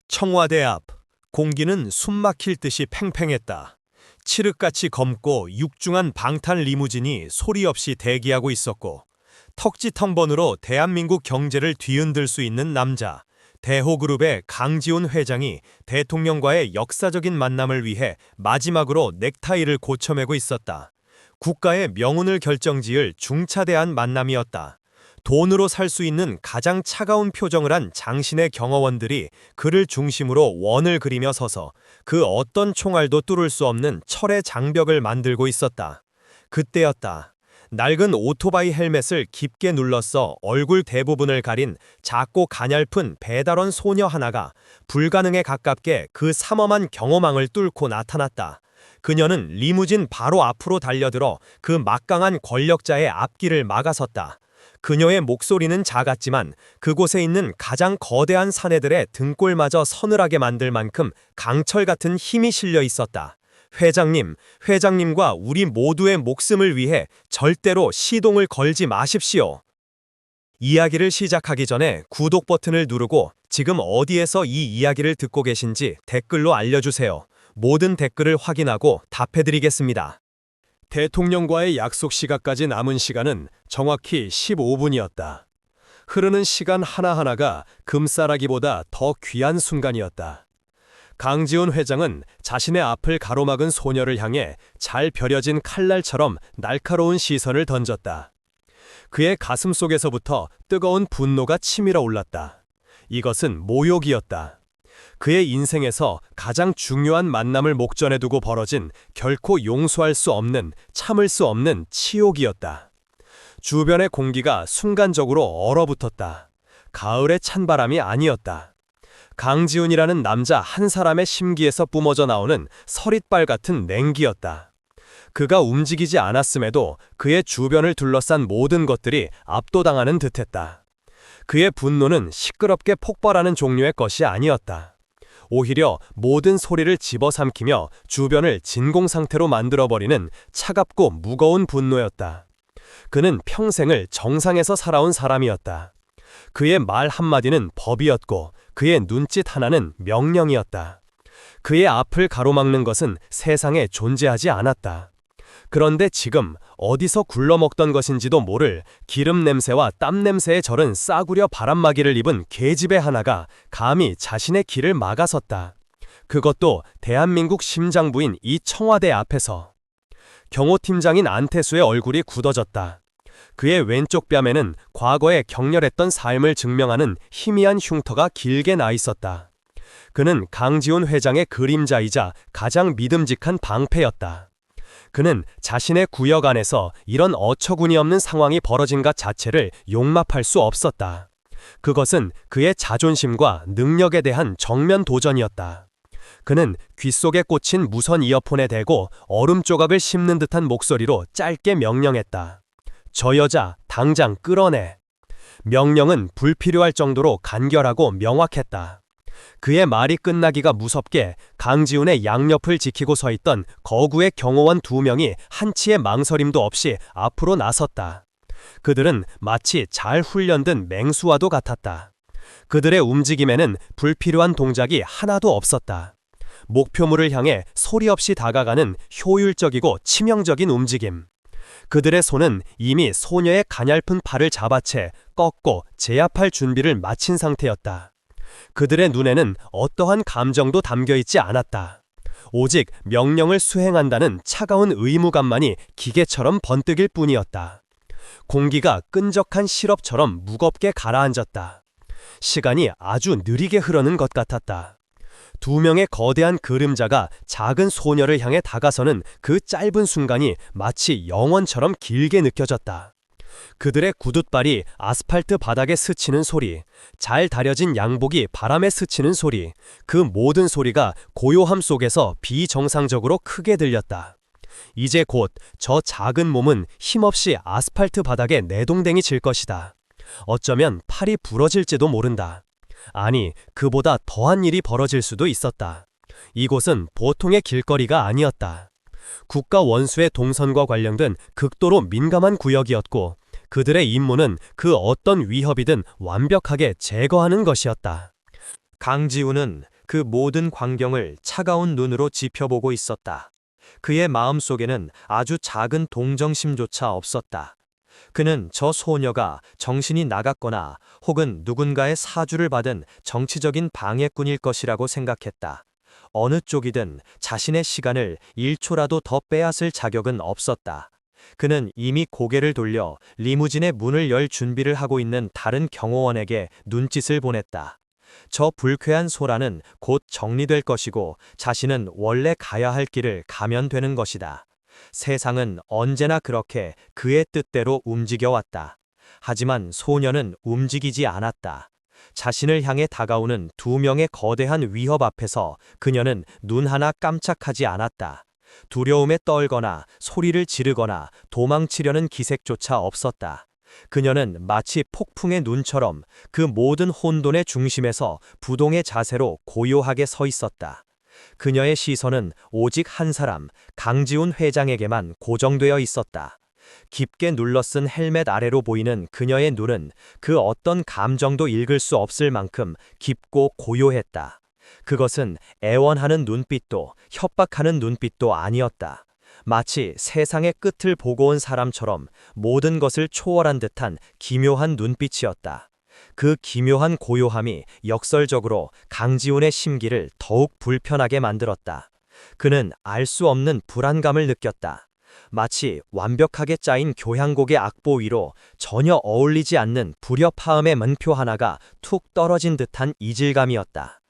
청와대 앞, 공기는 숨막힐 듯이 팽팽했다. 칠흑같이 검고 육중한 방탄 리무진이 소리 없이 대기하고 있었고, 턱지턱번으로 대한민국 경제를 뒤흔들 수 있는 남자, 대호그룹의 강지훈 회장이 대통령과의 역사적인 만남을 위해 마지막으로 넥타이를 고쳐매고 있었다. 국가의 명운을 결정지을 중차대한 만남이었다. 돈으로 살 수 있는 가장 차가운 표정을 한 장신의 경호원들이 그를 중심으로 원을 그리며 서서 그 어떤 총알도 뚫을 수 없는 철의 장벽을 만들고 있었다. 그때였다. 낡은 오토바이 헬멧을 깊게 눌러써 얼굴 대부분을 가린 작고 가냘픈 배달원 소녀 하나가 불가능에 가깝게 그 삼엄한 경호망을 뚫고 나타났다. 그녀는 리무진 바로 앞으로 달려들어 그 막강한 권력자의 앞길을 막아섰다. 그녀의 목소리는 작았지만 그곳에 있는 가장 거대한 사내들의 등골마저 서늘하게 만들 만큼 강철 같은 힘이 실려 있었다. 회장님과 우리 모두의 목숨을 위해 절대로 시동을 걸지 마십시오. 이야기를 시작하기 전에 구독 버튼을 누르고 지금 어디에서 이 이야기를 듣고 계신지 댓글로 알려주세요. 모든 댓글을 확인하고 답해드리겠습니다. 대통령과의 약속 시각까지 남은 시간은 정확히 15분이었다. 흐르는 시간 하나하나가 금싸라기보다 더 귀한 순간이었다. 강지훈 회장은 자신의 앞을 가로막은 소녀를 향해 잘 벼려진 칼날처럼 날카로운 시선을 던졌다. 그의 가슴 속에서부터 뜨거운 분노가 치밀어 올랐다. 이것은 모욕이었다. 그의 인생에서 가장 중요한 만남을 목전에 두고 벌어진 결코 용서할 수 없는, 참을 수 없는 치욕이었다. 주변의 공기가 순간적으로 얼어붙었다. 가을의 찬바람이 아니었다. 강지훈이라는 남자 한 사람의 심기에서 뿜어져 나오는 서릿발 같은 냉기였다. 그가 움직이지 않았음에도 그의 주변을 둘러싼 모든 것들이 압도당하는 듯했다. 그의 분노는 시끄럽게 폭발하는 종류의 것이 아니었다. 오히려 모든 소리를 집어삼키며 주변을 진공상태로 만들어버리는 차갑고 무거운 분노였다. 그는 평생을 정상에서 살아온 사람이었다. 그의 말 한마디는 법이었고 그의 눈짓 하나는 명령이었다. 그의 앞을 가로막는 것은 세상에 존재하지 않았다. 그런데 지금 어디서 굴러먹던 것인지도 모를 기름 냄새와 땀 냄새에 절은 싸구려 바람막이를 입은 계집애 하나가 감히 자신의 길을 막아섰다. 그것도 대한민국 심장부인 이 청와대 앞에서. 경호팀장인 안태수의 얼굴이 굳어졌다. 그의 왼쪽 뺨에는 과거에 격렬했던 삶을 증명하는 희미한 흉터가 길게 나 있었다. 그는 강지훈 회장의 그림자이자 가장 믿음직한 방패였다. 그는 자신의 구역 안에서 이런 어처구니없는 상황이 벌어진 것 자체를 용납할 수 없었다. 그것은 그의 자존심과 능력에 대한 정면 도전이었다. 그는 귓속에 꽂힌 무선 이어폰에 대고 얼음 조각을 씹는 듯한 목소리로 짧게 명령했다. 저 여자 당장 끌어내. 명령은 불필요할 정도로 간결하고 명확했다. 그의 말이 끝나기가 무섭게 강지훈의 양옆을 지키고 서 있던 거구의 경호원 2명이 한치의 망설임도 없이 앞으로 나섰다. 그들은 마치 잘 훈련된 맹수와도 같았다. 그들의 움직임에는 불필요한 동작이 하나도 없었다. 목표물을 향해 소리 없이 다가가는 효율적이고 치명적인 움직임. 그들의 손은 이미 소녀의 가냘픈 팔을 잡아채 꺾고 제압할 준비를 마친 상태였다. 그들의 눈에는 어떠한 감정도 담겨있지 않았다. 오직 명령을 수행한다는 차가운 의무감만이 기계처럼 번뜩일 뿐이었다. 공기가 끈적한 시럽처럼 무겁게 가라앉았다. 시간이 아주 느리게 흐르는 것 같았다. 2명의 거대한 그림자가 작은 소녀를 향해 다가서는 그 짧은 순간이 마치 영원처럼 길게 느껴졌다. 그들의 구둣발이 아스팔트 바닥에 스치는 소리, 잘 다려진 양복이 바람에 스치는 소리, 그 모든 소리가 고요함 속에서 비정상적으로 크게 들렸다. 이제 곧 저 작은 몸은 힘없이 아스팔트 바닥에 내동댕이 칠 것이다. 어쩌면 팔이 부러질지도 모른다. 아니, 그보다 더한 일이 벌어질 수도 있었다. 이곳은 보통의 길거리가 아니었다. 국가 원수의 동선과 관련된 극도로 민감한 구역이었고 그들의 임무는 그 어떤 위협이든 완벽하게 제거하는 것이었다. 강지훈은 그 모든 광경을 차가운 눈으로 지켜보고 있었다. 그의 마음속에는 아주 작은 동정심조차 없었다. 그는 저 소녀가 정신이 나갔거나 혹은 누군가의 사주를 받은 정치적인 방해꾼일 것이라고 생각했다. 어느 쪽이든 자신의 시간을 1초라도 더 빼앗을 자격은 없었다. 그는 이미 고개를 돌려 리무진의 문을 열 준비를 하고 있는 다른 경호원에게 눈짓을 보냈다. 저 불쾌한 소라는 곧 정리될 것이고 자신은 원래 가야 할 길을 가면 되는 것이다. 세상은 언제나 그렇게 그의 뜻대로 움직여왔다. 하지만 소녀는 움직이지 않았다. 자신을 향해 다가오는 두 명의 거대한 위협 앞에서 그녀는 눈 하나 깜짝하지 않았다. 두려움에 떨거나 소리를 지르거나 도망치려는 기색조차 없었다. 그녀는 마치 폭풍의 눈처럼 그 모든 혼돈의 중심에서 부동의 자세로 고요하게 서 있었다. 그녀의 시선은 오직 한 사람, 강지훈 회장에게만 고정되어 있었다. 깊게 눌러쓴 헬멧 아래로 보이는 그녀의 눈은 그 어떤 감정도 읽을 수 없을 만큼 깊고 고요했다. 그것은 애원하는 눈빛도 협박하는 눈빛도 아니었다. 마치 세상의 끝을 보고 온 사람처럼 모든 것을 초월한 듯한 기묘한 눈빛이었다. 그 기묘한 고요함이 역설적으로 강지훈의 심기를 더욱 불편하게 만들었다. 그는 알 수 없는 불안감을 느꼈다. 마치 완벽하게 짜인 교향곡의 악보 위로 전혀 어울리지 않는 불협화음의 문표 하나가 툭 떨어진 듯한 이질감이었다.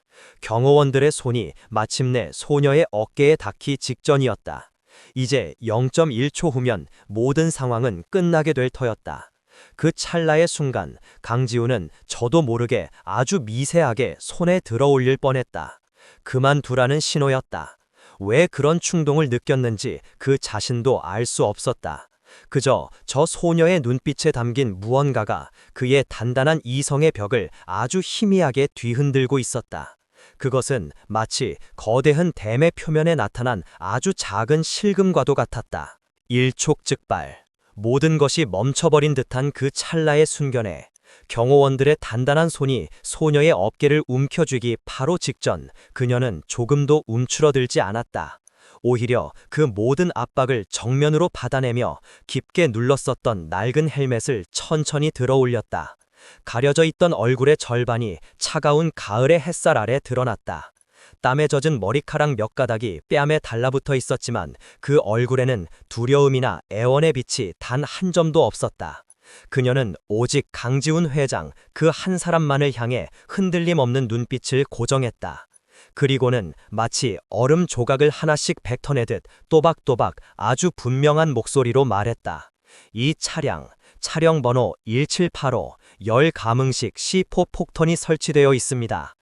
경호원들의 손이 마침내 소녀의 어깨에 닿기 직전이었다. 이제 0.1초 후면 모든 상황은 끝나게 될 터였다. 그 찰나의 순간 강지훈은 저도 모르게 아주 미세하게 손에 들어올릴 뻔했다. 그만두라는 신호였다. 왜 그런 충동을 느꼈는지 그 자신도 알 수 없었다. 그저 저 소녀의 눈빛에 담긴 무언가가 그의 단단한 이성의 벽을 아주 희미하게 뒤흔들고 있었다. 그것은 마치 거대한 댐의 표면에 나타난 아주 작은 실금과도 같았다. 일촉즉발. 모든 것이 멈춰버린 듯한 그 찰나의 순간에 경호원들의 단단한 손이 소녀의 어깨를 움켜쥐기 바로 직전 그녀는 조금도 움츠러들지 않았다. 오히려 그 모든 압박을 정면으로 받아내며 깊게 눌렀었던 낡은 헬멧을 천천히 들어 올렸다. 가려져 있던 얼굴의 절반이 차가운 가을의 햇살 아래 드러났다. 땀에 젖은 머리카락 몇 가닥이 뺨에 달라붙어 있었지만 그 얼굴에는 두려움이나 애원의 빛이 단 한 점도 없었다. 그녀는 오직 강지훈 회장 그 한 사람만을 향해 흔들림 없는 눈빛을 고정했다. 그리고는 마치 얼음 조각을 하나씩 뱉어내듯 또박또박 아주 분명한 목소리로 말했다. 이 차량 번호 1785 열 가뭉식 C4 폭탄이 설치되어 있습니다.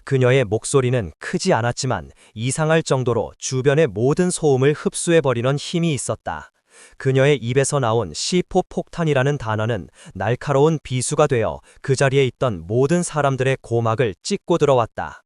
그녀의 목소리는 크지 않았지만 이상할 정도로 주변의 모든 소음을 흡수해버리는 힘이 있었다. 그녀의 입에서 나온 C4 폭탄이라는 단어는 날카로운 비수가 되어 그 자리에 있던 모든 사람들의 고막을 찢고 들어왔다.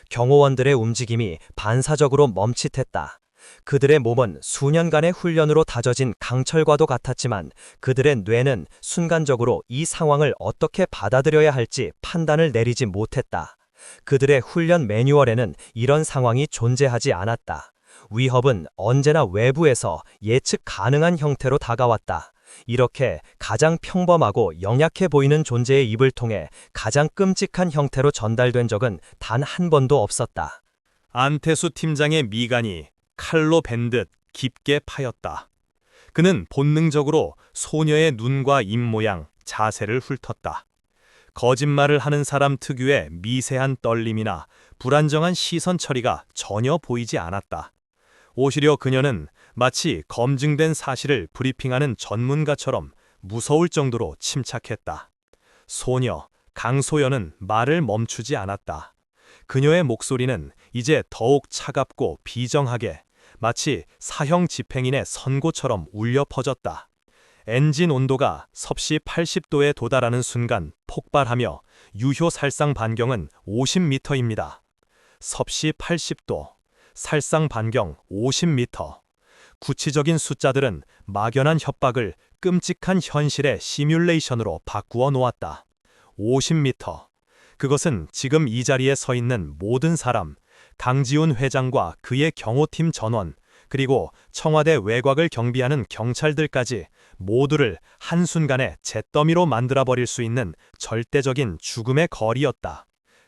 경호원들의 움직임이 반사적으로 멈칫했다. 그들의 몸은 수년간의 훈련으로 다져진 강철과도 같았지만 그들의 뇌는 순간적으로 이 상황을 어떻게 받아들여야 할지 판단을 내리지 못했다. 그들의 훈련 매뉴얼에는 이런 상황이 존재하지 않았다. 위협은 언제나 외부에서 예측 가능한 형태로 다가왔다. 이렇게 가장 평범하고 영약해 보이는 존재의 입을 통해 가장 끔찍한 형태로 전달된 적은 단 한 번도 없었다. 안태수 팀장의 미간이 칼로 벤 듯 깊게 파였다. 그는 본능적으로 소녀의 눈과 입모양, 자세를 훑었다. 거짓말을 하는 사람 특유의 미세한 떨림이나 불안정한 시선 처리가 전혀 보이지 않았다. 오히려 그녀는 마치 검증된 사실을 브리핑하는 전문가처럼 무서울 정도로 침착했다. 소녀, 강소연은 말을 멈추지 않았다. 그녀의 목소리는 이제 더욱 차갑고 비정하게 마치 사형 집행인의 선고처럼 울려 퍼졌다. 엔진 온도가 섭씨 80도에 도달하는 순간 폭발하며 유효 살상 반경은 50m입니다. 섭씨 80도, 살상 반경 50m. 구치적인 숫자들은 막연한 협박을 끔찍한 현실의 시뮬레이션으로 바꾸어 놓았다. 50m. 그것은 지금 이 자리에 서 있는 모든 사람, 강지훈 회장과 그의 경호팀 전원, 그리고 청와대 외곽을 경비하는 경찰들까지 모두를 한순간에 잿더미로 만들어버릴 수 있는 절대적인 죽음의 거리였다.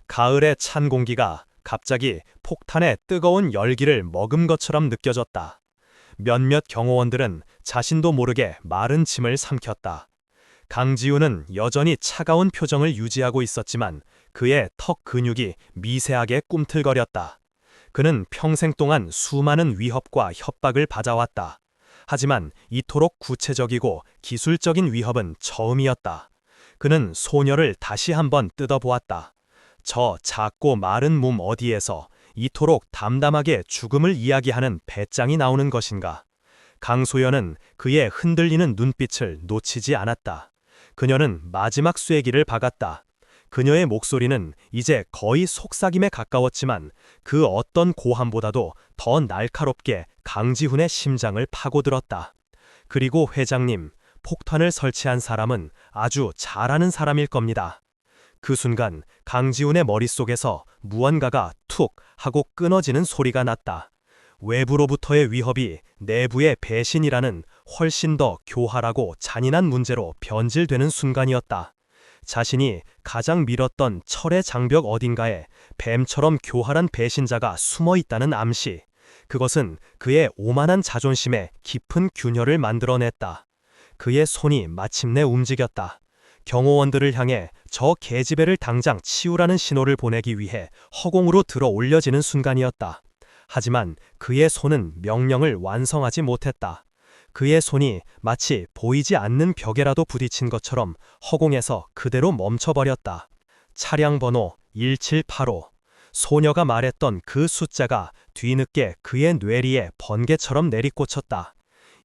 가을의 찬 공기가 갑자기 폭탄의 뜨거운 열기를 머금 것처럼 느껴졌다. 몇몇 경호원들은 자신도 모르게 마른 침을 삼켰다. 강지훈은 여전히 차가운 표정을 유지하고 있었지만 그의 턱 근육이 미세하게 꿈틀거렸다. 그는 평생 동안 수많은 위협과 협박을 받아왔다. 하지만 이토록 구체적이고 기술적인 위협은 처음이었다. 그는 소녀를 다시 한번 뜯어보았다. 저 작고 마른 몸 어디에서 이토록 담담하게 죽음을 이야기하는 배짱이 나오는 것인가? 강소연은 그의 흔들리는 눈빛을 놓치지 않았다. 그녀는 마지막 쐐기를 박았다. 그녀의 목소리는 이제 거의 속삭임에 가까웠지만 그 어떤 고함보다도 더 날카롭게 강지훈의 심장을 파고들었다. 그리고 회장님, 폭탄을 설치한 사람은 아주 잘하는 사람일 겁니다. 그 순간 강지훈의 머릿속에서 무언가가 툭 하고 끊어지는 소리가 났다. 외부로부터의 위협이 내부의 배신이라는 훨씬 더 교활하고 잔인한 문제로 변질되는 순간이었다. 자신이 가장 믿었던 철의 장벽 어딘가에 뱀처럼 교활한 배신자가 숨어 있다는 암시. 그것은 그의 오만한 자존심에 깊은 균열을 만들어냈다. 그의 손이 마침내 움직였다. 경호원들을 향해 저 계집애를 당장 치우라는 신호를 보내기 위해 허공으로 들어 올려지는 순간이었다. 하지만 그의 손은 명령을 완성하지 못했다. 그의 손이 마치 보이지 않는 벽에라도 부딪힌 것처럼 허공에서 그대로 멈춰버렸다. 차량 번호 1785. 소녀가 말했던 그 숫자가 뒤늦게 그의 뇌리에 번개처럼 내리꽂혔다.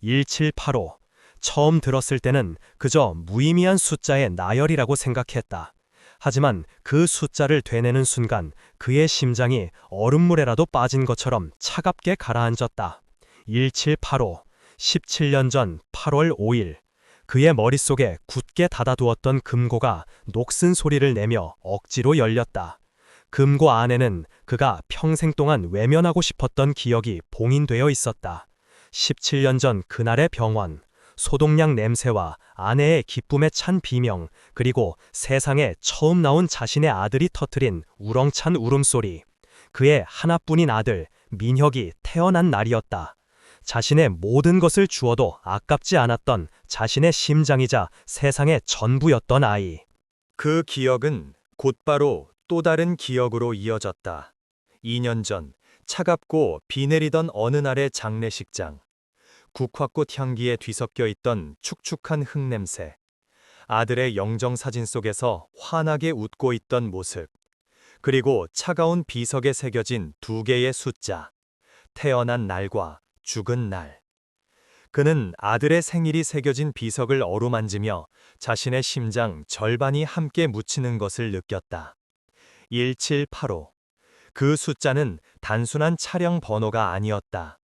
1785. 처음 들었을 때는 그저 무의미한 숫자의 나열이라고 생각했다. 하지만 그 숫자를 되뇌는 순간 그의 심장이 얼음물에라도 빠진 것처럼 차갑게 가라앉았다. 1785. 17년 전 8월 5일. 그의 머릿속에 굳게 닫아두었던 금고가 녹슨 소리를 내며 억지로 열렸다. 금고 안에는 그가 평생 동안 외면하고 싶었던 기억이 봉인되어 있었다. 17년 전 그날의 병원, 소독약 냄새와 아내의 기쁨에 찬 비명, 그리고 세상에 처음 나온 자신의 아들이 터뜨린 우렁찬 울음소리. 그의 하나뿐인 아들, 민혁이 태어난 날이었다. 자신의 모든 것을 주어도 아깝지 않았던 자신의 심장이자 세상의 전부였던 아이. 그 기억은 곧바로 또 다른 기억으로 이어졌다. 2년 전 차갑고 비 내리던 어느 날의 장례식장. 국화꽃 향기에 뒤섞여 있던 축축한 흙냄새. 아들의 영정사진 속에서 환하게 웃고 있던 모습. 그리고 차가운 비석에 새겨진 2개의 숫자. 태어난 날과 죽은 날. 그는 아들의 생일이 새겨진 비석을 어루만지며 자신의 심장 절반이 함께 묻히는 것을 느꼈다. 1785. 그 숫자는 단순한 차량 번호가 아니었다.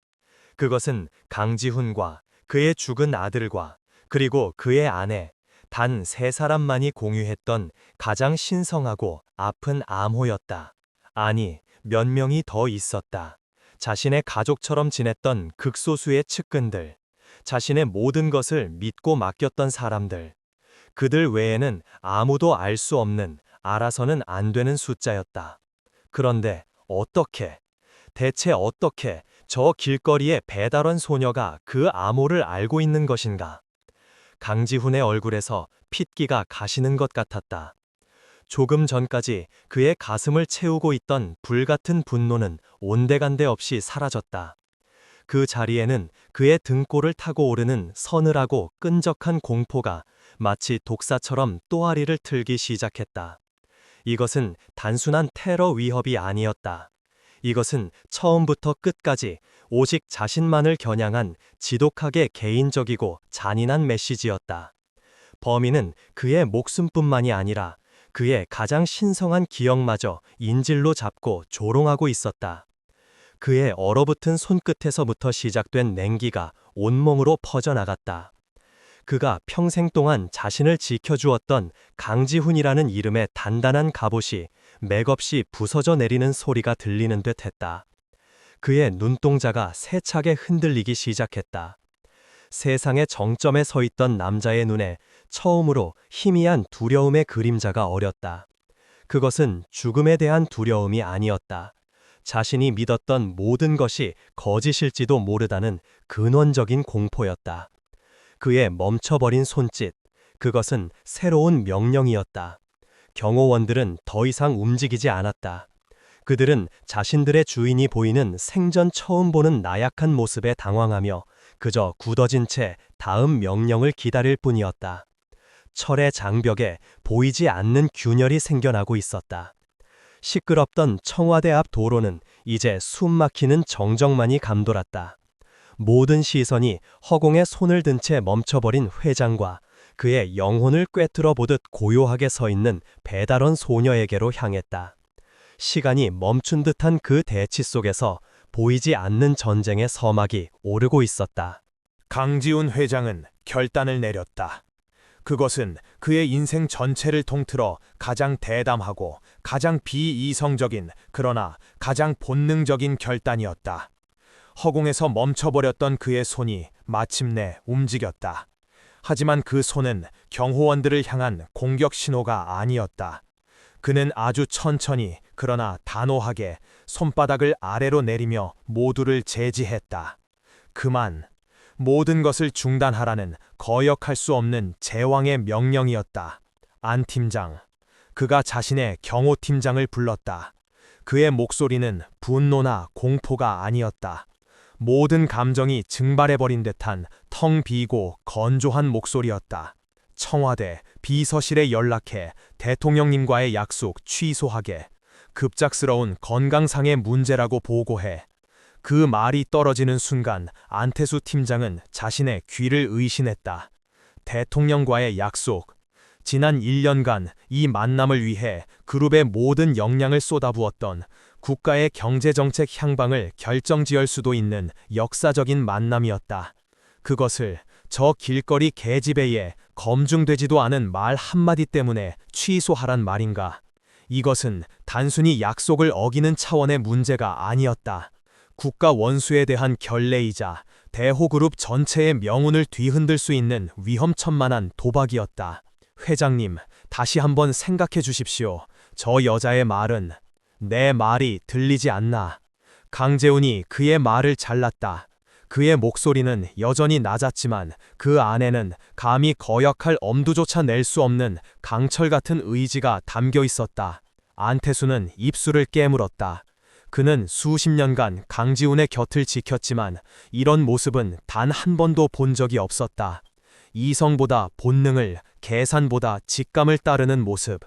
그것은 강지훈과 그의 죽은 아들과 그리고 그의 아내, 단 3사람만이 공유했던 가장 신성하고 아픈 암호였다. 아니, 몇 명이 더 있었다. 자신의 가족처럼 지냈던 극소수의 측근들, 자신의 모든 것을 믿고 맡겼던 사람들. 그들 외에는 아무도 알 수 없는, 알아서는 안 되는 숫자였다. 그런데 어떻게, 대체 어떻게 저 길거리의 배달원 소녀가 그 암호를 알고 있는 것인가? 강지훈의 얼굴에서 핏기가 가시는 것 같았다. 조금 전까지 그의 가슴을 채우고 있던 불같은 분노는 온데간데 없이 사라졌다. 그 자리에는 그의 등골을 타고 오르는 서늘하고 끈적한 공포가 마치 독사처럼 또아리를 틀기 시작했다. 이것은 단순한 테러 위협이 아니었다. 이것은 처음부터 끝까지 오직 자신만을 겨냥한 지독하게 개인적이고 잔인한 메시지였다. 범인은 그의 목숨뿐만이 아니라 그의 가장 신성한 기억마저 인질로 잡고 조롱하고 있었다. 그의 얼어붙은 손끝에서부터 시작된 냉기가 온몸으로 퍼져나갔다. 그가 평생 동안 자신을 지켜주었던 강지훈이라는 이름의 단단한 갑옷이 맥없이 부서져 내리는 소리가 들리는 듯 했다. 그의 눈동자가 세차게 흔들리기 시작했다. 세상의 정점에 서 있던 남자의 눈에 처음으로 희미한 두려움의 그림자가 어렸다. 그것은 죽음에 대한 두려움이 아니었다. 자신이 믿었던 모든 것이 거짓일지도 모르다는 근원적인 공포였다. 그의 멈춰버린 손짓, 그것은 새로운 명령이었다. 경호원들은 더 이상 움직이지 않았다. 그들은 자신들의 주인이 보이는 생전 처음 보는 나약한 모습에 당황하며 그저 굳어진 채 다음 명령을 기다릴 뿐이었다. 철의 장벽에 보이지 않는 균열이 생겨나고 있었다. 시끄럽던 청와대 앞 도로는 이제 숨막히는 정적만이 감돌았다. 모든 시선이 허공에 손을 든 채 멈춰버린 회장과 그의 영혼을 꿰뚫어 보듯 고요하게 서 있는 배달원 소녀에게로 향했다. 시간이 멈춘 듯한 그 대치 속에서 보이지 않는 전쟁의 서막이 오르고 있었다. 강지훈 회장은 결단을 내렸다. 그것은 그의 인생 전체를 통틀어 가장 대담하고 가장 비이성적인 그러나 가장 본능적인 결단이었다. 허공에서 멈춰버렸던 그의 손이 마침내 움직였다. 하지만 그 손은 경호원들을 향한 공격 신호가 아니었다. 그는 아주 천천히 그러나 단호하게 손바닥을 아래로 내리며 모두를 제지했다. 그만, 모든 것을 중단하라는 거역할 수 없는 제왕의 명령이었다. 안 팀장, 그가 자신의 경호팀장을 불렀다. 그의 목소리는 분노나 공포가 아니었다. 모든 감정이 증발해버린 듯한 텅 비고 건조한 목소리였다. 청와대 비서실에 연락해 대통령님과의 약속 취소하게. 급작스러운 건강상의 문제라고 보고해. 그 말이 떨어지는 순간 안태수 팀장은 자신의 귀를 의심했다. 대통령과의 약속. 지난 1년간 이 만남을 위해 그룹의 모든 역량을 쏟아부었던 국가의 경제정책 향방을 결정지을 수도 있는 역사적인 만남이었다. 그것을 저 길거리 계집애의 검증되지도 않은 말 한마디 때문에 취소하란 말인가. 이것은 단순히 약속을 어기는 차원의 문제가 아니었다. 국가 원수에 대한 결례이자 대호그룹 전체의 명운을 뒤흔들 수 있는 위험천만한 도박이었다. 회장님, 다시 한번 생각해 주십시오. 저 여자의 말은 내 말이 들리지 않나. 강재훈이 그의 말을 잘랐다. 그의 목소리는 여전히 낮았지만 그 안에는 감히 거역할 엄두조차 낼 수 없는 강철 같은 의지가 담겨 있었다. 안태수는 입술을 깨물었다. 그는 수십 년간 강지훈의 곁을 지켰지만 이런 모습은 단 한 번도 본 적이 없었다. 이성보다 본능을, 계산보다 직감을 따르는 모습.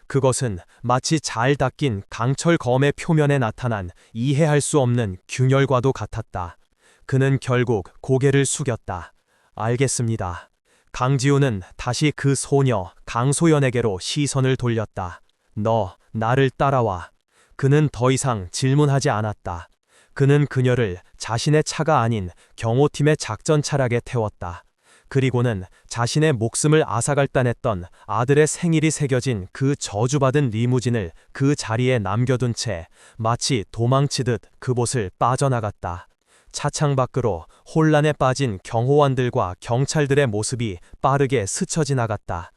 그것은 마치 잘 닦인 강철 검의 표면에 나타난 이해할 수 없는 균열과도 같았다. 그는 결국 고개를 숙였다. 알겠습니다. 강지훈은 다시 그 소녀 강소연에게로 시선을 돌렸다. 너, 나를 따라와. 그는 더 이상 질문하지 않았다. 그는 그녀를 자신의 차가 아닌 경호팀의 작전 차량에 태웠다. 그리고는 자신의 목숨을 앗아갈단했던 아들의 생일이 새겨진 그 저주받은 리무진을 그 자리에 남겨둔 채 마치 도망치듯 그곳을 빠져나갔다. 차창 밖으로 혼란에 빠진 경호원들과 경찰들의 모습이 빠르게 스쳐 지나갔다.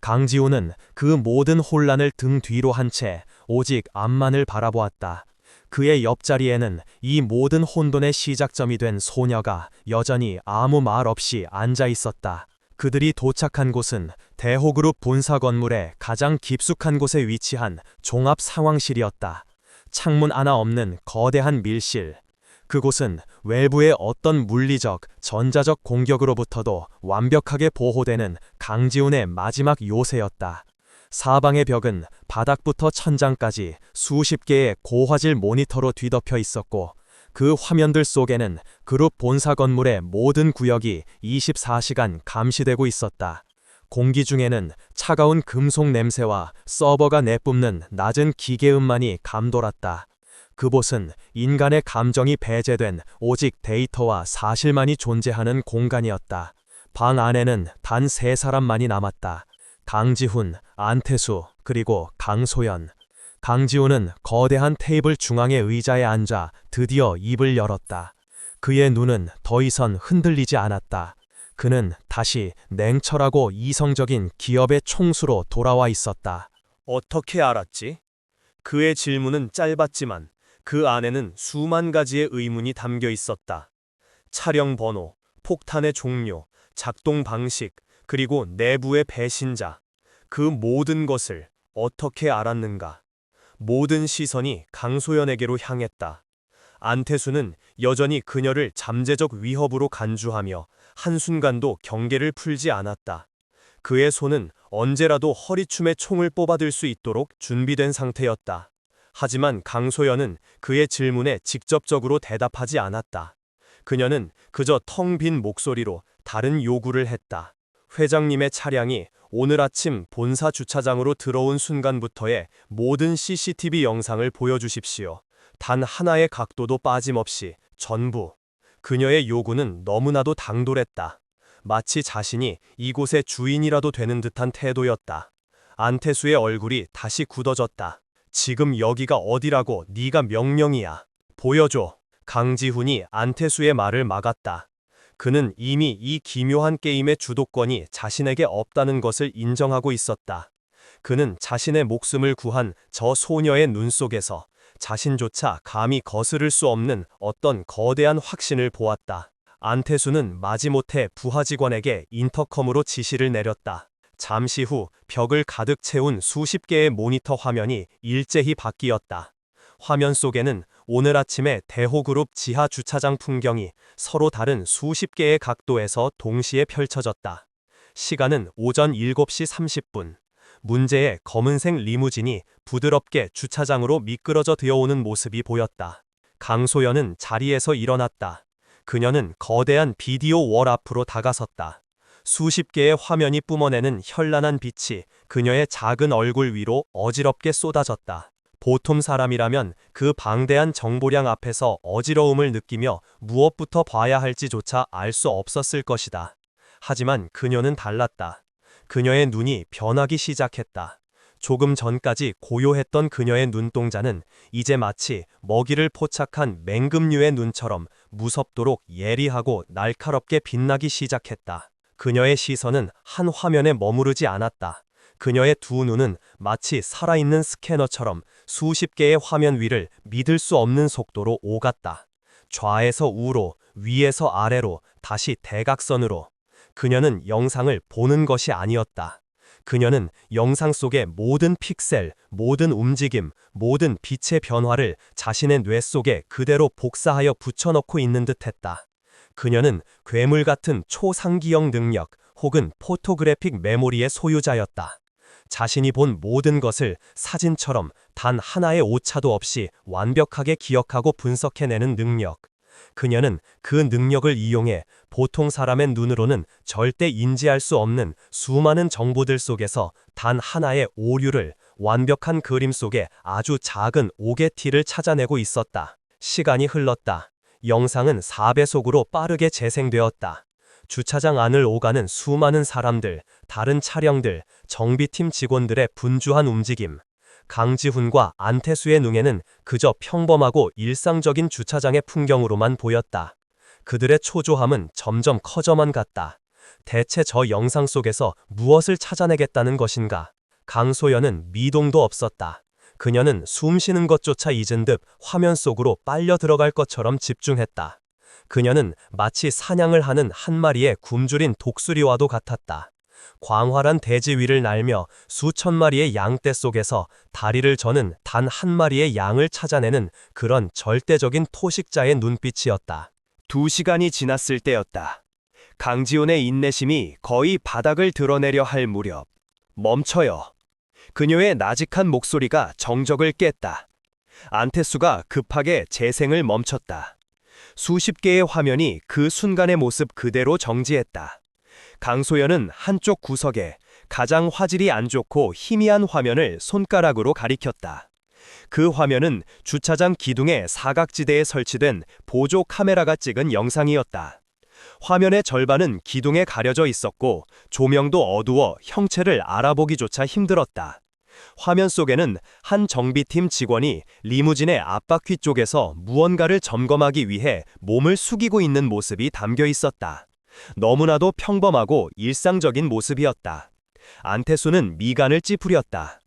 강지훈은 그 모든 혼란을 등 뒤로 한 채 오직 앞만을 바라보았다. 그의 옆자리에는 이 모든 혼돈의 시작점이 된 소녀가 여전히 아무 말 없이 앉아 있었다. 그들이 도착한 곳은 대호그룹 본사 건물의 가장 깊숙한 곳에 위치한 종합 상황실이었다. 창문 하나 없는 거대한 밀실. 그곳은 외부의 어떤 물리적, 전자적 공격으로부터도 완벽하게 보호되는 강지훈의 마지막 요새였다. 사방의 벽은 바닥부터 천장까지 수십 개의 고화질 모니터로 뒤덮여 있었고 그 화면들 속에는 그룹 본사 건물의 모든 구역이 24시간 감시되고 있었다. 공기 중에는 차가운 금속 냄새와 서버가 내뿜는 낮은 기계음만이 감돌았다. 그곳은 인간의 감정이 배제된 오직 데이터와 사실만이 존재하는 공간이었다. 방 안에는 단 3사람만이 남았다. 강지훈, 안태수, 그리고 강소연. 강지훈은 거대한 테이블 중앙의 의자에 앉아 드디어 입을 열었다. 그의 눈은 더 이상 흔들리지 않았다. 그는 다시 냉철하고 이성적인 기업의 총수로 돌아와 있었다. 어떻게 알았지? 그의 질문은 짧았지만 그 안에는 수만 가지의 의문이 담겨 있었다. 촬영 번호, 폭탄의 종류, 작동 방식, 그리고 내부의 배신자. 그 모든 것을 어떻게 알았는가? 모든 시선이 강소연에게로 향했다. 안태수는 여전히 그녀를 잠재적 위협으로 간주하며 한순간도 경계를 풀지 않았다. 그의 손은 언제라도 허리춤에 총을 뽑아들 수 있도록 준비된 상태였다. 하지만 강소연은 그의 질문에 직접적으로 대답하지 않았다. 그녀는 그저 텅 빈 목소리로 다른 요구를 했다. 회장님의 차량이 오늘 아침 본사 주차장으로 들어온 순간부터의 모든 CCTV 영상을 보여주십시오. 단 하나의 각도도 빠짐없이 전부. 그녀의 요구는 너무나도 당돌했다. 마치 자신이 이곳의 주인이라도 되는 듯한 태도였다. 안태수의 얼굴이 다시 굳어졌다. 지금 여기가 어디라고 네가 명령이야. 보여줘. 강지훈이 안태수의 말을 막았다. 그는 이미 이 기묘한 게임의 주도권이 자신에게 없다는 것을 인정하고 있었다. 그는 자신의 목숨을 구한 저 소녀의 눈 속에서 자신조차 감히 거스를 수 없는 어떤 거대한 확신을 보았다. 안태수는 마지못해 부하 직원에게 인터컴으로 지시를 내렸다. 잠시 후 벽을 가득 채운 수십 개의 모니터 화면이 일제히 바뀌었다. 화면 속에는 오늘 아침에 대호그룹 지하 주차장 풍경이 서로 다른 수십 개의 각도에서 동시에 펼쳐졌다. 시간은 오전 7시 30분. 문제의 검은색 리무진이 부드럽게 주차장으로 미끄러져 들어오는 모습이 보였다. 강소연은 자리에서 일어났다. 그녀는 거대한 비디오 월 앞으로 다가섰다. 수십 개의 화면이 뿜어내는 현란한 빛이 그녀의 작은 얼굴 위로 어지럽게 쏟아졌다. 보통 사람이라면 그 방대한 정보량 앞에서 어지러움을 느끼며 무엇부터 봐야 할지조차 알 수 없었을 것이다. 하지만 그녀는 달랐다. 그녀의 눈이 변하기 시작했다. 조금 전까지 고요했던 그녀의 눈동자는 이제 마치 먹이를 포착한 맹금류의 눈처럼 무섭도록 예리하고 날카롭게 빛나기 시작했다. 그녀의 시선은 한 화면에 머무르지 않았다. 그녀의 두 눈은 마치 살아있는 스캐너처럼 수십 개의 화면 위를 믿을 수 없는 속도로 오갔다. 좌에서 우로, 위에서 아래로, 다시 대각선으로. 그녀는 영상을 보는 것이 아니었다. 그녀는 영상 속의 모든 픽셀, 모든 움직임, 모든 빛의 변화를 자신의 뇌 속에 그대로 복사하여 붙여넣고 있는 듯했다. 그녀는 괴물 같은 초상기억 능력 혹은 포토그래픽 메모리의 소유자였다. 자신이 본 모든 것을 사진처럼 단 하나의 오차도 없이 완벽하게 기억하고 분석해내는 능력. 그녀는 그 능력을 이용해 보통 사람의 눈으로는 절대 인지할 수 없는 수많은 정보들 속에서 단 하나의 오류를 완벽한 그림 속에 아주 작은 오개티를 찾아내고 있었다. 시간이 흘렀다. 영상은 4배속으로 빠르게 재생되었다. 주차장 안을 오가는 수많은 사람들, 다른 차량들, 정비팀 직원들의 분주한 움직임. 강지훈과 안태수의 눈에는 그저 평범하고 일상적인 주차장의 풍경으로만 보였다. 그들의 초조함은 점점 커져만 갔다. 대체 저 영상 속에서 무엇을 찾아내겠다는 것인가? 강소연은 미동도 없었다. 그녀는 숨 쉬는 것조차 잊은 듯 화면 속으로 빨려 들어갈 것처럼 집중했다. 그녀는 마치 사냥을 하는 한 마리의 굶주린 독수리와도 같았다. 광활한 대지 위를 날며 수천 마리의 양떼 속에서 다리를 저는 단 한 마리의 양을 찾아내는 그런 절대적인 토식자의 눈빛이었다. 2시간이 지났을 때였다. 강지훈의 인내심이 거의 바닥을 드러내려 할 무렵. 멈춰요. 그녀의 나직한 목소리가 정적을 깼다. 안태수가 급하게 재생을 멈췄다. 수십 개의 화면이 그 순간의 모습 그대로 정지했다. 강소연은 한쪽 구석에 가장 화질이 안 좋고 희미한 화면을 손가락으로 가리켰다. 그 화면은 주차장 기둥의 사각지대에 설치된 보조 카메라가 찍은 영상이었다. 화면의 절반은 기둥에 가려져 있었고 조명도 어두워 형체를 알아보기조차 힘들었다. 화면 속에는 한 정비팀 직원이 리무진의 앞바퀴 쪽에서 무언가를 점검하기 위해 몸을 숙이고 있는 모습이 담겨 있었다. 너무나도 평범하고 일상적인 모습이었다. 안태수는 미간을 찌푸렸다.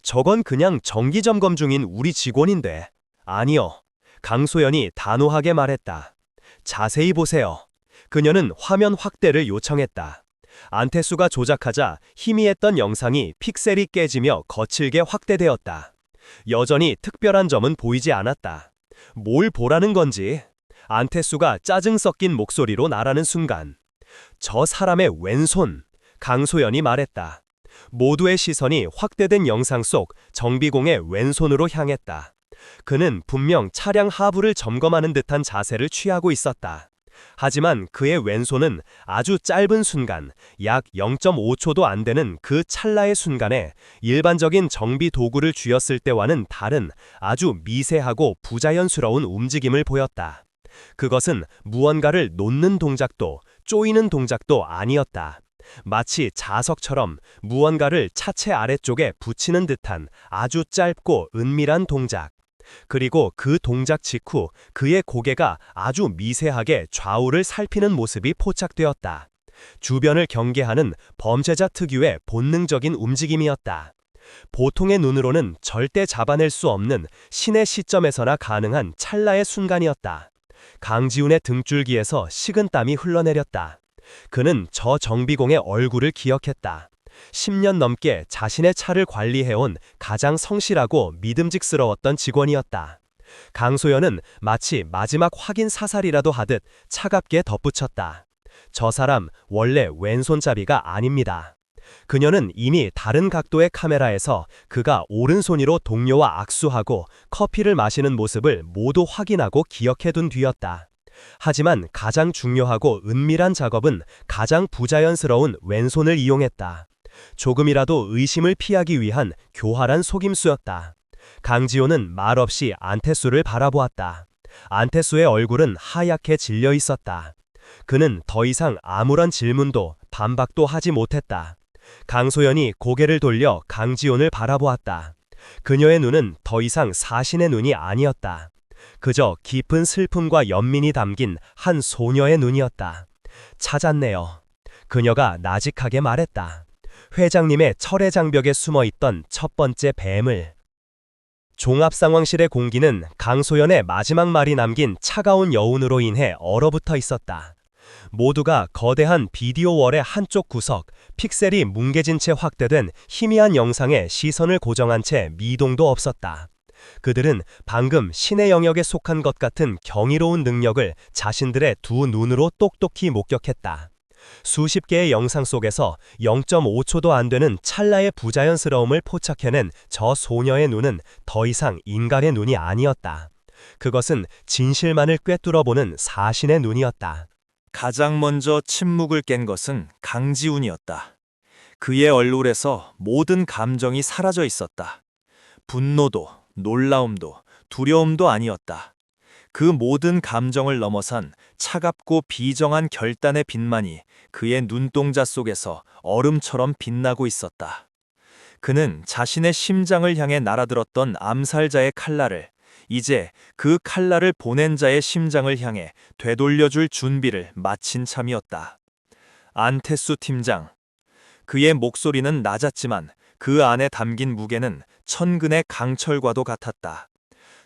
저건 그냥 정기점검 중인 우리 직원인데. 아니요. 강소연이 단호하게 말했다. 자세히 보세요. 그녀는 화면 확대를 요청했다. 안태수가 조작하자 희미했던 영상이 픽셀이 깨지며 거칠게 확대되었다. 여전히 특별한 점은 보이지 않았다. 뭘 보라는 건지. 안태수가 짜증 섞인 목소리로 말하는 순간 저 사람의 왼손, 강소연이 말했다. 모두의 시선이 확대된 영상 속 정비공의 왼손으로 향했다. 그는 분명 차량 하부를 점검하는 듯한 자세를 취하고 있었다. 하지만 그의 왼손은 아주 짧은 순간, 약 0.5초도 안 되는 그 찰나의 순간에 일반적인 정비 도구를 쥐었을 때와는 다른 아주 미세하고 부자연스러운 움직임을 보였다. 그것은 무언가를 놓는 동작도 조이는 동작도 아니었다. 마치 자석처럼 무언가를 차체 아래쪽에 붙이는 듯한 아주 짧고 은밀한 동작. 그리고 그 동작 직후 그의 고개가 아주 미세하게 좌우를 살피는 모습이 포착되었다. 주변을 경계하는 범죄자 특유의 본능적인 움직임이었다. 보통의 눈으로는 절대 잡아낼 수 없는 신의 시점에서나 가능한 찰나의 순간이었다. 강지훈의 등줄기에서 식은땀이 흘러내렸다. 그는 저 정비공의 얼굴을 기억했다. 10년 넘게 자신의 차를 관리해온 가장 성실하고 믿음직스러웠던 직원이었다. 강소연은 마치 마지막 확인 사살이라도 하듯 차갑게 덧붙였다. 저 사람 원래 왼손잡이가 아닙니다. 그녀는 이미 다른 각도의 카메라에서 그가 오른손으로 동료와 악수하고 커피를 마시는 모습을 모두 확인하고 기억해둔 뒤였다. 하지만 가장 중요하고 은밀한 작업은 가장 부자연스러운 왼손을 이용했다. 조금이라도 의심을 피하기 위한 교활한 속임수였다. 강지호는 말없이 안태수를 바라보았다. 안태수의 얼굴은 하얗게 질려 있었다. 그는 더 이상 아무런 질문도 반박도 하지 못했다. 강소연이 고개를 돌려 강지훈을 바라보았다. 그녀의 눈은 더 이상 사신의 눈이 아니었다. 그저 깊은 슬픔과 연민이 담긴 한 소녀의 눈이었다. 찾았네요. 그녀가 나직하게 말했다. 회장님의 철의 장벽에 숨어있던 첫 번째 뱀을. 종합상황실의 공기는 강소연의 마지막 말이 남긴 차가운 여운으로 인해 얼어붙어 있었다. 모두가 거대한 비디오월의 한쪽 구석, 픽셀이 뭉개진 채 확대된 희미한 영상에 시선을 고정한 채 미동도 없었다. 그들은 방금 신의 영역에 속한 것 같은 경이로운 능력을 자신들의 두 눈으로 똑똑히 목격했다. 수십 개의 영상 속에서 0.5초도 안 되는 찰나의 부자연스러움을 포착해낸 저 소녀의 눈은 더 이상 인간의 눈이 아니었다. 그것은 진실만을 꿰뚫어보는 사신의 눈이었다. 가장 먼저 침묵을 깬 것은 강지훈이었다. 그의 얼굴에서 모든 감정이 사라져 있었다. 분노도, 놀라움도, 두려움도 아니었다. 그 모든 감정을 넘어선 차갑고 비정한 결단의 빛만이 그의 눈동자 속에서 얼음처럼 빛나고 있었다. 그는 자신의 심장을 향해 날아들었던 암살자의 칼날을 이제 그 칼날을 보낸 자의 심장을 향해 되돌려줄 준비를 마친 참이었다. 안태수 팀장. 그의 목소리는 낮았지만 그 안에 담긴 무게는 천근의 강철과도 같았다.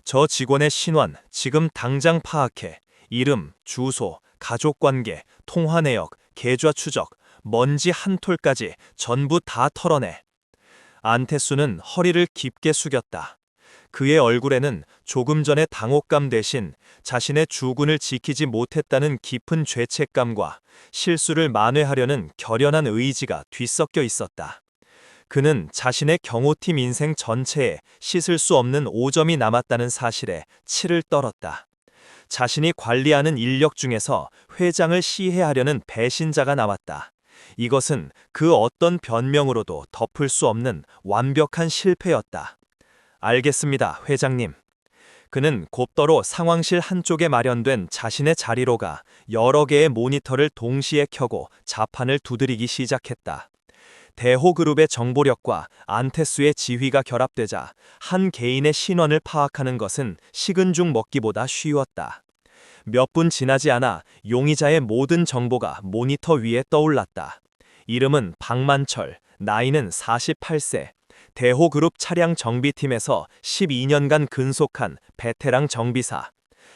저 직원의 신원, 지금 당장 파악해. 이름, 주소, 가족관계, 통화 내역, 계좌 추적, 먼지 한 톨까지 전부 다 털어내. 안태수는 허리를 깊게 숙였다. 그의 얼굴에는 조금 전의 당혹감 대신 자신의 주군을 지키지 못했다는 깊은 죄책감과 실수를 만회하려는 결연한 의지가 뒤섞여 있었다. 그는 자신의 경호팀 인생 전체에 씻을 수 없는 오점이 남았다는 사실에 치를 떨었다. 자신이 관리하는 인력 중에서 회장을 시해하려는 배신자가 나왔다. 이것은 그 어떤 변명으로도 덮을 수 없는 완벽한 실패였다. 알겠습니다, 회장님. 그는 곧더러 상황실 한쪽에 마련된 자신의 자리로 가 여러 개의 모니터를 동시에 켜고 자판을 두드리기 시작했다. 대호그룹의 정보력과 안테수의 지휘가 결합되자 한 개인의 신원을 파악하는 것은 식은 죽 먹기보다 쉬웠다. 몇 분 지나지 않아 용의자의 모든 정보가 모니터 위에 떠올랐다. 이름은 박만철, 나이는 48세, 대호그룹 차량 정비팀에서 12년간 근속한 베테랑 정비사.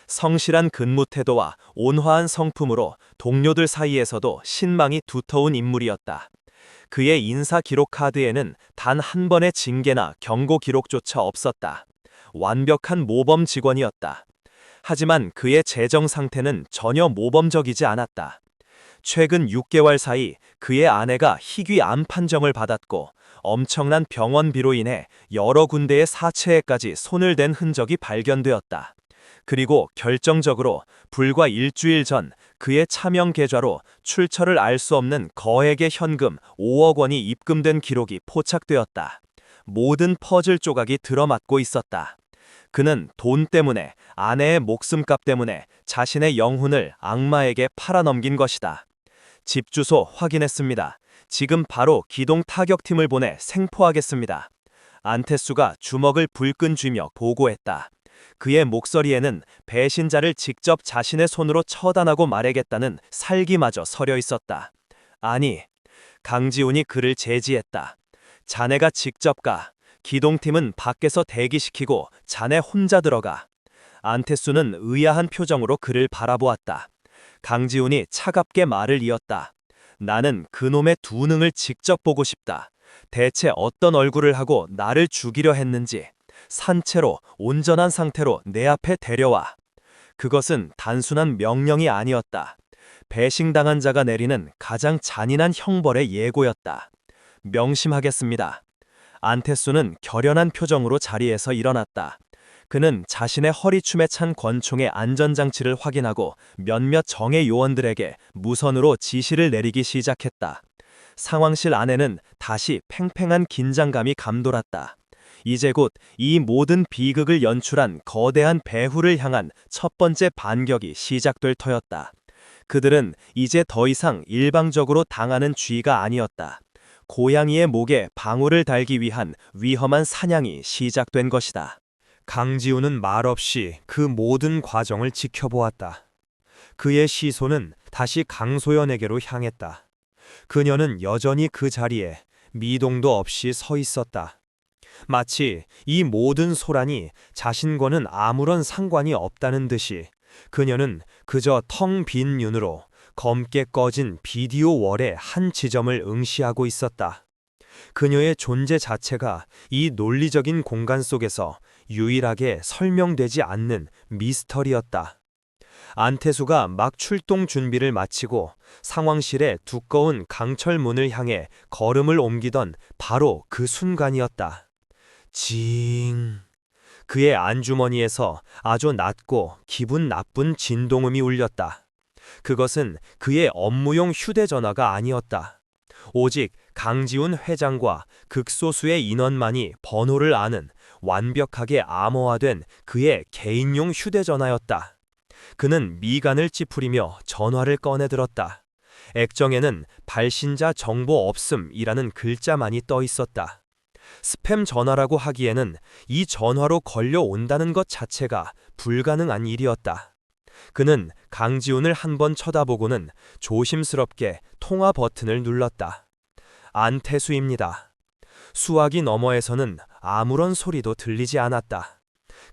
성실한 근무 태도와 온화한 성품으로 동료들 사이에서도 신망이 두터운 인물이었다. 그의 인사 기록 카드에는 단 한 번의 징계나 경고 기록조차 없었다. 완벽한 모범 직원이었다. 하지만 그의 재정 상태는 전혀 모범적이지 않았다. 최근 6개월 사이 그의 아내가 희귀 암 판정을 받았고 엄청난 병원비로 인해 여러 군데의 사체에까지 손을 댄 흔적이 발견되었다. 그리고 결정적으로 불과 일주일 전 그의 차명 계좌로 출처를 알 수 없는 거액의 현금 5억 원이 입금된 기록이 포착되었다. 모든 퍼즐 조각이 들어맞고 있었다. 그는 돈 때문에, 아내의 목숨값 때문에 자신의 영혼을 악마에게 팔아넘긴 것이다. 집 주소 확인했습니다. 지금 바로 기동 타격팀을 보내 생포하겠습니다. 안테수가 주먹을 불끈 쥐며 보고했다. 그의 목소리에는 배신자를 직접 자신의 손으로 처단하고 말하겠다는 살기마저 서려 있었다. 아니, 강지훈이 그를 제지했다. 자네가 직접 가. 기동팀은 밖에서 대기시키고 자네 혼자 들어가. 안테수는 의아한 표정으로 그를 바라보았다. 강지훈이 차갑게 말을 이었다. 나는 그놈의 두 능을 직접 보고 싶다. 대체 어떤 얼굴을 하고 나를 죽이려 했는지 산채로 온전한 상태로 내 앞에 데려와. 그것은 단순한 명령이 아니었다. 배신당한 자가 내리는 가장 잔인한 형벌의 예고였다. 명심하겠습니다. 안테수는 결연한 표정으로 자리에서 일어났다. 그는 자신의 허리춤에 찬 권총의 안전장치를 확인하고 몇몇 정예 요원들에게 무선으로 지시를 내리기 시작했다. 상황실 안에는 다시 팽팽한 긴장감이 감돌았다. 이제 곧 이 모든 비극을 연출한 거대한 배후를 향한 첫 번째 반격이 시작될 터였다. 그들은 이제 더 이상 일방적으로 당하는 쥐가 아니었다. 고양이의 목에 방울을 달기 위한 위험한 사냥이 시작된 것이다. 강지훈은 말없이 그 모든 과정을 지켜보았다. 그의 시선은 다시 강소연에게로 향했다. 그녀는 여전히 그 자리에 미동도 없이 서 있었다. 마치 이 모든 소란이 자신과는 아무런 상관이 없다는 듯이 그녀는 그저 텅 빈 눈으로 검게 꺼진 비디오 월의 한 지점을 응시하고 있었다. 그녀의 존재 자체가 이 논리적인 공간 속에서 유일하게 설명되지 않는 미스터리였다. 안태수가 막 출동 준비를 마치고 상황실의 두꺼운 강철 문을 향해 걸음을 옮기던 바로 그 순간이었다. 징. 그의 안주머니에서 아주 낮고 기분 나쁜 진동음이 울렸다. 그것은 그의 업무용 휴대전화가 아니었다. 오직 강지훈 회장과 극소수의 인원만이 번호를 아는 완벽하게 암호화된 그의 개인용 휴대전화였다. 그는 미간을 찌푸리며 전화를 꺼내들었다. 액정에는 발신자 정보 없음이라는 글자만이 떠 있었다. 스팸 전화라고 하기에는 이 전화로 걸려온다는 것 자체가 불가능한 일이었다. 그는 강지훈을 한번 쳐다보고는 조심스럽게 통화 버튼을 눌렀다. 안태수입니다. 수화기 너머에서는 아무런 소리도 들리지 않았다.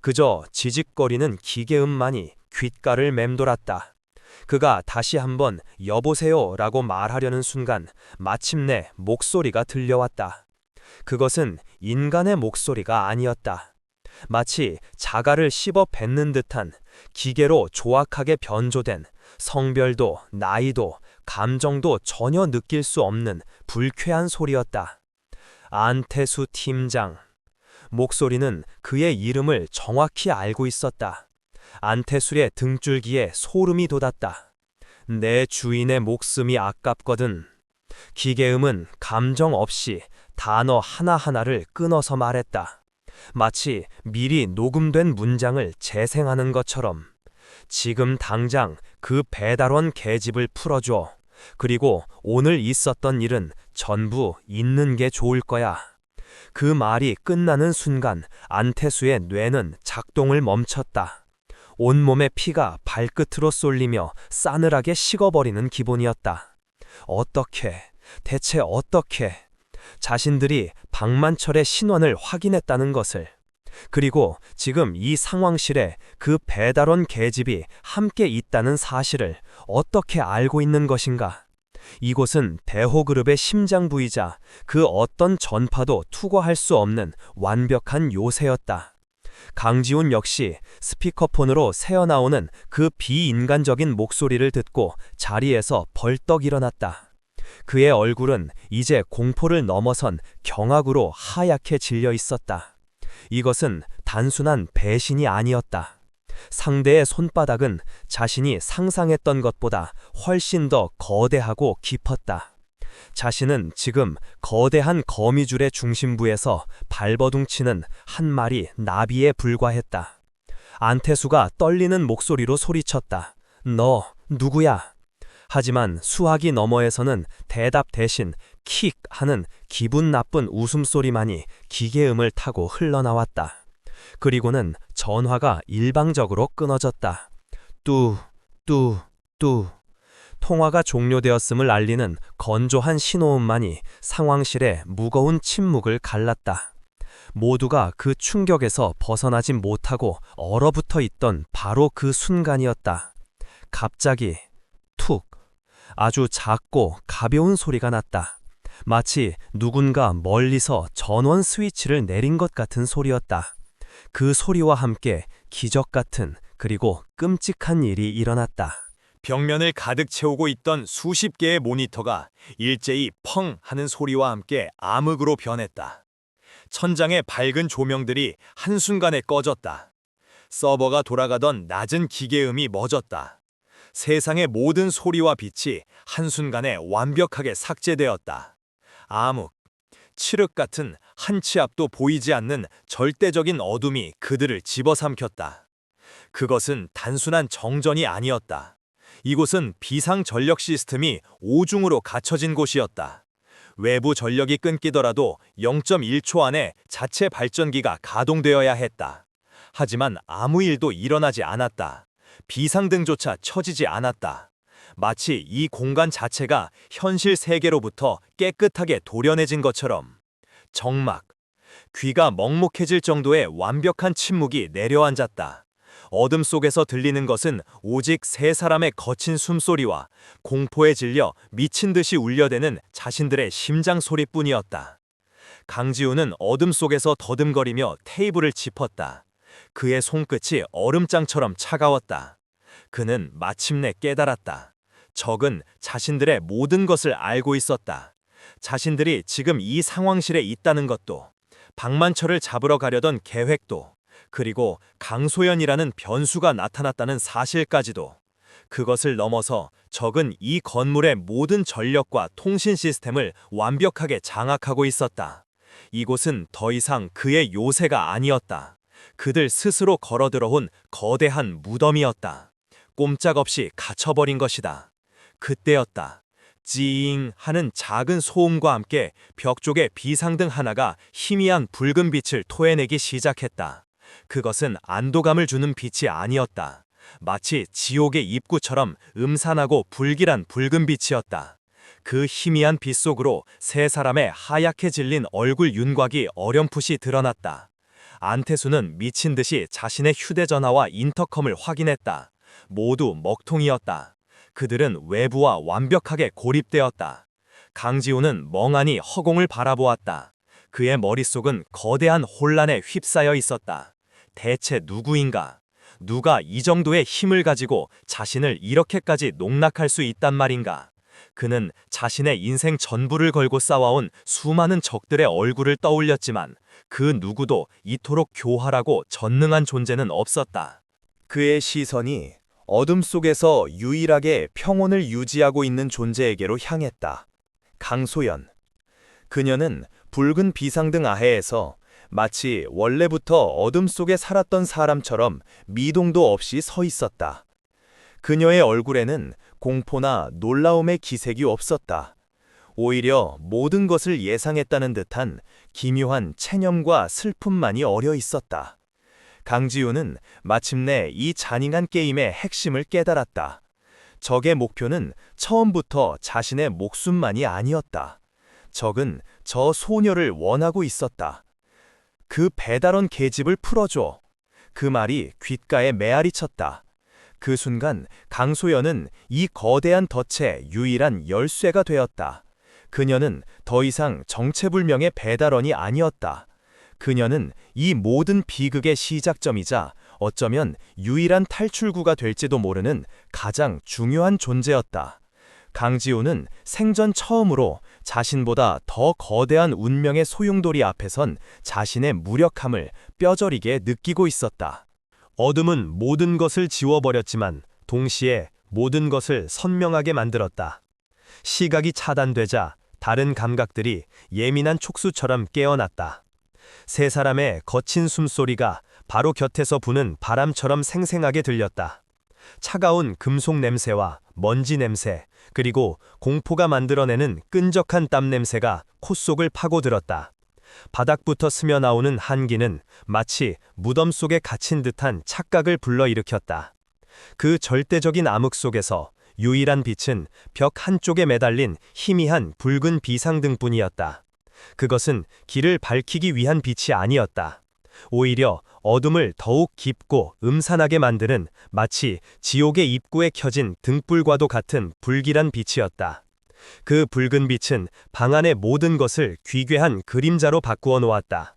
그저 지직거리는 기계음만이 귓가를 맴돌았다. 그가 다시 한번 여보세요 라고 말하려는 순간 마침내 목소리가 들려왔다. 그것은 인간의 목소리가 아니었다. 마치 자갈을 씹어 뱉는 듯한 기계로 조악하게 변조된 성별도 나이도 감정도 전혀 느낄 수 없는 불쾌한 소리였다. 안태수 팀장. 목소리는 그의 이름을 정확히 알고 있었다. 안태수의 등줄기에 소름이 돋았다. 내 주인의 목숨이 아깝거든. 기계음은 감정 없이 단어 하나하나를 끊어서 말했다. 마치 미리 녹음된 문장을 재생하는 것처럼. 지금 당장 그 배달원 계집을 풀어줘. 그리고 오늘 있었던 일은 전부 잊는 게 좋을 거야. 그 말이 끝나는 순간 안태수의 뇌는 작동을 멈췄다. 온몸의 피가 발끝으로 쏠리며 싸늘하게 식어버리는 기분이었다. 대체 어떻게 자신들이 박만철의 신원을 확인했다는 것을, 그리고 지금 이 상황실에 그 배달원 계집이 함께 있다는 사실을 어떻게 알고 있는 것인가? 이곳은 대호그룹의 심장부이자 그 어떤 전파도 투과할 수 없는 완벽한 요새였다. 강지훈 역시 스피커폰으로 새어나오는 그 비인간적인 목소리를 듣고 자리에서 벌떡 일어났다. 그의 얼굴은 이제 공포를 넘어선 경악으로 하얗게 질려 있었다. 이것은 단순한 배신이 아니었다. 상대의 손바닥은 자신이 상상했던 것보다 훨씬 더 거대하고 깊었다. 자신은 지금 거대한 거미줄의 중심부에서 발버둥치는 한 마리 나비에 불과했다. 안태수가 떨리는 목소리로 소리쳤다. 너 누구야? 하지만 수화기 너머에서는 대답 대신 킥 하는 기분 나쁜 웃음소리만이 기계음을 타고 흘러나왔다. 그리고는 전화가 일방적으로 끊어졌다. 뚜. 통화가 종료되었음을 알리는 건조한 신호음만이 상황실의 무거운 침묵을 갈랐다. 모두가 그 충격에서 벗어나지 못하고 얼어붙어 있던 바로 그 순간이었다. 갑자기 툭, 아주 작고 가벼운 소리가 났다. 마치 누군가 멀리서 전원 스위치를 내린 것 같은 소리였다. 그 소리와 함께 기적 같은, 그리고 끔찍한 일이 일어났다. 벽면을 가득 채우고 있던 수십 개의 모니터가 일제히 펑 하는 소리와 함께 암흑으로 변했다. 천장의 밝은 조명들이 한순간에 꺼졌다. 서버가 돌아가던 낮은 기계음이 멎었다. 세상의 모든 소리와 빛이 한순간에 완벽하게 삭제되었다. 암흑, 칠흑 같은 한 치 앞도 보이지 않는 절대적인 어둠이 그들을 집어삼켰다. 그것은 단순한 정전이 아니었다. 이곳은 비상 전력 시스템이 오중으로 갖춰진 곳이었다. 외부 전력이 끊기더라도 0.1초 안에 자체 발전기가 가동되어야 했다. 하지만 아무 일도 일어나지 않았다. 비상등조차 켜지지 않았다. 마치 이 공간 자체가 현실 세계로부터 깨끗하게 도려내진 것처럼. 정막, 귀가 먹먹해질 정도의 완벽한 침묵이 내려앉았다. 어둠 속에서 들리는 것은 오직 세 사람의 거친 숨소리와 공포에 질려 미친 듯이 울려대는 자신들의 심장 소리뿐이었다. 강지훈은 어둠 속에서 더듬거리며 테이블을 짚었다. 그의 손끝이 얼음장처럼 차가웠다. 그는 마침내 깨달았다. 적은 자신들의 모든 것을 알고 있었다. 자신들이 지금 이 상황실에 있다는 것도, 박만철을 잡으러 가려던 계획도, 그리고 강소연이라는 변수가 나타났다는 사실까지도. 그것을 넘어서 적은 이 건물의 모든 전력과 통신 시스템을 완벽하게 장악하고 있었다. 이곳은 더 이상 그의 요새가 아니었다. 그들 스스로 걸어들어온 거대한 무덤이었다. 꼼짝없이 갇혀버린 것이다. 그때였다. 찌잉 하는 작은 소음과 함께 벽 쪽의 비상등 하나가 희미한 붉은 빛을 토해내기 시작했다. 그것은 안도감을 주는 빛이 아니었다. 마치 지옥의 입구처럼 음산하고 불길한 붉은 빛이었다. 그 희미한 빛 속으로 세 사람의 하얗게 질린 얼굴 윤곽이 어렴풋이 드러났다. 안태수는 미친 듯이 자신의 휴대전화와 인터컴을 확인했다. 모두 먹통이었다. 그들은 외부와 완벽하게 고립되었다. 강지훈은 멍하니 허공을 바라보았다. 그의 머릿속은 거대한 혼란에 휩싸여 있었다. 대체 누구인가? 누가 이 정도의 힘을 가지고 자신을 이렇게까지 농락할 수 있단 말인가? 그는 자신의 인생 전부를 걸고 싸워온 수많은 적들의 얼굴을 떠올렸지만 그 누구도 이토록 교활하고 전능한 존재는 없었다. 그의 시선이 어둠 속에서 유일하게 평온을 유지하고 있는 존재에게로 향했다. 강소연. 그녀는 붉은 비상등 아해에서 마치 원래부터 어둠 속에 살았던 사람처럼 미동도 없이 서 있었다. 그녀의 얼굴에는 공포나 놀라움의 기색이 없었다. 오히려 모든 것을 예상했다는 듯한 기묘한 체념과 슬픔만이 어려 있었다. 강지우는 마침내 이 잔인한 게임의 핵심을 깨달았다. 적의 목표는 처음부터 자신의 목숨만이 아니었다. 적은 저 소녀를 원하고 있었다. 그 배달원 계집을 풀어줘. 그 말이 귓가에 메아리 쳤다. 그 순간 강소연은 이 거대한 덫의 유일한 열쇠가 되었다. 그녀는 더 이상 정체불명의 배달원이 아니었다. 그녀는 이 모든 비극의 시작점이자 어쩌면 유일한 탈출구가 될지도 모르는 가장 중요한 존재였다. 강지우는 생전 처음으로 자신보다 더 거대한 운명의 소용돌이 앞에선 자신의 무력함을 뼈저리게 느끼고 있었다. 어둠은 모든 것을 지워버렸지만 동시에 모든 것을 선명하게 만들었다. 시각이 차단되자 다른 감각들이 예민한 촉수처럼 깨어났다. 세 사람의 거친 숨소리가 바로 곁에서 부는 바람처럼 생생하게 들렸다. 차가운 금속 냄새와 먼지 냄새, 그리고 공포가 만들어내는 끈적한 땀 냄새가 콧속을 파고들었다. 바닥부터 스며나오는 한기는 마치 무덤 속에 갇힌 듯한 착각을 불러일으켰다. 그 절대적인 암흑 속에서 유일한 빛은 벽 한쪽에 매달린 희미한 붉은 비상등뿐이었다. 그것은 길을 밝히기 위한 빛이 아니었다. 오히려 어둠을 더욱 깊고 음산하게 만드는 마치 지옥의 입구에 켜진 등불과도 같은 불길한 빛이었다. 그 붉은 빛은 방 안의 모든 것을 귀괴한 그림자로 바꾸어 놓았다.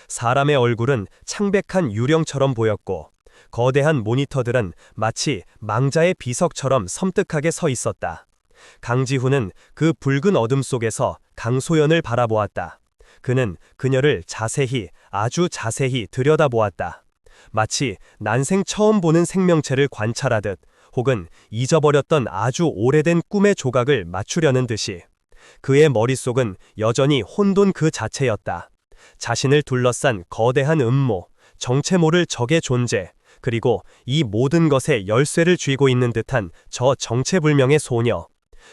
사람의 얼굴은 창백한 유령처럼 보였고 거대한 모니터들은 마치 망자의 비석처럼 섬뜩하게 서 있었다. 강지훈은 그 붉은 어둠 속에서 강소연을 바라보았다. 그는 그녀를 자세히, 아주 자세히 들여다보았다. 마치 난생 처음 보는 생명체를 관찰하듯 혹은 잊어버렸던 아주 오래된 꿈의 조각을 맞추려는 듯이. 그의 머릿속은 여전히 혼돈 그 자체였다. 자신을 둘러싼 거대한 음모, 정체 모를 적의 존재, 그리고 이 모든 것의 열쇠를 쥐고 있는 듯한 저 정체불명의 소녀.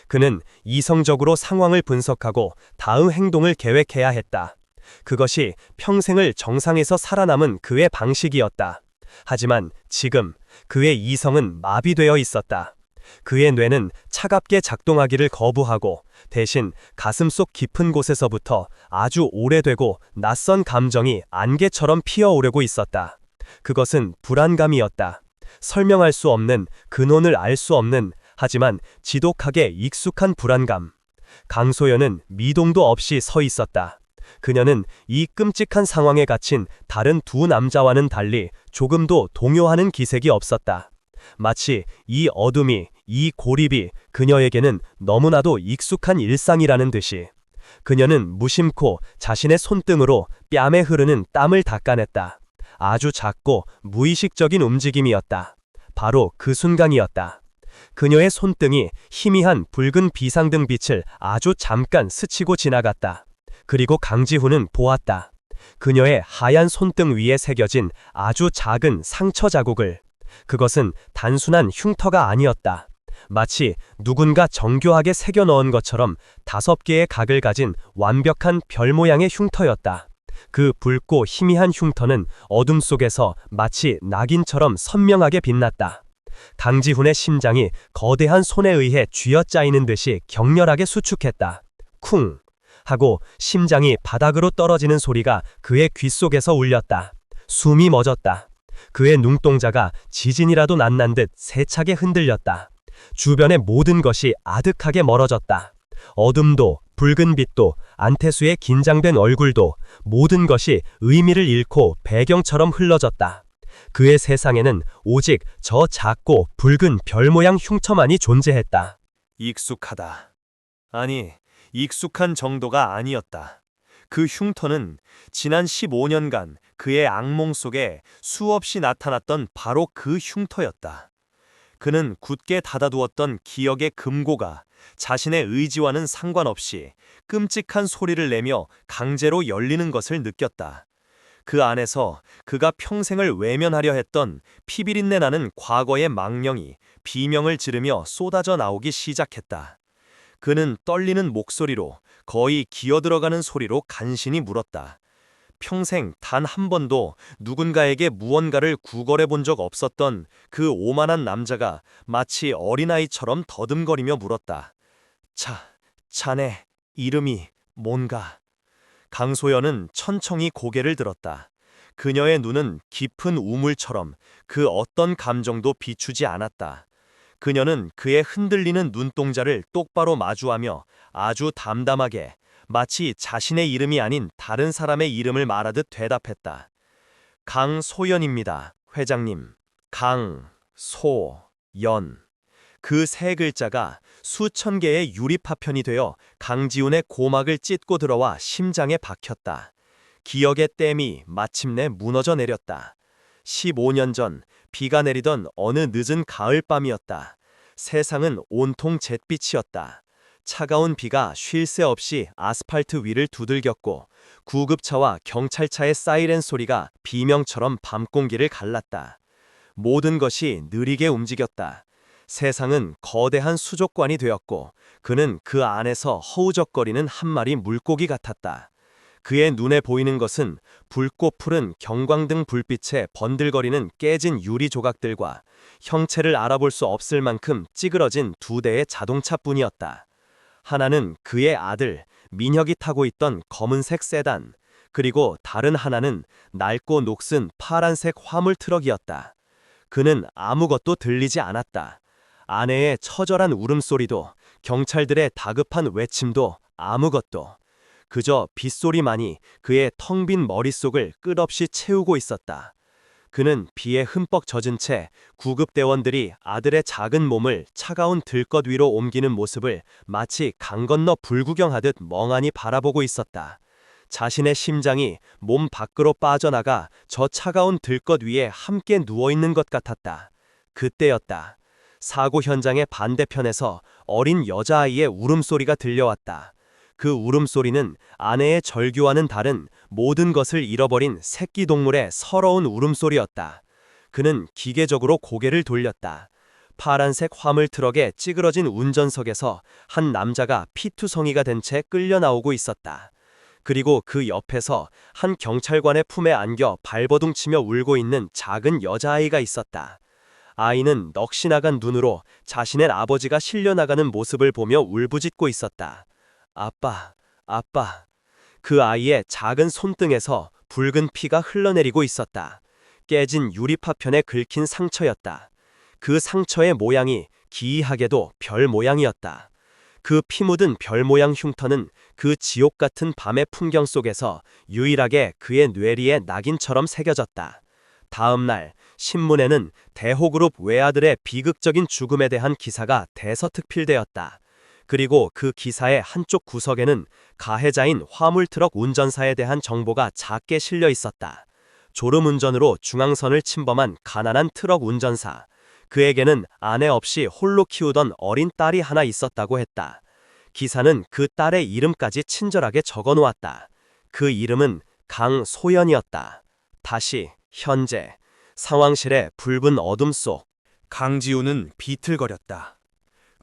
그는 이성적으로 상황을 분석하고 다음 행동을 계획해야 했다. 그것이 평생을 정상에서 살아남은 그의 방식이었다. 하지만 지금 그의 이성은 마비되어 있었다. 그의 뇌는 차갑게 작동하기를 거부하고 대신 가슴속 깊은 곳에서부터 아주 오래되고 낯선 감정이 안개처럼 피어오르고 있었다. 그것은 불안감이었다. 설명할 수 없는, 근원을 알 수 없는, 하지만 지독하게 익숙한 불안감. 강소연은 미동도 없이 서 있었다. 그녀는 이 끔찍한 상황에 갇힌 다른 두 남자와는 달리 조금도 동요하는 기색이 없었다. 마치 이 어둠이, 이 고립이 그녀에게는 너무나도 익숙한 일상이라는 듯이. 그녀는 무심코 자신의 손등으로 뺨에 흐르는 땀을 닦아냈다. 아주 작고 무의식적인 움직임이었다. 바로 그 순간이었다. 그녀의 손등이 희미한 붉은 비상등 빛을 아주 잠깐 스치고 지나갔다. 그리고 강지훈은 보았다. 그녀의 하얀 손등 위에 새겨진 아주 작은 상처 자국을. 그것은 단순한 흉터가 아니었다. 마치 누군가 정교하게 새겨 넣은 것처럼 5개의 각을 가진 완벽한 별 모양의 흉터였다. 그 붉고 희미한 흉터는 어둠 속에서 마치 낙인처럼 선명하게 빛났다. 강지훈의 심장이 거대한 손에 의해 쥐어짜이는 듯이 격렬하게 수축했다. 쿵! 하고 심장이 바닥으로 떨어지는 소리가 그의 귓속에서 울렸다. 숨이 멎었다. 그의 눈동자가 지진이라도 났난 듯 세차게 흔들렸다. 주변의 모든 것이 아득하게 멀어졌다. 어둠도, 붉은 빛도, 안태수의 긴장된 얼굴도 모든 것이 의미를 잃고 배경처럼 흘러졌다. 그의 세상에는 오직 저 작고 붉은 별 모양 흉터만이 존재했다. 익숙하다. 아니, 익숙한 정도가 아니었다. 그 흉터는 지난 15년간 그의 악몽 속에 수없이 나타났던 바로 그 흉터였다. 그는 굳게 닫아두었던 기억의 금고가 자신의 의지와는 상관없이 끔찍한 소리를 내며 강제로 열리는 것을 느꼈다. 그 안에서 그가 평생을 외면하려 했던 피비린내 나는 과거의 망령이 비명을 지르며 쏟아져 나오기 시작했다. 그는 떨리는 목소리로, 거의 기어들어가는 소리로 간신히 물었다. 평생 단 한 번도 누군가에게 무언가를 구걸해 본 적 없었던 그 오만한 남자가 마치 어린아이처럼 더듬거리며 물었다. 자네 이름이 뭔가? 강소연은 천천히 고개를 들었다. 그녀의 눈은 깊은 우물처럼 그 어떤 감정도 비추지 않았다. 그녀는 그의 흔들리는 눈동자를 똑바로 마주하며 아주 담담하게, 마치 자신의 이름이 아닌 다른 사람의 이름을 말하듯 대답했다. 강소연입니다, 회장님. 강소연. 그 세 글자가 수천 개의 유리파편이 되어 강지훈의 고막을 찢고 들어와 심장에 박혔다. 기억의 댐이 마침내 무너져 내렸다. 15년 전 비가 내리던 어느 늦은 가을밤이었다. 세상은 온통 잿빛이었다. 차가운 비가 쉴 새 없이 아스팔트 위를 두들겼고 구급차와 경찰차의 사이렌 소리가 비명처럼 밤 공기를 갈랐다. 모든 것이 느리게 움직였다. 세상은 거대한 수족관이 되었고 그는 그 안에서 허우적거리는 한 마리 물고기 같았다. 그의 눈에 보이는 것은 붉고 푸른 경광등 불빛에 번들거리는 깨진 유리 조각들과 형체를 알아볼 수 없을 만큼 찌그러진 두 대의 자동차뿐이었다. 하나는 그의 아들 민혁이 타고 있던 검은색 세단, 그리고 다른 하나는 낡고 녹슨 파란색 화물 트럭이었다. 그는 아무것도 들리지 않았다. 아내의 처절한 울음소리도, 경찰들의 다급한 외침도, 아무것도. 그저 빗소리만이 그의 텅 빈 머릿속을 끝없이 채우고 있었다. 그는 비에 흠뻑 젖은 채 구급대원들이 아들의 작은 몸을 차가운 들것 위로 옮기는 모습을 마치 강 건너 불구경하듯 멍하니 바라보고 있었다. 자신의 심장이 몸 밖으로 빠져나가 저 차가운 들것 위에 함께 누워있는 것 같았다. 그때였다. 사고 현장의 반대편에서 어린 여자아이의 울음소리가 들려왔다. 그 울음소리는 아내의 절규와는 다른 모든 것을 잃어버린 새끼 동물의 서러운 울음소리였다. 그는 기계적으로 고개를 돌렸다. 파란색 화물 트럭의 찌그러진 운전석에서 한 남자가 피투성이가 된 채 끌려 나오고 있었다. 그리고 그 옆에서 한 경찰관의 품에 안겨 발버둥치며 울고 있는 작은 여자아이가 있었다. 아이는 넋이 나간 눈으로 자신의 아버지가 실려나가는 모습을 보며 울부짖고 있었다. 아빠, 아빠. 그 아이의 작은 손등에서 붉은 피가 흘러내리고 있었다. 깨진 유리파편에 긁힌 상처였다. 그 상처의 모양이 기이하게도 별 모양이었다. 그 피 묻은 별 모양 흉터는 그 지옥 같은 밤의 풍경 속에서 유일하게 그의 뇌리에 낙인처럼 새겨졌다. 다음 날 신문에는 대호그룹 외아들의 비극적인 죽음에 대한 기사가 대서특필되었다. 그리고 그 기사의 한쪽 구석에는 가해자인 화물트럭 운전사에 대한 정보가 작게 실려 있었다. 졸음운전으로 중앙선을 침범한 가난한 트럭 운전사. 그에게는 아내 없이 홀로 키우던 어린 딸이 하나 있었다고 했다. 기사는 그 딸의 이름까지 친절하게 적어놓았다. 그 이름은 강소연이었다. 다시 현재 상황실의 붉은 어둠 속 강지훈은 비틀거렸다.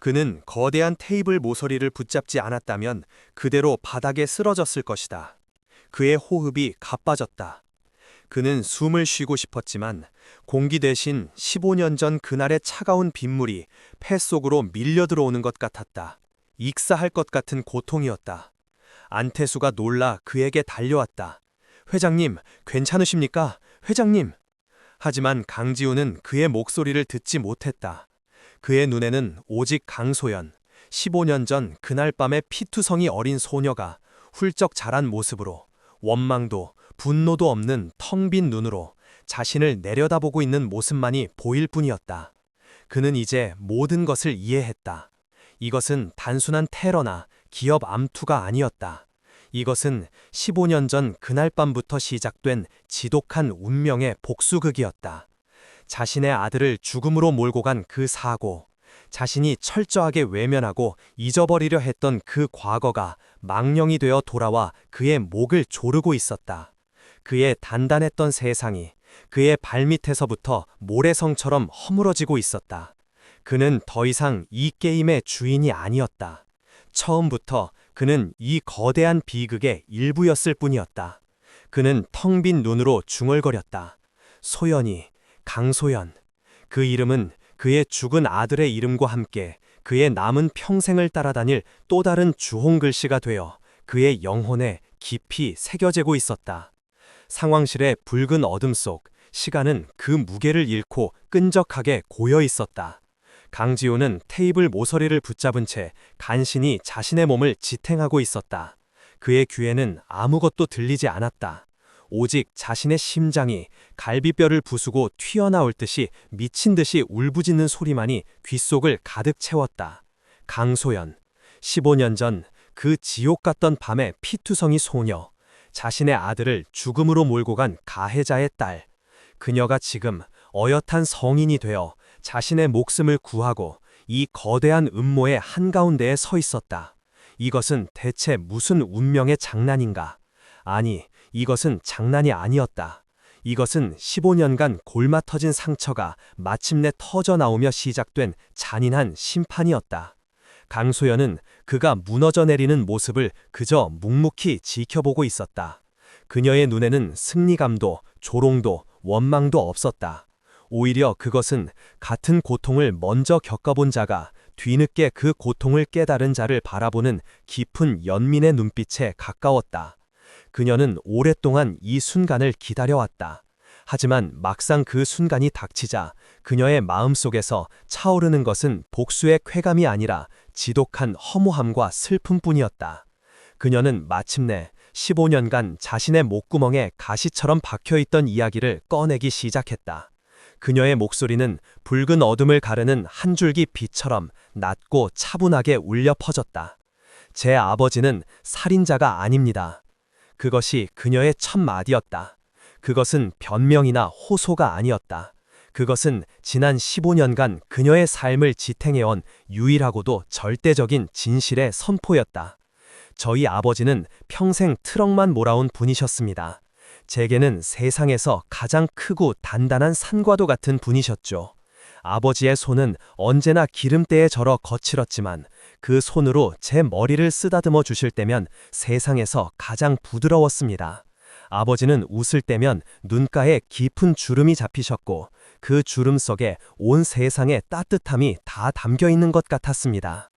그는 거대한 테이블 모서리를 붙잡지 않았다면 그대로 바닥에 쓰러졌을 것이다. 그의 호흡이 가빠졌다. 그는 숨을 쉬고 싶었지만 공기 대신 15년 전 그날의 차가운 빗물이 폐 속으로 밀려 들어오는 것 같았다. 익사할 것 같은 고통이었다. 안태수가 놀라 그에게 달려왔다. 회장님, 괜찮으십니까? 회장님! 하지만 강지훈은 그의 목소리를 듣지 못했다. 그의 눈에는 오직 강소연, 15년 전 그날 밤의 피투성이 어린 소녀가 훌쩍 자란 모습으로 원망도 분노도 없는 텅 빈 눈으로 자신을 내려다보고 있는 모습만이 보일 뿐이었다. 그는 이제 모든 것을 이해했다. 이것은 단순한 테러나 기업 암투가 아니었다. 이것은 15년 전 그날 밤부터 시작된 지독한 운명의 복수극이었다. 자신의 아들을 죽음으로 몰고 간 그 사고, 자신이 철저하게 외면하고 잊어버리려 했던 그 과거가 망령이 되어 돌아와 그의 목을 조르고 있었다. 그의 단단했던 세상이 그의 발밑에서부터 모래성처럼 허물어지고 있었다. 그는 더 이상 이 게임의 주인이 아니었다. 처음부터 그는 이 거대한 비극의 일부였을 뿐이었다. 그는 텅 빈 눈으로 중얼거렸다. 소연이, 강소연. 그 이름은 그의 죽은 아들의 이름과 함께 그의 남은 평생을 따라다닐 또 다른 주홍 글씨가 되어 그의 영혼에 깊이 새겨지고 있었다. 상황실의 붉은 어둠 속 시간은 그 무게를 잃고 끈적하게 고여 있었다. 강지호는 테이블 모서리를 붙잡은 채 간신히 자신의 몸을 지탱하고 있었다. 그의 귀에는 아무것도 들리지 않았다. 오직 자신의 심장이 갈비뼈를 부수고 튀어나올 듯이 미친 듯이 울부짖는 소리만이 귓속을 가득 채웠다. 강소연, 15년 전 그 지옥 같던 밤의 피투성이 소녀, 자신의 아들을 죽음으로 몰고 간 가해자의 딸. 그녀가 지금 어엿한 성인이 되어 자신의 목숨을 구하고 이 거대한 음모의 한가운데에 서 있었다. 이것은 대체 무슨 운명의 장난인가? 아니, 이것은 장난이 아니었다. 이것은 15년간 골마 터진 상처가 마침내 터져 나오며 시작된 잔인한 심판이었다. 강소연은 그가 무너져 내리는 모습을 그저 묵묵히 지켜보고 있었다. 그녀의 눈에는 승리감도 조롱도 원망도 없었다. 오히려 그것은 같은 고통을 먼저 겪어본 자가 뒤늦게 그 고통을 깨달은 자를 바라보는 깊은 연민의 눈빛에 가까웠다. 그녀는 오랫동안 이 순간을 기다려왔다. 하지만 막상 그 순간이 닥치자 그녀의 마음속에서 차오르는 것은 복수의 쾌감이 아니라 지독한 허무함과 슬픔뿐이었다. 그녀는 마침내 15년간 자신의 목구멍에 가시처럼 박혀있던 이야기를 꺼내기 시작했다. 그녀의 목소리는 붉은 어둠을 가르는 한 줄기 빛처럼 낮고 차분하게 울려 퍼졌다. 제 아버지는 살인자가 아닙니다. 그것이 그녀의 첫 마디였다. 그것은 변명이나 호소가 아니었다. 그것은 지난 15년간 그녀의 삶을 지탱해온 유일하고도 절대적인 진실의 선포였다. 저희 아버지는 평생 트럭만 몰아온 분이셨습니다. 제게는 세상에서 가장 크고 단단한 산과도 같은 분이셨죠. 아버지의 손은 언제나 기름때에 절어 거칠었지만 그 손으로 제 머리를 쓰다듬어 주실 때면 세상에서 가장 부드러웠습니다. 아버지는 웃을 때면 눈가에 깊은 주름이 잡히셨고 그 주름 속에 온 세상의 따뜻함이 다 담겨 있는 것 같았습니다.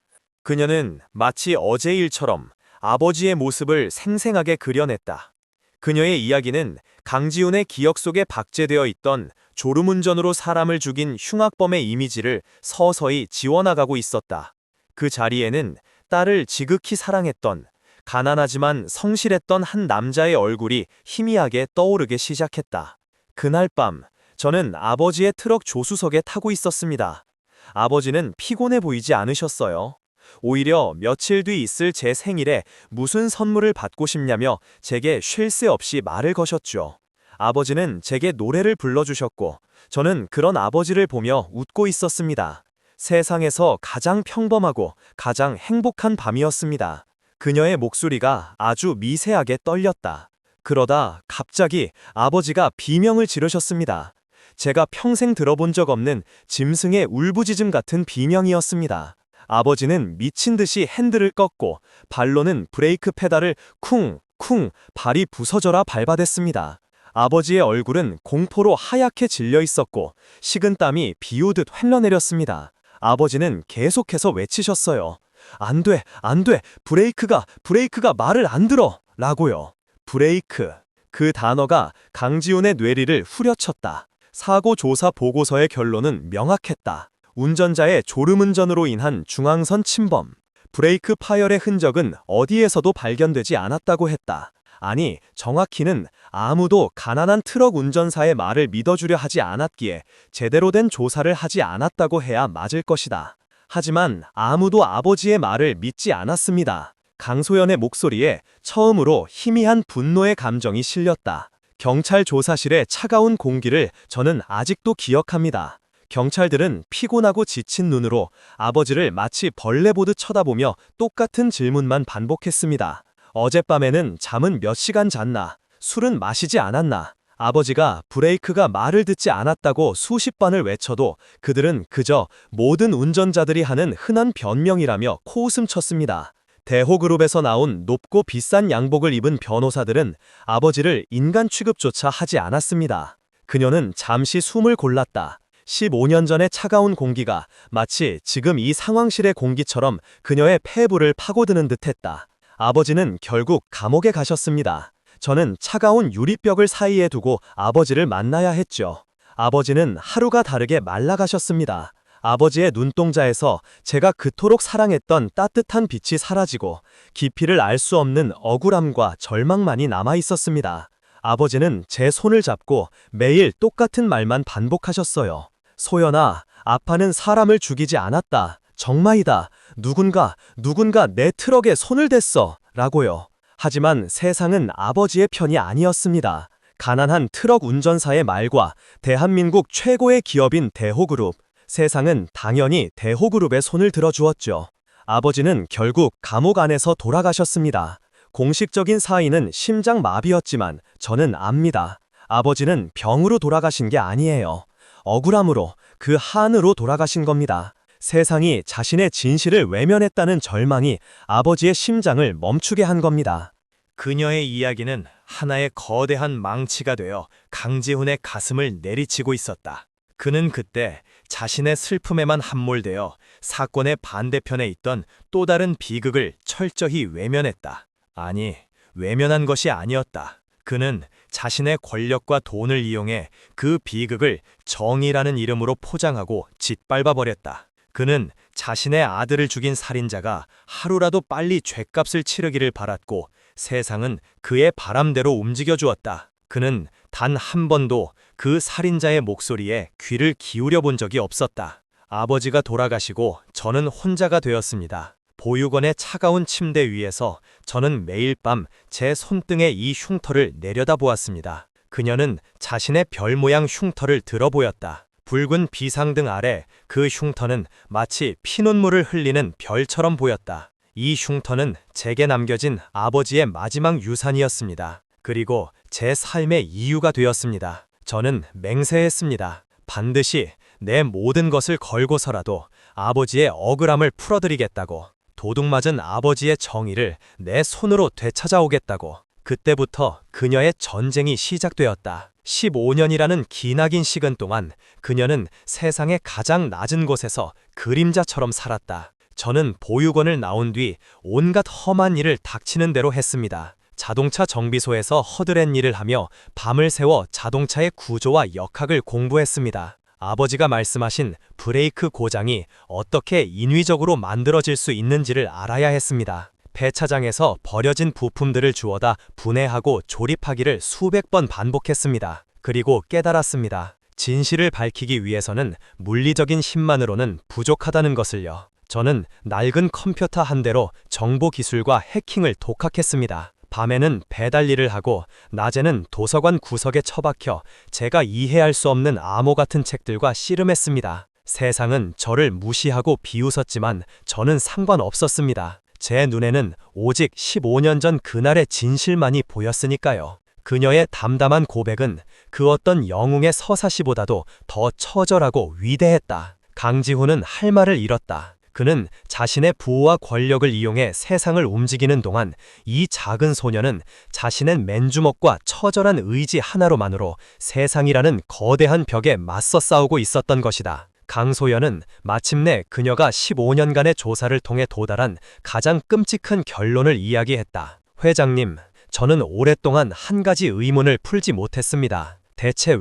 그녀는 마치 어제 일처럼 아버지의 모습을 생생하게 그려냈다. 그녀의 이야기는 강지훈의 기억 속에 박제되어 있던 졸음운전으로 사람을 죽인 흉악범의 이미지를 서서히 지워나가고 있었다. 그 자리에는 딸을 지극히 사랑했던 가난하지만 성실했던 한 남자의 얼굴이 희미하게 떠오르기 시작했다. 그날 밤 저는 아버지의 트럭 조수석에 타고 있었습니다. 아버지는 피곤해 보이지 않으셨어요. 오히려 며칠 뒤 있을 제 생일에 무슨 선물을 받고 싶냐며 제게 쉴 새 없이 말을 거셨죠. 아버지는 제게 노래를 불러주셨고 저는 그런 아버지를 보며 웃고 있었습니다. 세상에서 가장 평범하고 가장 행복한 밤이었습니다. 그녀의 목소리가 아주 미세하게 떨렸다. 그러다 갑자기 아버지가 비명을 지르셨습니다. 제가 평생 들어본 적 없는 짐승의 울부짖음 같은 비명이었습니다. 아버지는 미친 듯이 핸들을 꺾고 발로는 브레이크 페달을 쿵쿵 발이 부서져라 밟아댔습니다. 아버지의 얼굴은 공포로 하얗게 질려 있었고 식은땀이 비 오듯 흘러내렸습니다. 아버지는 계속해서 외치셨어요. 안 돼, 안 돼, 브레이크가 말을 안 들어! 라고요. 브레이크. 그 단어가 강지훈의 뇌리를 후려쳤다. 사고 조사 보고서의 결론은 명확했다. 운전자의 졸음운전으로 인한 중앙선 침범. 브레이크 파열의 흔적은 어디에서도 발견되지 않았다고 했다. 아니, 정확히는 아무도 가난한 트럭 운전사의 말을 믿어주려 하지 않았기에 제대로 된 조사를 하지 않았다고 해야 맞을 것이다. 하지만 아무도 아버지의 말을 믿지 않았습니다. 강소연의 목소리에 처음으로 희미한 분노의 감정이 실렸다. 경찰 조사실의 차가운 공기를 저는 아직도 기억합니다. 경찰들은 피곤하고 지친 눈으로 아버지를 마치 벌레 보듯 쳐다보며 똑같은 질문만 반복했습니다. 어젯밤에는 잠은 몇 시간 잤나? 술은 마시지 않았나? 아버지가 브레이크가 말을 듣지 않았다고 수십 번을 외쳐도 그들은 그저 모든 운전자들이 하는 흔한 변명이라며 코웃음 쳤습니다. 대호그룹에서 나온 높고 비싼 양복을 입은 변호사들은 아버지를 인간 취급조차 하지 않았습니다. 그녀는 잠시 숨을 골랐다. 15년 전의 차가운 공기가 마치 지금 이 상황실의 공기처럼 그녀의 폐부를 파고드는 듯했다. 아버지는 결국 감옥에 가셨습니다. 저는 차가운 유리벽을 사이에 두고 아버지를 만나야 했죠. 아버지는 하루가 다르게 말라가셨습니다. 아버지의 눈동자에서 제가 그토록 사랑했던 따뜻한 빛이 사라지고 깊이를 알 수 없는 억울함과 절망만이 남아 있었습니다. 아버지는 제 손을 잡고 매일 똑같은 말만 반복하셨어요. 소연아, 아빠는 사람을 죽이지 않았다. 정말이다. 누군가 내 트럭에 손을 댔어. 라고요. 하지만 세상은 아버지의 편이 아니었습니다. 가난한 트럭 운전사의 말과 대한민국 최고의 기업인 대호그룹, 세상은 당연히 대호그룹의 손을 들어주었죠. 아버지는 결국 감옥 안에서 돌아가셨습니다. 공식적인 사인은 심장마비였지만 저는 압니다. 아버지는 병으로 돌아가신 게 아니에요. 억울함으로, 그 한으로 돌아가신 겁니다. 세상이 자신의 진실을 외면했다는 절망이 아버지의 심장을 멈추게 한 겁니다. 그녀의 이야기는 하나의 거대한 망치가 되어 강지훈의 가슴을 내리치고 있었다. 그는 그때 자신의 슬픔에만 함몰되어 사건의 반대편에 있던 또 다른 비극을 철저히 외면했다. 아니, 외면한 것이 아니었다. 그는 자신의 권력과 돈을 이용해 그 비극을 정의라는 이름으로 포장하고 짓밟아버렸다. 그는 자신의 아들을 죽인 살인자가 하루라도 빨리 죗값을 치르기를 바랐고 세상은 그의 바람대로 움직여주었다. 그는 단 한 번도 그 살인자의 목소리에 귀를 기울여 본 적이 없었다. 아버지가 돌아가시고 저는 혼자가 되었습니다. 보육원의 차가운 침대 위에서 저는 매일 밤 제 손등에 이 흉터를 내려다보았습니다. 그녀는 자신의 별 모양 흉터를 들어 보였다. 붉은 비상등 아래 그 흉터는 마치 피눈물을 흘리는 별처럼 보였다. 이 흉터는 제게 남겨진 아버지의 마지막 유산이었습니다. 그리고 제 삶의 이유가 되었습니다. 저는 맹세했습니다. 반드시 내 모든 것을 걸고서라도 아버지의 억울함을 풀어드리겠다고. 도둑맞은 아버지의 정의를 내 손으로 되찾아오겠다고. 그때부터 그녀의 전쟁이 시작되었다. 15년이라는 기나긴 시간 동안 그녀는 세상의 가장 낮은 곳에서 그림자처럼 살았다. 저는 보육원을 나온 뒤 온갖 험한 일을 닥치는 대로 했습니다. 자동차 정비소에서 허드렛 일을 하며 밤을 새워 자동차의 구조와 역학을 공부했습니다. 아버지가 말씀하신 브레이크 고장이 어떻게 인위적으로 만들어질 수 있는지를 알아야 했습니다. 폐차장에서 버려진 부품들을 주워다 분해하고 조립하기를 수백 번 반복했습니다. 그리고 깨달았습니다. 진실을 밝히기 위해서는 물리적인 힘만으로는 부족하다는 것을요. 저는 낡은 컴퓨터 한 대로 정보기술과 해킹을 독학했습니다. 밤에는 배달 일을 하고 낮에는 도서관 구석에 처박혀 제가 이해할 수 없는 암호 같은 책들과 씨름했습니다. 세상은 저를 무시하고 비웃었지만 저는 상관없었습니다. 제 눈에는 오직 15년 전 그날의 진실만이 보였으니까요. 그녀의 담담한 고백은 그 어떤 영웅의 서사시보다도 더 처절하고 위대했다. 강지훈은 할 말을 잃었다. 그는 자신의 부와 권력을 이용해 세상을 움직이는 동안 이 작은 소녀는 자신의 맨주먹과 처절한 의지 하나로만으로 세상이라는 거대한 벽에 맞서 싸우고 있었던 것이다. 강소연은 마침내 그녀가 15년간의 조사를 통해 도달한 가장 끔찍한 결론을 이야기했다. 회장님, 저는 오랫동안 한 가지 의문을 풀지 못했습니다. 대체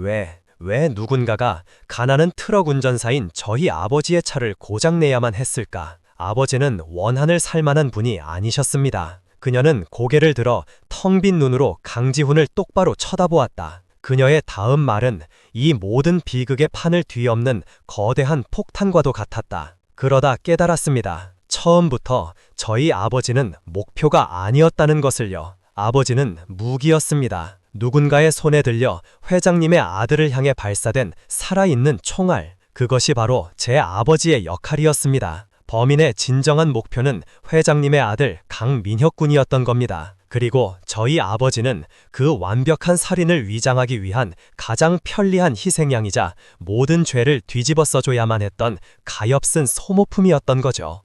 왜 누군가가 가난한 트럭 운전사인 저희 아버지의 차를 고장내야만 했을까? 아버지는 원한을 살 만한 분이 아니셨습니다. 그녀는 고개를 들어 텅 빈 눈으로 강지훈을 똑바로 쳐다보았다. 그녀의 다음 말은 이 모든 비극의 판을 뒤엎는 거대한 폭탄과도 같았다. 그러다 깨달았습니다. 처음부터 저희 아버지는 목표가 아니었다는 것을요. 아버지는 무기였습니다. 누군가의 손에 들려 회장님의 아들을 향해 발사된 살아있는 총알. 그것이 바로 제 아버지의 역할이었습니다. 범인의 진정한 목표는 회장님의 아들 강민혁 군이었던 겁니다. 그리고 저희 아버지는 그 완벽한 살인을 위장하기 위한 가장 편리한 희생양이자 모든 죄를 뒤집어 써줘야만 했던 가엾은 소모품이었던 거죠.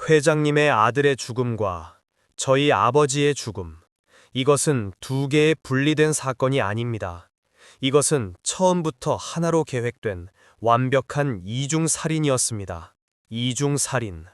회장님의 아들의 죽음과 저희 아버지의 죽음. 이것은 두 개의 분리된 사건이 아닙니다. 이것은 처음부터 하나로 계획된 완벽한 이중살인이었습니다. 이중살인.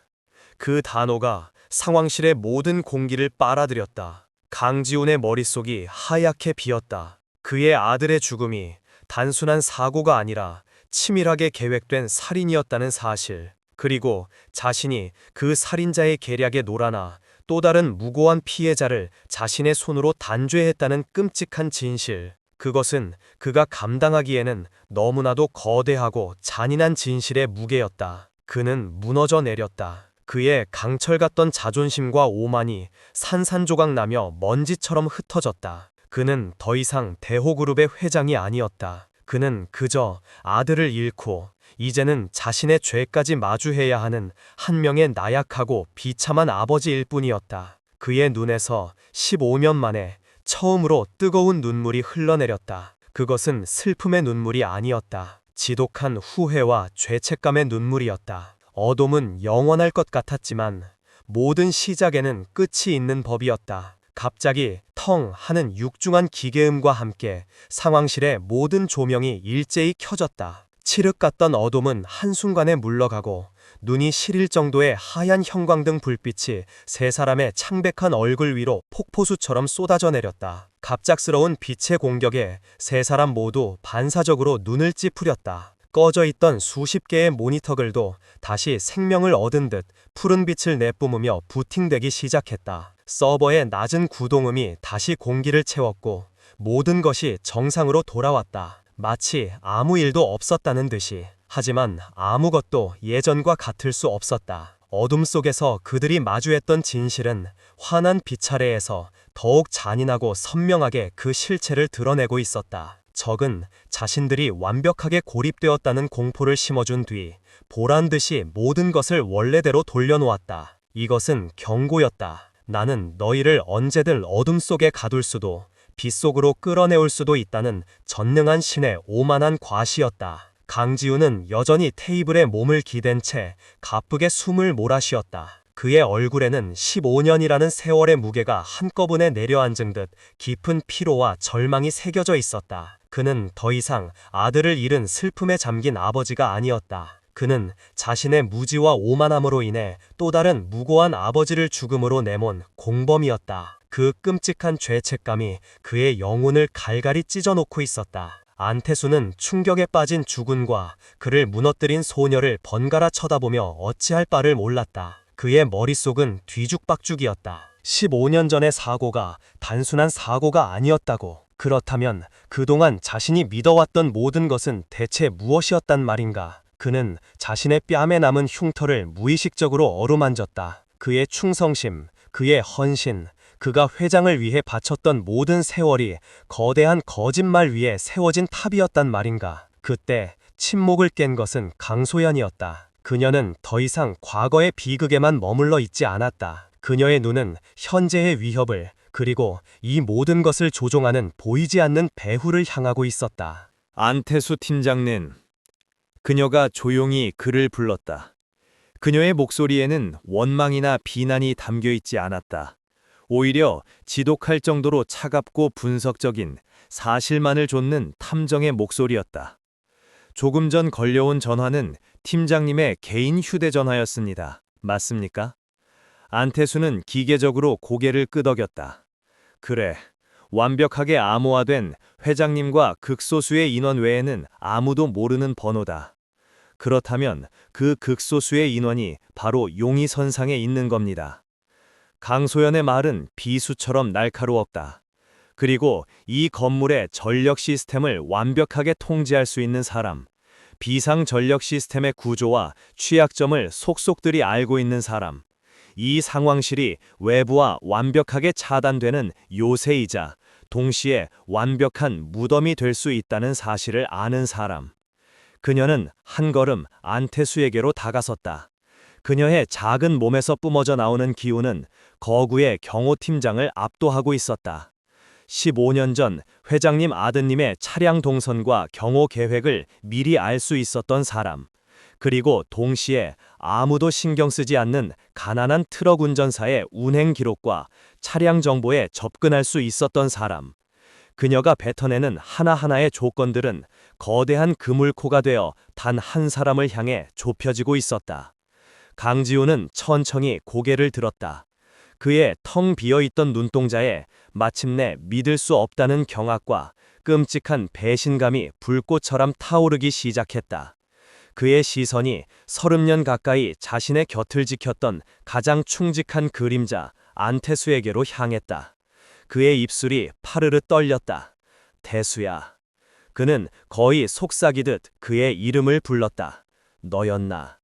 그 단어가 상황실의 모든 공기를 빨아들였다. 강지훈의 머릿속이 하얗게 비었다. 그의 아들의 죽음이 단순한 사고가 아니라 치밀하게 계획된 살인이었다는 사실. 그리고 자신이 그 살인자의 계략에 놀아나 또 다른 무고한 피해자를 자신의 손으로 단죄했다는 끔찍한 진실. 그것은 그가 감당하기에는 너무나도 거대하고 잔인한 진실의 무게였다. 그는 무너져 내렸다. 그의 강철 같던 자존심과 오만이 산산조각 나며 먼지처럼 흩어졌다. 그는 더 이상 대호그룹의 회장이 아니었다. 그는 그저 아들을 잃고 이제는 자신의 죄까지 마주해야 하는 한 명의 나약하고 비참한 아버지일 뿐이었다. 그의 눈에서 15년 만에 처음으로 뜨거운 눈물이 흘러내렸다. 그것은 슬픔의 눈물이 아니었다. 지독한 후회와 죄책감의 눈물이었다. 어둠은 영원할 것 같았지만 모든 시작에는 끝이 있는 법이었다. 갑자기 텅 하는 육중한 기계음과 함께 상황실의 모든 조명이 일제히 켜졌다. 칠흑 같던 어둠은 한순간에 물러가고 눈이 시릴 정도의 하얀 형광등 불빛이 세 사람의 창백한 얼굴 위로 폭포수처럼 쏟아져 내렸다. 갑작스러운 빛의 공격에 세 사람 모두 반사적으로 눈을 찌푸렸다. 꺼져 있던 수십 개의 모니터글도 다시 생명을 얻은 듯 푸른 빛을 내뿜으며 부팅되기 시작했다. 서버의 낮은 구동음이 다시 공기를 채웠고 모든 것이 정상으로 돌아왔다. 마치 아무 일도 없었다는 듯이. 하지만 아무것도 예전과 같을 수 없었다. 어둠 속에서 그들이 마주했던 진실은 환한 빛 아래에서 더욱 잔인하고 선명하게 그 실체를 드러내고 있었다. 적은 자신들이 완벽하게 고립되었다는 공포를 심어준 뒤 보란듯이 모든 것을 원래대로 돌려놓았다. 이것은 경고였다. 나는 너희를 언제든 어둠 속에 가둘 수도 빛 속으로 끌어내올 수도 있다는 전능한 신의 오만한 과시였다. 강지훈은 여전히 테이블에 몸을 기댄 채 가쁘게 숨을 몰아쉬었다. 그의 얼굴에는 15년이라는 세월의 무게가 한꺼번에 내려앉은 듯 깊은 피로와 절망이 새겨져 있었다. 그는 더 이상 아들을 잃은 슬픔에 잠긴 아버지가 아니었다. 그는 자신의 무지와 오만함으로 인해 또 다른 무고한 아버지를 죽음으로 내몬 공범이었다. 그 끔찍한 죄책감이 그의 영혼을 갈갈이 찢어놓고 있었다. 안태수는 충격에 빠진 주군과 그를 무너뜨린 소녀를 번갈아 쳐다보며 어찌할 바를 몰랐다. 그의 머릿속은 뒤죽박죽이었다. 15년 전의 사고가 단순한 사고가 아니었다고. 그렇다면 그동안 자신이 믿어왔던 모든 것은 대체 무엇이었단 말인가? 그는 자신의 뺨에 남은 흉터를 무의식적으로 어루만졌다. 그의 충성심, 그의 헌신, 그가 회장을 위해 바쳤던 모든 세월이 거대한 거짓말 위에 세워진 탑이었단 말인가? 그때 침묵을 깬 것은 강소연이었다. 그녀는 더 이상 과거의 비극에만 머물러 있지 않았다. 그녀의 눈은 현재의 위협을 그리고 이 모든 것을 조종하는 보이지 않는 배후를 향하고 있었다. 안태수 팀장님. 그녀가 조용히 그를 불렀다. 그녀의 목소리에는 원망이나 비난이 담겨 있지 않았다. 오히려 지독할 정도로 차갑고 분석적인 사실만을 좇는 탐정의 목소리였다. 조금 전 걸려온 전화는 팀장님의 개인 휴대전화였습니다. 맞습니까? 안태수는 기계적으로 고개를 끄덕였다. 그래, 완벽하게 암호화된 회장님과 극소수의 인원 외에는 아무도 모르는 번호다. 그렇다면 그 극소수의 인원이 바로 용의선상에 있는 겁니다. 강소연의 말은 비수처럼 날카로웠다. 그리고 이 건물의 전력 시스템을 완벽하게 통제할 수 있는 사람, 비상 전력 시스템의 구조와 취약점을 속속들이 알고 있는 사람, 이 상황실이 외부와 완벽하게 차단되는 요새이자 동시에 완벽한 무덤이 될 수 있다는 사실을 아는 사람. 그녀는 한 걸음 안태수에게로 다가섰다. 그녀의 작은 몸에서 뿜어져 나오는 기운은 거구의 경호 팀장을 압도하고 있었다. 15년 전 회장님 아드님의 차량 동선과 경호 계획을 미리 알 수 있었던 사람. 그리고 동시에 아무도 신경 쓰지 않는 가난한 트럭 운전사의 운행 기록과 차량 정보에 접근할 수 있었던 사람. 그녀가 뱉어내는 하나하나의 조건들은 거대한 그물코가 되어 단 한 사람을 향해 좁혀지고 있었다. 강지우는 천천히 고개를 들었다. 그의 텅 비어있던 눈동자에 마침내 믿을 수 없다는 경악과 끔찍한 배신감이 불꽃처럼 타오르기 시작했다. 그의 시선이 30년 가까이 자신의 곁을 지켰던 가장 충직한 그림자 안태수에게로 향했다. 그의 입술이 파르르 떨렸다. 태수야. 그는 거의 속삭이듯 그의 이름을 불렀다. 너였나.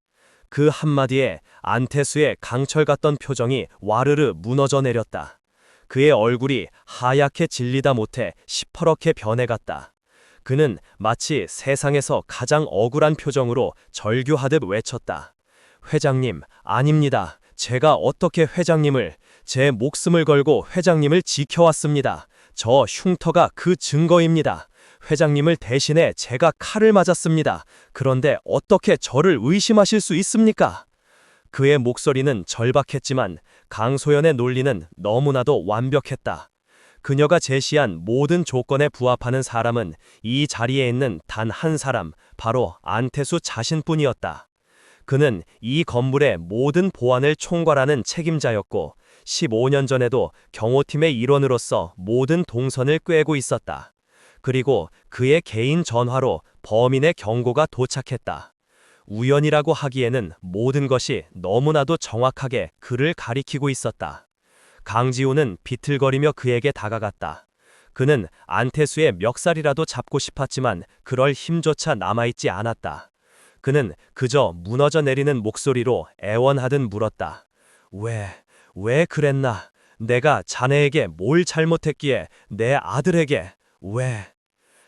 그 한마디에 안태수의 강철 같던 표정이 와르르 무너져 내렸다. 그의 얼굴이 하얗게 질리다 못해 시퍼렇게 변해갔다. 그는 마치 세상에서 가장 억울한 표정으로 절규하듯 외쳤다. 회장님, 아닙니다. 제가 어떻게 회장님을, 제 목숨을 걸고 회장님을 지켜왔습니다. 저 흉터가 그 증거입니다. 회장님을 대신해 제가 칼을 맞았습니다. 그런데 어떻게 저를 의심하실 수 있습니까? 그의 목소리는 절박했지만 강소연의 논리는 너무나도 완벽했다. 그녀가 제시한 모든 조건에 부합하는 사람은 이 자리에 있는 단 한 사람, 바로 안태수 자신뿐이었다. 그는 이 건물의 모든 보안을 총괄하는 책임자였고 15년 전에도 경호팀의 일원으로서 모든 동선을 꿰고 있었다. 그리고 그의 개인 전화로 범인의 경고가 도착했다. 우연이라고 하기에는 모든 것이 너무나도 정확하게 그를 가리키고 있었다. 강지우는 비틀거리며 그에게 다가갔다. 그는 안태수의 멱살이라도 잡고 싶었지만 그럴 힘조차 남아있지 않았다. 그는 그저 무너져 내리는 목소리로 애원하듯 물었다. 왜 그랬나? 내가 자네에게 뭘 잘못했기에 내 아들에게, 왜?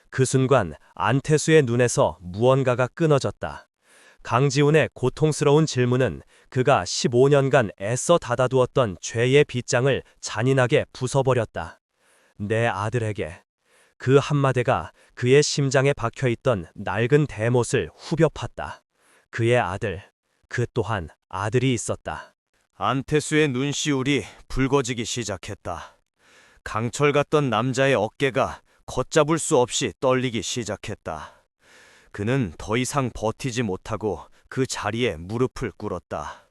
그 순간 안태수의 눈에서 무언가가 끊어졌다. 강지훈의 고통스러운 질문은 그가 15년간 애써 닫아두었던 죄의 빗장을 잔인하게 부숴버렸다. 내 아들에게. 그 한마디가 그의 심장에 박혀있던 낡은 대못을 후벼 팠다. 그의 아들, 그 또한 아들이 있었다. 안태수의 눈시울이 붉어지기 시작했다. 강철 같던 남자의 어깨가 걷잡을 수 없이 떨리기 시작했다. 그는 더 이상 버티지 못하고 그 자리에 무릎을 꿇었다.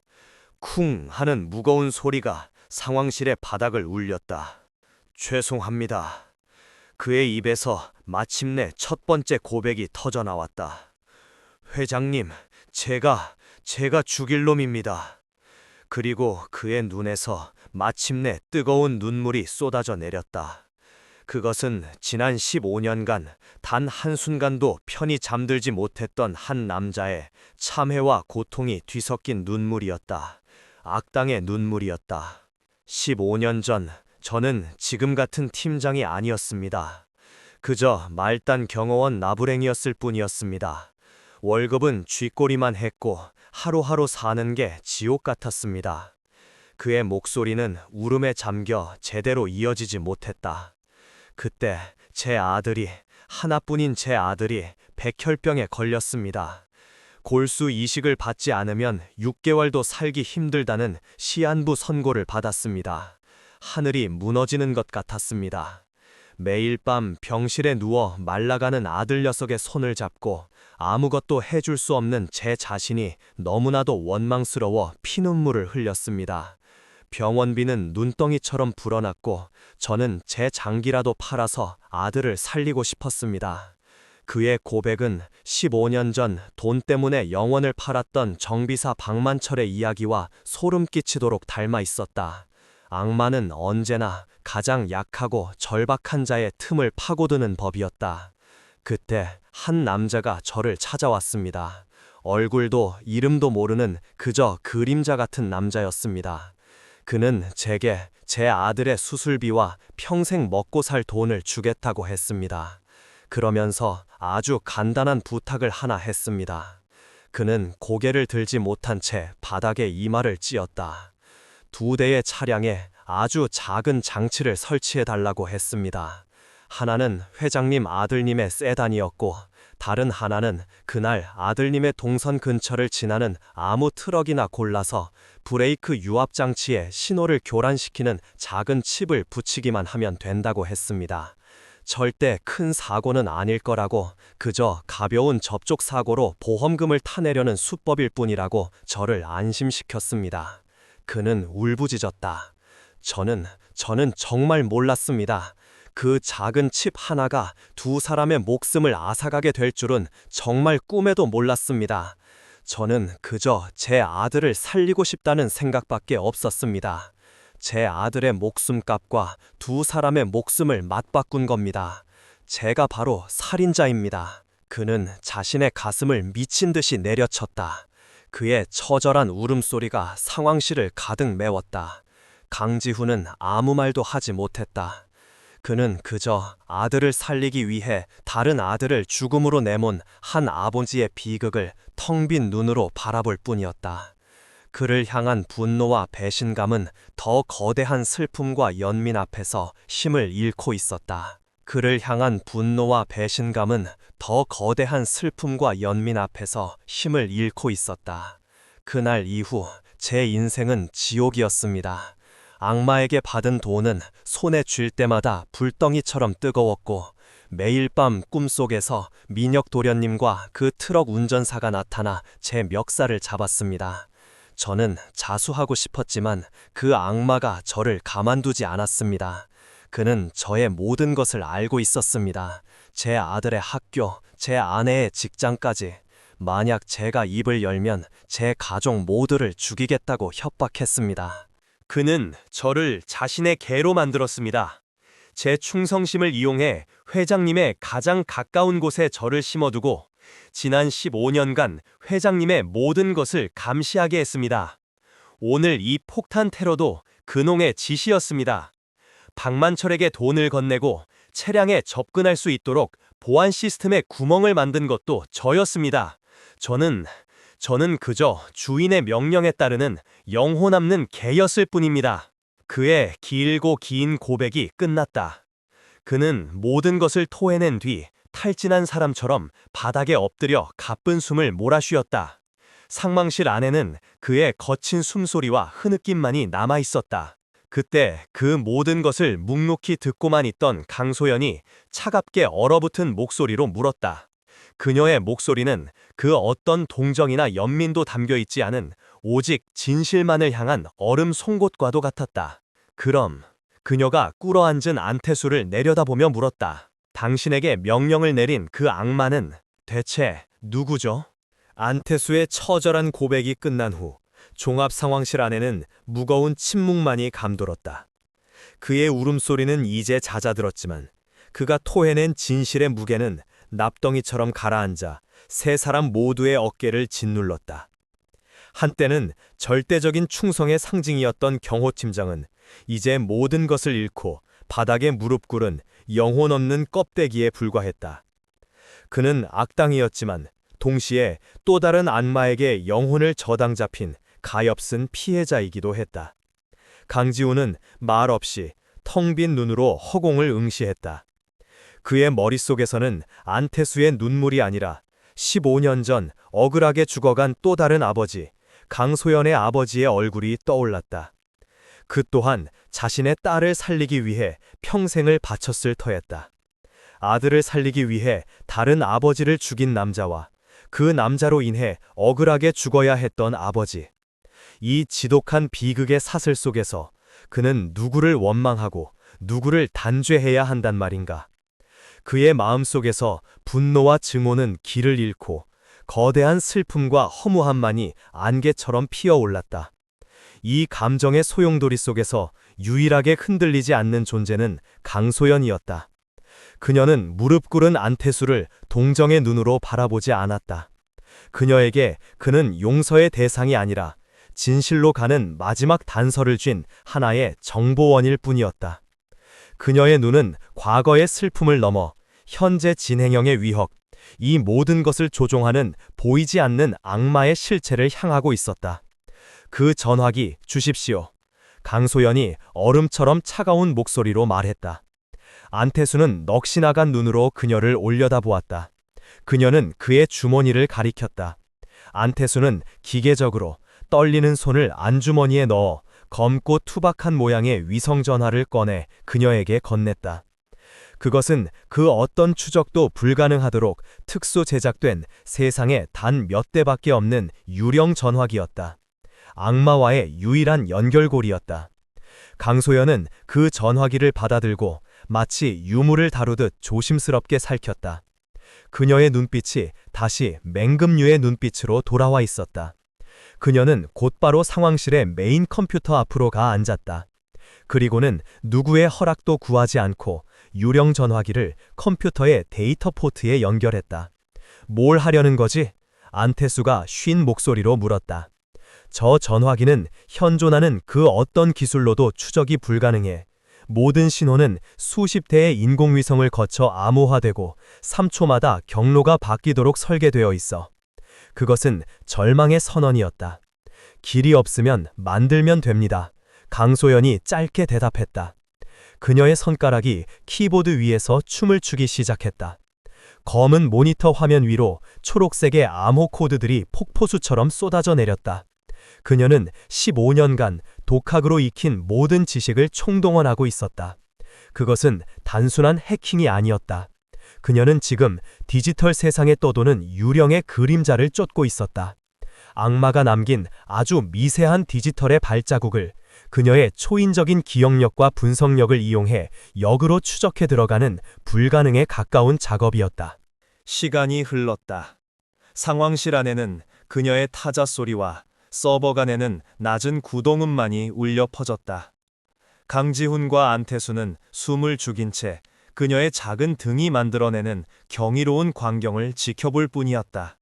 쿵 하는 무거운 소리가 상황실의 바닥을 울렸다. 죄송합니다. 그의 입에서 마침내 첫 번째 고백이 터져 나왔다. 회장님, 제가 죽일 놈입니다. 그리고 그의 눈에서 마침내 뜨거운 눈물이 쏟아져 내렸다. 그것은 지난 15년간 단 한순간도 편히 잠들지 못했던 한 남자의 참회와 고통이 뒤섞인 눈물이었다. 악당의 눈물이었다. 15년 전 저는 지금 같은 팀장이 아니었습니다. 그저 말단 경호원 나부랭이었을 뿐이었습니다. 월급은 쥐꼬리만 했고 하루하루 사는 게 지옥 같았습니다. 그의 목소리는 울음에 잠겨 제대로 이어지지 못했다. 그때 제 아들이, 하나뿐인 제 아들이 백혈병에 걸렸습니다. 골수 이식을 받지 않으면 6개월도 살기 힘들다는 시한부 선고를 받았습니다. 하늘이 무너지는 것 같았습니다. 매일 밤 병실에 누워 말라가는 아들 녀석의 손을 잡고 아무것도 해줄 수 없는 제 자신이 너무나도 원망스러워 피눈물을 흘렸습니다. 병원비는 눈덩이처럼 불어났고 저는 제 장기라도 팔아서 아들을 살리고 싶었습니다. 그의 고백은 15년 전 돈 때문에 영혼을 팔았던 정비사 박만철의 이야기와 소름 끼치도록 닮아 있었다. 악마는 언제나 가장 약하고 절박한 자의 틈을 파고드는 법이었다. 그때 한 남자가 저를 찾아왔습니다. 얼굴도 이름도 모르는 그저 그림자 같은 남자였습니다. 그는 제게 제 아들의 수술비와 평생 먹고 살 돈을 주겠다고 했습니다. 그러면서 아주 간단한 부탁을 하나 했습니다. 그는 고개를 들지 못한 채 바닥에 이마를 찧었다. 2대의 차량에 아주 작은 장치를 설치해 달라고 했습니다. 하나는 회장님 아들님의 세단이었고 다른 하나는 그날 아들님의 동선 근처를 지나는 아무 트럭이나 골라서 브레이크 유압 장치에 신호를 교란시키는 작은 칩을 붙이기만 하면 된다고 했습니다. 절대 큰 사고는 아닐 거라고, 그저 가벼운 접촉 사고로 보험금을 타내려는 수법일 뿐이라고 저를 안심시켰습니다. 그는 울부짖었다. 저는 정말 몰랐습니다. 그 작은 칩 하나가 2 사람의 목숨을 앗아가게 될 줄은 정말 꿈에도 몰랐습니다. 저는 그저 제 아들을 살리고 싶다는 생각밖에 없었습니다. 제 아들의 목숨값과 2 사람의 목숨을 맞바꾼 겁니다. 제가 바로 살인자입니다. 그는 자신의 가슴을 미친 듯이 내려쳤다. 그의 처절한 울음소리가 상황실을 가득 메웠다. 강지훈은 아무 말도 하지 못했다. 그는 그저 아들을 살리기 위해 다른 아들을 죽음으로 내몬 한 아버지의 비극을 텅 빈 눈으로 바라볼 뿐이었다. 그를 향한 분노와 배신감은 더 거대한 슬픔과 연민 앞에서 힘을 잃고 있었다. 그를 향한 분노와 배신감은 더 거대한 슬픔과 연민 앞에서 힘을 잃고 있었다. 그날 이후 제 인생은 지옥이었습니다. 악마에게 받은 돈은 손에 쥘 때마다 불덩이처럼 뜨거웠고 매일 밤 꿈속에서 민혁 도련님과 그 트럭 운전사가 나타나 제 멱살을 잡았습니다. 저는 자수하고 싶었지만 그 악마가 저를 가만두지 않았습니다. 그는 저의 모든 것을 알고 있었습니다. 제 아들의 학교, 제 아내의 직장까지. 만약 제가 입을 열면 제 가족 모두를 죽이겠다고 협박했습니다. 그는 저를 자신의 개로 만들었습니다. 제 충성심을 이용해 회장님의 가장 가까운 곳에 저를 심어두고 지난 15년간 회장님의 모든 것을 감시하게 했습니다. 오늘 이 폭탄 테러도 그놈의 지시였습니다. 박만철에게 돈을 건네고 차량에 접근할 수 있도록 보안 시스템에 구멍을 만든 것도 저였습니다. 저는 그저 주인의 명령에 따르는 영혼 없는 개였을 뿐입니다. 그의 길고 긴 고백이 끝났다. 그는 모든 것을 토해낸 뒤 탈진한 사람처럼 바닥에 엎드려 가쁜 숨을 몰아쉬었다. 상망실 안에는 그의 거친 숨소리와 흐느낌만이 남아있었다. 그때 그 모든 것을 묵묵히 듣고만 있던 강소연이 차갑게 얼어붙은 목소리로 물었다. 그녀의 목소리는 그 어떤 동정이나 연민도 담겨있지 않은 오직 진실만을 향한 얼음 송곳과도 같았다. 그럼 그녀가 꿇어앉은 안태수를 내려다보며 물었다. 당신에게 명령을 내린 그 악마는 대체 누구죠? 안태수의 처절한 고백이 끝난 후 종합상황실 안에는 무거운 침묵만이 감돌았다. 그의 울음소리는 이제 잦아들었지만 그가 토해낸 진실의 무게는 납덩이처럼 가라앉아 3 사람 모두의 어깨를 짓눌렀다. 한때는 절대적인 충성의 상징이었던 경호팀장은 이제 모든 것을 잃고 바닥에 무릎 꿇은 영혼 없는 껍데기에 불과했다. 그는 악당이었지만 동시에 또 다른 악마에게 영혼을 저당 잡힌 가엾은 피해자이기도 했다. 강지훈은 말 없이 텅 빈 눈으로 허공을 응시했다. 그의 머릿속에서는 안태수의 눈물이 아니라 15년 전 억울하게 죽어간 또 다른 아버지, 강소연의 아버지의 얼굴이 떠올랐다. 그 또한 자신의 딸을 살리기 위해 평생을 바쳤을 터였다. 아들을 살리기 위해 다른 아버지를 죽인 남자와 그 남자로 인해 억울하게 죽어야 했던 아버지. 이 지독한 비극의 사슬 속에서 그는 누구를 원망하고 누구를 단죄해야 한단 말인가. 그의 마음속에서 분노와 증오는 길을 잃고 거대한 슬픔과 허무함만이 안개처럼 피어올랐다. 이 감정의 소용돌이 속에서 유일하게 흔들리지 않는 존재는 강소연이었다. 그녀는 무릎 꿇은 안태수를 동정의 눈으로 바라보지 않았다. 그녀에게 그는 용서의 대상이 아니라 진실로 가는 마지막 단서를 쥔 하나의 정보원일 뿐이었다. 그녀의 눈은 과거의 슬픔을 넘어 현재 진행형의 위협, 이 모든 것을 조종하는 보이지 않는 악마의 실체를 향하고 있었다. 그 전화기 주십시오. 강소연이 얼음처럼 차가운 목소리로 말했다. 안태수는 넋이 나간 눈으로 그녀를 올려다보았다. 그녀는 그의 주머니를 가리켰다. 안태수는 기계적으로 떨리는 손을 안주머니에 넣어 검고 투박한 모양의 위성전화를 꺼내 그녀에게 건넸다. 그것은 그 어떤 추적도 불가능하도록 특수 제작된 세상에 단 몇 대밖에 없는 유령 전화기였다. 악마와의 유일한 연결고리였다. 강소연은 그 전화기를 받아들고 마치 유물을 다루듯 조심스럽게 살폈다. 그녀의 눈빛이 다시 맹금류의 눈빛으로 돌아와 있었다. 그녀는 곧바로 상황실의 메인 컴퓨터 앞으로 가 앉았다. 그리고는 누구의 허락도 구하지 않고 유령 전화기를 컴퓨터의 데이터 포트에 연결했다. 뭘 하려는 거지? 안태수가 쉰 목소리로 물었다. 저 전화기는 현존하는 그 어떤 기술로도 추적이 불가능해. 모든 신호는 수십 대의 인공위성을 거쳐 암호화되고 3초마다 경로가 바뀌도록 설계되어 있어. 그것은 절망의 선언이었다. 길이 없으면 만들면 됩니다. 강소연이 짧게 대답했다. 그녀의 손가락이 키보드 위에서 춤을 추기 시작했다. 검은 모니터 화면 위로 초록색의 암호 코드들이 폭포수처럼 쏟아져 내렸다. 그녀는 15년간 독학으로 익힌 모든 지식을 총동원하고 있었다. 그것은 단순한 해킹이 아니었다. 그녀는 지금 디지털 세상에 떠도는 유령의 그림자를 쫓고 있었다. 악마가 남긴 아주 미세한 디지털의 발자국을 그녀의 초인적인 기억력과 분석력을 이용해 역으로 추적해 들어가는 불가능에 가까운 작업이었다. 시간이 흘렀다. 상황실 안에는 그녀의 타자 소리와 서버 간에는 낮은 구동음만이 울려 퍼졌다. 강지훈과 안태수는 숨을 죽인 채 그녀의 작은 등이 만들어내는 경이로운 광경을 지켜볼 뿐이었다.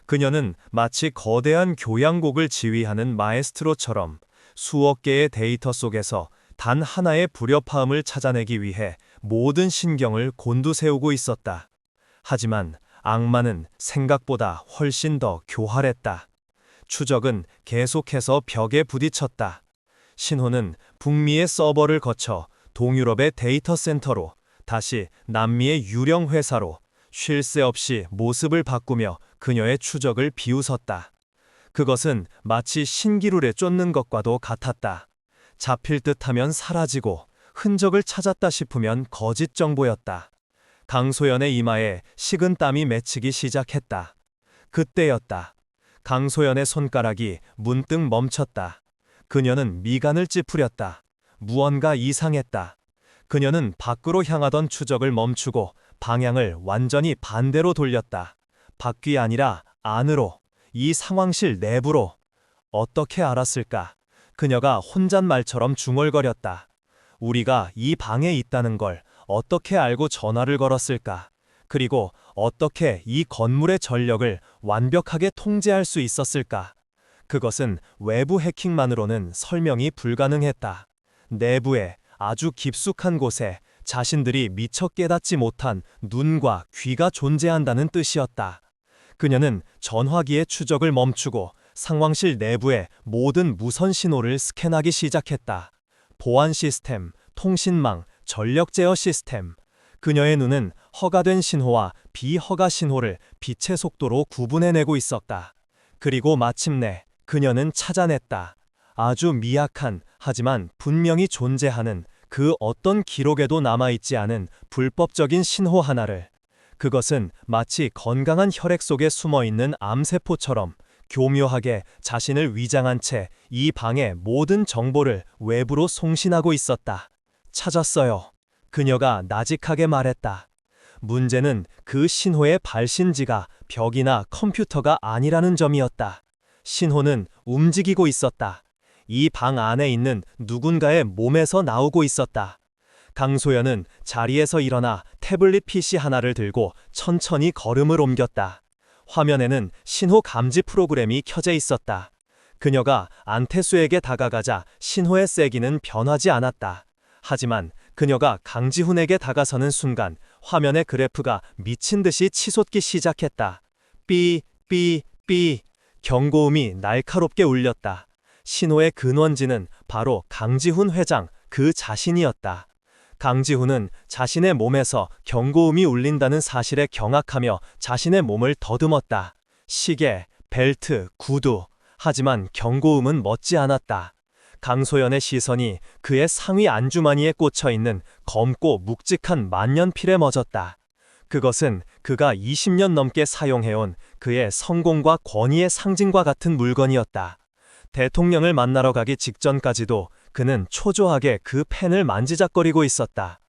그녀는 마치 거대한 교향곡을 지휘하는 마에스트로처럼 수억 개의 데이터 속에서 단 하나의 불협화음을 찾아내기 위해 모든 신경을 곤두세우고 있었다. 하지만 악마는 생각보다 훨씬 더 교활했다. 추적은 계속해서 벽에 부딪혔다. 신호는 북미의 서버를 거쳐 동유럽의 데이터 센터로, 다시 남미의 유령 회사로 쉴 새 없이 모습을 바꾸며 그녀의 추적을 비웃었다. 그것은 마치 신기루에 쫓는 것과도 같았다. 잡힐 듯하면 사라지고 흔적을 찾았다 싶으면 거짓 정보였다. 강소연의 이마에 식은 땀이 맺히기 시작했다. 그때였다. 강소연의 손가락이 문득 멈췄다. 그녀는 미간을 찌푸렸다. 무언가 이상했다. 그녀는 밖으로 향하던 추적을 멈추고 방향을 완전히 반대로 돌렸다. 밖이 아니라 안으로, 이 상황실 내부로. 어떻게 알았을까? 그녀가 혼잣말처럼 중얼거렸다. 우리가 이 방에 있다는 걸 어떻게 알고 전화를 걸었을까? 그리고 어떻게 이 건물의 전력을 완벽하게 통제할 수 있었을까? 그것은 외부 해킹만으로는 설명이 불가능했다. 내부에 아주 깊숙한 곳에 자신들이 미처 깨닫지 못한 눈과 귀가 존재한다는 뜻이었다. 그녀는 전화기의 추적을 멈추고 상황실 내부의 모든 무선 신호를 스캔하기 시작했다. 보안 시스템, 통신망, 전력 제어 시스템. 그녀의 눈은 허가된 신호와 비허가 신호를 빛의 속도로 구분해내고 있었다. 그리고 마침내 그녀는 찾아냈다. 아주 미약한, 하지만 분명히 존재하는 그 어떤 기록에도 남아있지 않은 불법적인 신호 하나를. 그것은 마치 건강한 혈액 속에 숨어있는 암세포처럼 교묘하게 자신을 위장한 채 이 방의 모든 정보를 외부로 송신하고 있었다. 찾았어요. 그녀가 나직하게 말했다. 문제는 그 신호의 발신지가 벽이나 컴퓨터가 아니라는 점이었다. 신호는 움직이고 있었다. 이 방 안에 있는 누군가의 몸에서 나오고 있었다. 강소연은 자리에서 일어나 태블릿 PC 하나를 들고 천천히 걸음을 옮겼다. 화면에는 신호 감지 프로그램이 켜져 있었다. 그녀가 안태수에게 다가가자 신호의 세기는 변하지 않았다. 하지만 그녀가 강지훈에게 다가서는 순간 화면의 그래프가 미친 듯이 치솟기 시작했다. 삐, 삐, 삐. 경고음이 날카롭게 울렸다. 신호의 근원지는 바로 강지훈 회장 그 자신이었다. 강지훈은 자신의 몸에서 경고음이 울린다는 사실에 경악하며 자신의 몸을 더듬었다. 시계, 벨트, 구두. 하지만 경고음은 멎지 않았다. 강소연의 시선이 그의 상위 안주머니에 꽂혀 있는 검고 묵직한 만년필에 멎었다. 그것은 그가 20년 넘게 사용해온 그의 성공과 권위의 상징과 같은 물건이었다. 대통령을 만나러 가기 직전까지도 그는 초조하게 그 펜을 만지작거리고 있었다.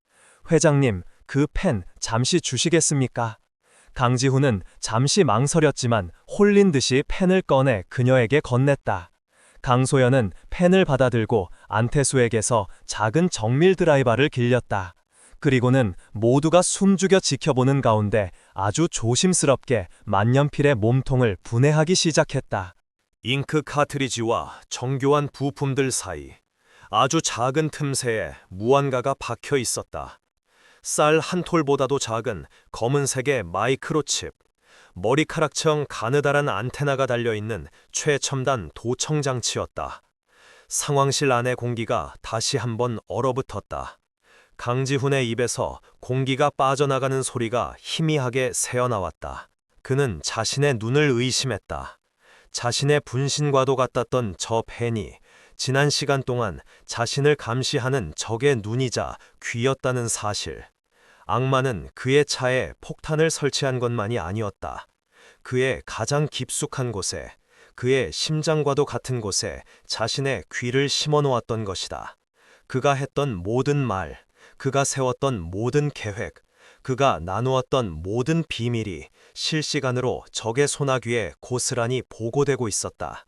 회장님, 그 펜 잠시 주시겠습니까? 강지훈은 잠시 망설였지만 홀린 듯이 펜을 꺼내 그녀에게 건넸다. 강소연은 펜을 받아들고 안태수에게서 작은 정밀 드라이버를 길렸다. 그리고는 모두가 숨죽여 지켜보는 가운데 아주 조심스럽게 만년필의 몸통을 분해하기 시작했다. 잉크 카트리지와 정교한 부품들 사이 아주 작은 틈새에 무언가가 박혀 있었다. 쌀 한 톨보다도 작은 검은색의 마이크로칩, 머리카락처럼 가느다란 안테나가 달려있는 최첨단 도청 장치였다. 상황실 안의 공기가 다시 한번 얼어붙었다. 강지훈의 입에서 공기가 빠져나가는 소리가 희미하게 새어나왔다. 그는 자신의 눈을 의심했다. 자신의 분신과도 같았던 저 펜이 지난 시간 동안 자신을 감시하는 적의 눈이자 귀였다는 사실. 악마는 그의 차에 폭탄을 설치한 것만이 아니었다. 그의 가장 깊숙한 곳에, 그의 심장과도 같은 곳에 자신의 귀를 심어 놓았던 것이다. 그가 했던 모든 말, 그가 세웠던 모든 계획, 그가 나누었던 모든 비밀이 실시간으로 적의 소나귀에 고스란히 보고되고 있었다.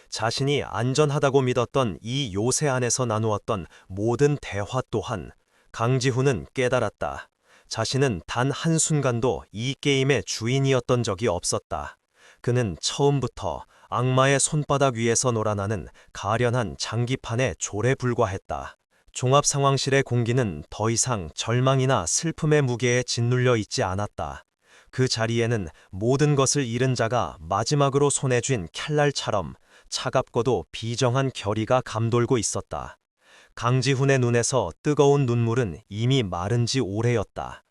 자신이 안전하다고 믿었던 이 요새 안에서 나누었던 모든 대화 또한 강지훈은 깨달았다. 자신은 단 한순간도 이 게임의 주인이었던 적이 없었다. 그는 처음부터 악마의 손바닥 위에서 놀아나는 가련한 장기판의 졸에 불과했다. 종합상황실의 공기는 더 이상 절망이나 슬픔의 무게에 짓눌려 있지 않았다. 그 자리에는 모든 것을 잃은 자가 마지막으로 손에 쥔 칼날처럼 차갑고도 비정한 결의가 감돌고 있었다. 강지훈의 눈에서 뜨거운 눈물은 이미 마른 지 오래였다.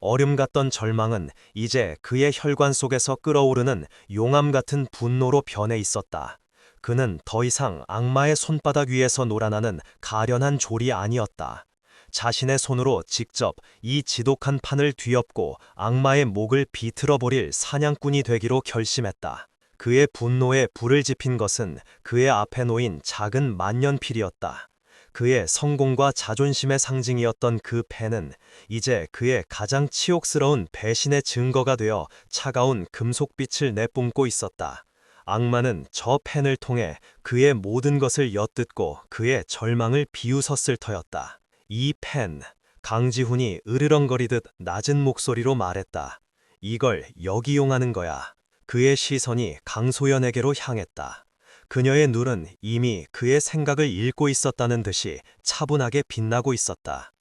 얼음 같던 절망은 이제 그의 혈관 속에서 끓어오르는 용암 같은 분노로 변해 있었다. 그는 더 이상 악마의 손바닥 위에서 놀아나는 가련한 졸이 아니었다. 자신의 손으로 직접 이 지독한 판을 뒤엎고 악마의 목을 비틀어 버릴 사냥꾼이 되기로 결심했다. 그의 분노에 불을 지핀 것은 그의 앞에 놓인 작은 만년필이었다. 그의 성공과 자존심의 상징이었던 그 펜은 이제 그의 가장 치욕스러운 배신의 증거가 되어 차가운 금속빛을 내뿜고 있었다. 악마는 저 펜을 통해 그의 모든 것을 엿듣고 그의 절망을 비웃었을 터였다. 이 펜, 강지훈이 으르렁거리듯 낮은 목소리로 말했다. 이걸 여기 용하는 거야. 그의 시선이 강소연에게로 향했다. 그녀의 눈은 이미 그의 생각을 읽고 있었다는 듯이 차분하게 빛나고 있었다.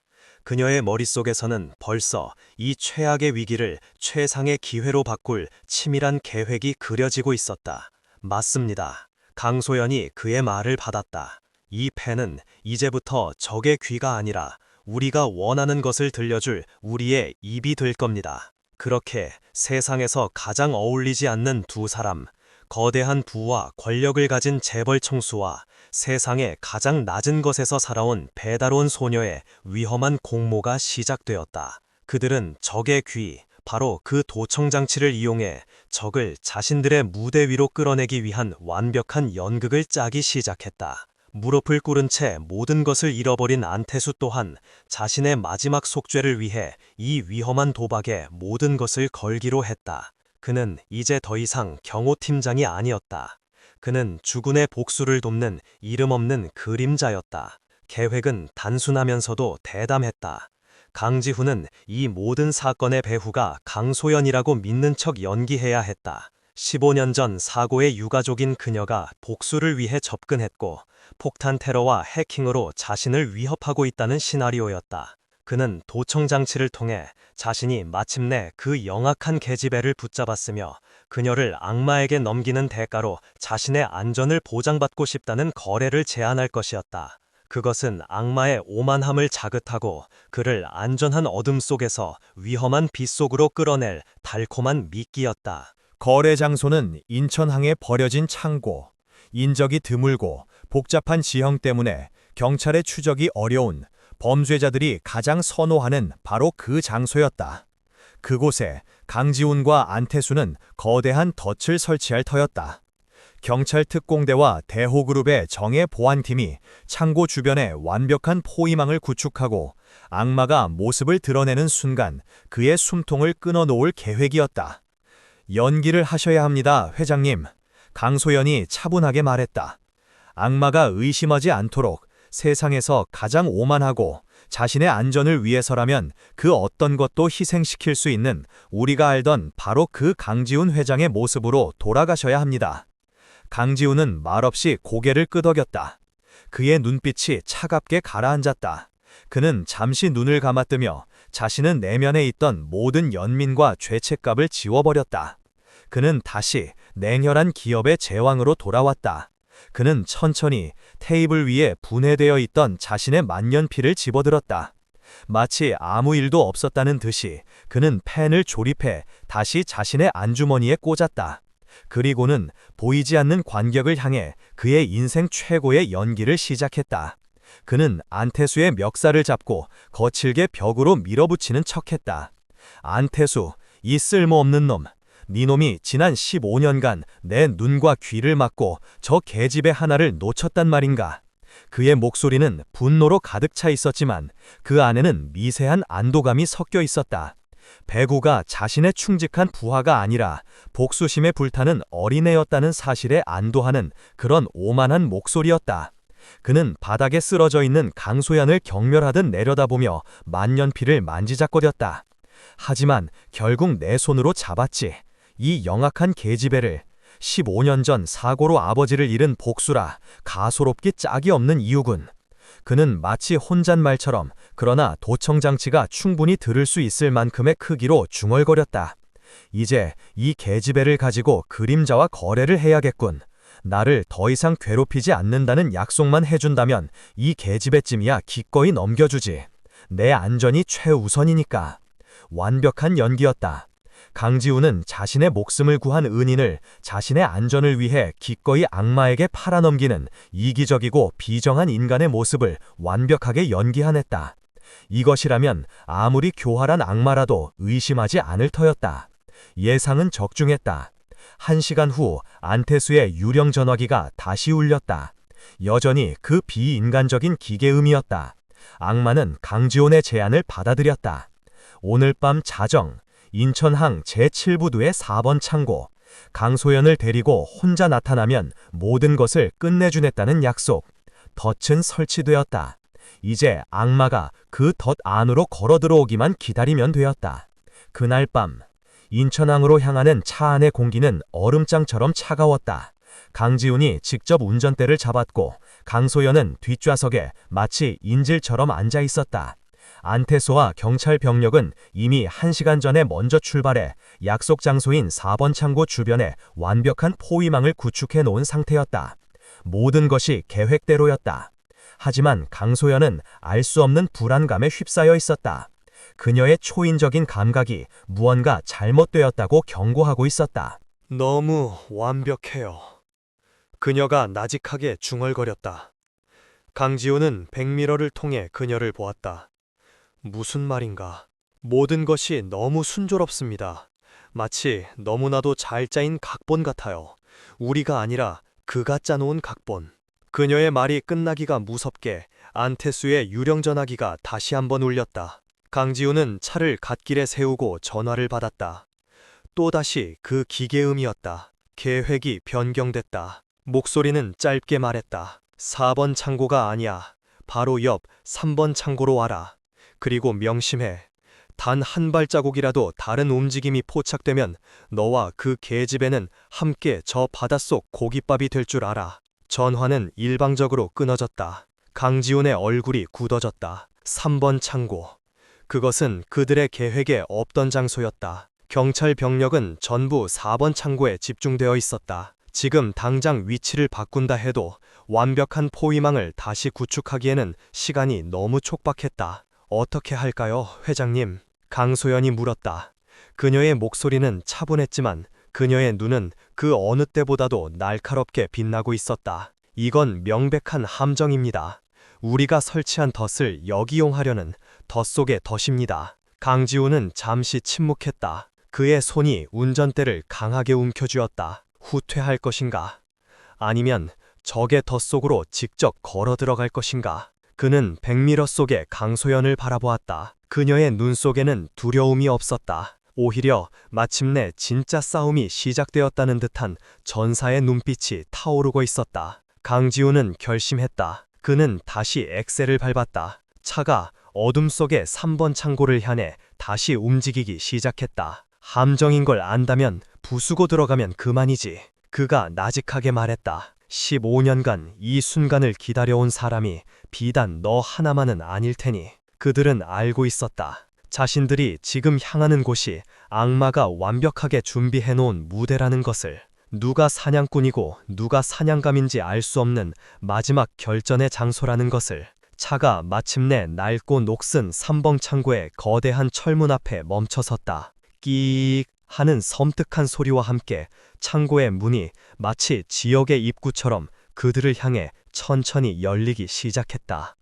그녀의 머릿속에서는 벌써 이 최악의 위기를 최상의 기회로 바꿀 치밀한 계획이 그려지고 있었다. 맞습니다. 강소연이 그의 말을 받았다. 이 펜은 이제부터 적의 귀가 아니라 우리가 원하는 것을 들려줄 우리의 입이 될 겁니다. 그렇게 세상에서 가장 어울리지 않는 두 사람, 거대한 부와 권력을 가진 재벌 총수와 세상의 가장 낮은 것에서 살아온 배다로운 소녀의 위험한 공모가 시작되었다. 그들은 적의 귀, 바로 그 도청장치를 이용해 적을 자신들의 무대 위로 끌어내기 위한 완벽한 연극을 짜기 시작했다. 무릎을 꿇은 채 모든 것을 잃어버린 안태수 또한 자신의 마지막 속죄를 위해 이 위험한 도박에 모든 것을 걸기로 했다. 그는 이제 더 이상 경호팀장이 아니었다. 그는 주군의 복수를 돕는 이름 없는 그림자였다. 계획은 단순하면서도 대담했다. 강지훈은 이 모든 사건의 배후가 강소연이라고 믿는 척 연기해야 했다. 15년 전 사고의 유가족인 그녀가 복수를 위해 접근했고 폭탄 테러와 해킹으로 자신을 위협하고 있다는 시나리오였다. 그는 도청장치를 통해 자신이 마침내 그 영악한 계집애를 붙잡았으며 그녀를 악마에게 넘기는 대가로 자신의 안전을 보장받고 싶다는 거래를 제안할 것이었다. 그것은 악마의 오만함을 자극하고 그를 안전한 어둠 속에서 위험한 빛 속으로 끌어낼 달콤한 미끼였다. 거래 장소는 인천항에 버려진 창고. 인적이 드물고 복잡한 지형 때문에 경찰의 추적이 어려운 범죄자들이 가장 선호하는 바로 그 장소였다. 그곳에 강지훈과 안태수는 거대한 덫을 설치할 터였다. 경찰 특공대와 대호그룹의 정예 보안팀이 창고 주변에 완벽한 포위망을 구축하고 악마가 모습을 드러내는 순간 그의 숨통을 끊어놓을 계획이었다. 연기를 하셔야 합니다, 회장님. 강소연이 차분하게 말했다. 악마가 의심하지 않도록 세상에서 가장 오만하고 자신의 안전을 위해서라면 그 어떤 것도 희생시킬 수 있는 우리가 알던 바로 그 강지훈 회장의 모습으로 돌아가셔야 합니다. 강지훈은 말없이 고개를 끄덕였다. 그의 눈빛이 차갑게 가라앉았다. 그는 잠시 눈을 감았으며 자신은 내면에 있던 모든 연민과 죄책감을 지워버렸다. 그는 다시 냉혈한 기업의 제왕으로 돌아왔다. 그는 천천히 테이블 위에 분해되어 있던 자신의 만년필을 집어들었다. 마치 아무 일도 없었다는 듯이 그는 펜을 조립해 다시 자신의 안주머니에 꽂았다. 그리고는 보이지 않는 관객을 향해 그의 인생 최고의 연기를 시작했다. 그는 안태수의 멱살을 잡고 거칠게 벽으로 밀어붙이는 척했다. 안태수, 이 쓸모없는 놈. 네 놈이 지난 15년간 내 눈과 귀를 막고 저 계집애 하나를 놓쳤단 말인가. 그의 목소리는 분노로 가득 차 있었지만 그 안에는 미세한 안도감이 섞여 있었다. 배구가 자신의 충직한 부하가 아니라 복수심에 불타는 어린애였다는 사실에 안도하는 그런 오만한 목소리였다. 그는 바닥에 쓰러져 있는 강소연을 경멸하듯 내려다보며 만년필을 만지작거렸다. 하지만 결국 내 손으로 잡았지. 이 영악한 계집애를 15년 전 사고로 아버지를 잃은 복수라 가소롭기 짝이 없는 이유군. 그는 마치 혼잣말처럼 그러나 도청장치가 충분히 들을 수 있을 만큼의 크기로 중얼거렸다. 이제 이 계집애를 가지고 그림자와 거래를 해야겠군. 나를 더 이상 괴롭히지 않는다는 약속만 해준다면 이 계집애쯤이야 기꺼이 넘겨주지. 내 안전이 최우선이니까. 완벽한 연기였다. 강지훈은 자신의 목숨을 구한 은인을 자신의 안전을 위해 기꺼이 악마에게 팔아넘기는 이기적이고 비정한 인간의 모습을 완벽하게 연기해냈다. 이것이라면 아무리 교활한 악마라도 의심하지 않을 터였다. 예상은 적중했다. 1시간 후 안태수의 유령 전화기가 다시 울렸다. 여전히 그 비인간적인 기계음이었다. 악마는 강지훈의 제안을 받아들였다. 오늘 밤 자정 인천항 제7부두의 4번 창고. 강소연을 데리고 혼자 나타나면 모든 것을 끝내주겠다는 약속. 덫은 설치되었다. 이제 악마가 그 덫 안으로 걸어 들어오기만 기다리면 되었다. 그날 밤 인천항으로 향하는 차 안의 공기는 얼음장처럼 차가웠다. 강지훈이 직접 운전대를 잡았고 강소연은 뒷좌석에 마치 인질처럼 앉아 있었다. 안태수와 경찰 병력은 이미 1시간 전에 먼저 출발해 약속 장소인 4번 창고 주변에 완벽한 포위망을 구축해 놓은 상태였다. 모든 것이 계획대로였다. 하지만 강소연은 알 수 없는 불안감에 휩싸여 있었다. 그녀의 초인적인 감각이 무언가 잘못되었다고 경고하고 있었다. 너무 완벽해요. 그녀가 나직하게 중얼거렸다. 강지훈은 백미러를 통해 그녀를 보았다. 무슨 말인가? 모든 것이 너무 순조롭습니다. 마치 너무나도 잘 짜인 각본 같아요. 우리가 아니라 그가 짜놓은 각본. 그녀의 말이 끝나기가 무섭게 안태수의 유령 전화기가 다시 한번 울렸다. 강지훈은 차를 갓길에 세우고 전화를 받았다. 또다시 그 기계음이었다. 계획이 변경됐다. 목소리는 짧게 말했다. 4번 창고가 아니야. 바로 옆 3번 창고로 와라. 그리고 명심해. 단 한 발자국이라도 다른 움직임이 포착되면 너와 그 계집애는 함께 저 바닷속 고깃밥이 될 줄 알아. 전화는 일방적으로 끊어졌다. 강지훈의 얼굴이 굳어졌다. 3번 창고. 그것은 그들의 계획에 없던 장소였다. 경찰 병력은 전부 4번 창고에 집중되어 있었다. 지금 당장 위치를 바꾼다 해도 완벽한 포위망을 다시 구축하기에는 시간이 너무 촉박했다. 어떻게 할까요, 회장님? 강소연이 물었다. 그녀의 목소리는 차분했지만 그녀의 눈은 그 어느 때보다도 날카롭게 빛나고 있었다. 이건 명백한 함정입니다. 우리가 설치한 덫을 역이용하려는 덫 속의 덫입니다. 강지훈은 잠시 침묵했다. 그의 손이 운전대를 강하게 움켜쥐었다. 후퇴할 것인가? 아니면 적의 덫 속으로 직접 걸어 들어갈 것인가? 그는 백미러 속의 강소연을 바라보았다. 그녀의 눈 속에는 두려움이 없었다. 오히려 마침내 진짜 싸움이 시작되었다는 듯한 전사의 눈빛이 타오르고 있었다. 강지훈은 결심했다. 그는 다시 엑셀을 밟았다. 차가 어둠 속의 3번 창고를 향해 다시 움직이기 시작했다. 함정인 걸 안다면 부수고 들어가면 그만이지. 그가 나직하게 말했다. 15년간 이 순간을 기다려온 사람이 비단 너 하나만은 아닐 테니. 그들은 알고 있었다. 자신들이 지금 향하는 곳이 악마가 완벽하게 준비해놓은 무대라는 것을. 누가 사냥꾼이고 누가 사냥감인지 알 수 없는 마지막 결전의 장소라는 것을. 차가 마침내 낡고 녹슨 3번 창고의 거대한 철문 앞에 멈춰섰다. 끼익 하는 섬뜩한 소리와 함께 창고의 문이 마치 지역의 입구처럼 그들을 향해 천천히 열리기 시작했다.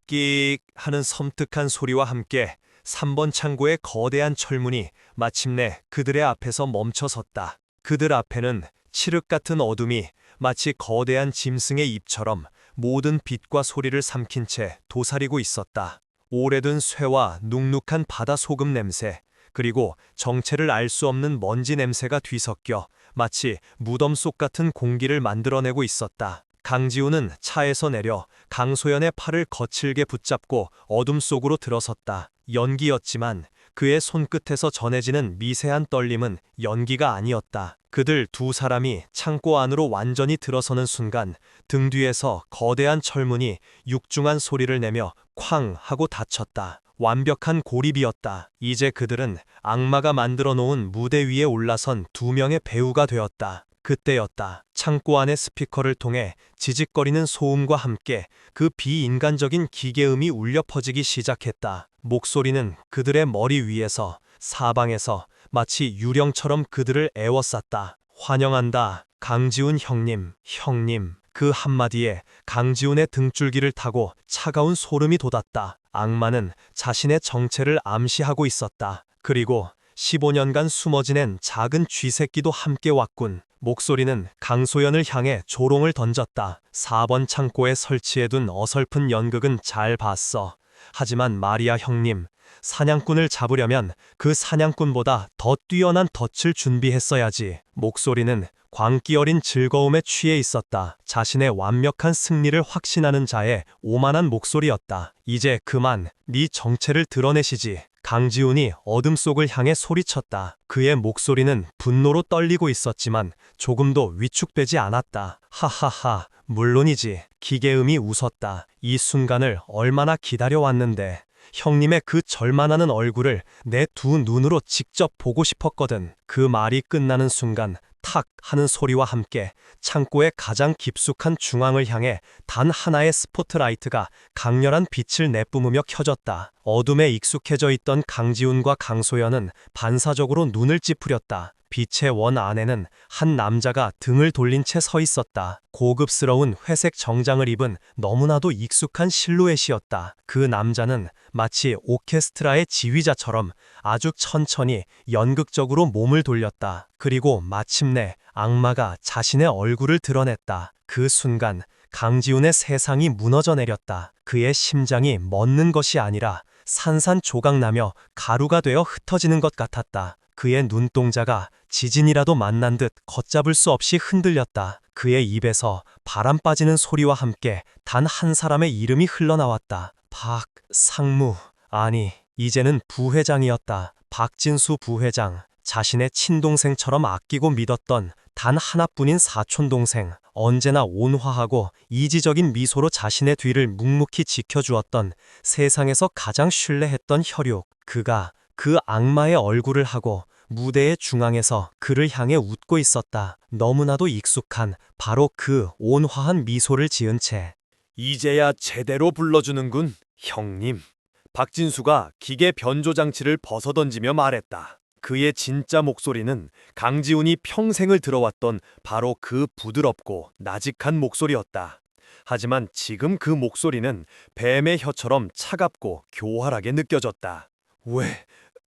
끼익 하는 섬뜩한 소리와 함께 3번 창고의 거대한 철문이 마침내 그들의 앞에서 멈춰섰다. 그들 앞에는 칠흑 같은 어둠이 마치 거대한 짐승의 입처럼 모든 빛과 소리를 삼킨 채 도사리고 있었다. 오래된 쇠와 눅눅한 바다 소금 냄새, 그리고 정체를 알 수 없는 먼지 냄새가 뒤섞여 마치 무덤 속 같은 공기를 만들어내고 있었다. 강지훈은 차에서 내려 강소연의 팔을 거칠게 붙잡고 어둠 속으로 들어섰다. 연기였지만 그의 손끝에서 전해지는 미세한 떨림은 연기가 아니었다. 그들 두 사람이 창고 안으로 완전히 들어서는 순간 등 뒤에서 거대한 철문이 육중한 소리를 내며 쾅 하고 닫혔다. 완벽한 고립이었다. 이제 그들은 악마가 만들어 놓은 무대 위에 올라선 두 명의 배우가 되었다. 그때였다. 창고 안의 스피커를 통해 지직거리는 소음과 함께 그 비인간적인 기계음이 울려 퍼지기 시작했다. 목소리는 그들의 머리 위에서, 사방에서 마치 유령처럼 그들을 애워쌌다. 환영한다, 강지훈 형님, 형님. 그 한마디에 강지훈의 등줄기를 타고 차가운 소름이 돋았다. 악마는 자신의 정체를 암시하고 있었다. 그리고 15년간 숨어 지낸 작은 쥐새끼도 함께 왔군. 목소리는 강소연을 향해 조롱을 던졌다. 4번 창고에 설치해둔 어설픈 연극은 잘 봤어. 하지만 마리아 형님, 사냥꾼을 잡으려면 그 사냥꾼보다 더 뛰어난 덫을 준비했어야지. 목소리는 광기 어린 즐거움에 취해 있었다. 자신의 완벽한 승리를 확신하는 자의 오만한 목소리였다. 이제 그만 네 정체를 드러내시지. 강지훈이 어둠 속을 향해 소리쳤다. 그의 목소리는 분노로 떨리고 있었지만 조금도 위축되지 않았다. 하하하, 물론이지. 기계음이 웃었다. 이 순간을 얼마나 기다려왔는데. 형님의 그 절만하는 얼굴을 내 두 눈으로 직접 보고 싶었거든. 그 말이 끝나는 순간 탁 하는 소리와 함께 창고의 가장 깊숙한 중앙을 향해 단 하나의 스포트라이트가 강렬한 빛을 내뿜으며 켜졌다. 어둠에 익숙해져 있던 강지훈과 강소연은 반사적으로 눈을 찌푸렸다. 빛의 원 안에는 한 남자가 등을 돌린 채 서 있었다. 고급스러운 회색 정장을 입은 너무나도 익숙한 실루엣이었다. 그 남자는 마치 오케스트라의 지휘자처럼 아주 천천히 연극적으로 몸을 돌렸다. 그리고 마침내 악마가 자신의 얼굴을 드러냈다. 그 순간 강지훈의 세상이 무너져 내렸다. 그의 심장이 멎는 것이 아니라 산산조각나며 가루가 되어 흩어지는 것 같았다. 그의 눈동자가 지진이라도 만난 듯 걷잡을 수 없이 흔들렸다. 그의 입에서 바람 빠지는 소리와 함께 단 한 사람의 이름이 흘러나왔다. 박상무. 아니, 이제는 부회장이었다. 박진수 부회장. 자신의 친동생처럼 아끼고 믿었던 단 하나뿐인 사촌동생, 언제나 온화하고 이지적인 미소로 자신의 뒤를 묵묵히 지켜주었던 세상에서 가장 신뢰했던 혈육. 그가 그 악마의 얼굴을 하고 무대의 중앙에서 그를 향해 웃고 있었다. 너무나도 익숙한 바로 그 온화한 미소를 지은 채. 이제야 제대로 불러주는군, 형님. 박진수가 기계 변조 장치를 벗어던지며 말했다. 그의 진짜 목소리는 강지훈이 평생을 들어왔던 바로 그 부드럽고 나직한 목소리였다. 하지만 지금 그 목소리는 뱀의 혀처럼 차갑고 교활하게 느껴졌다.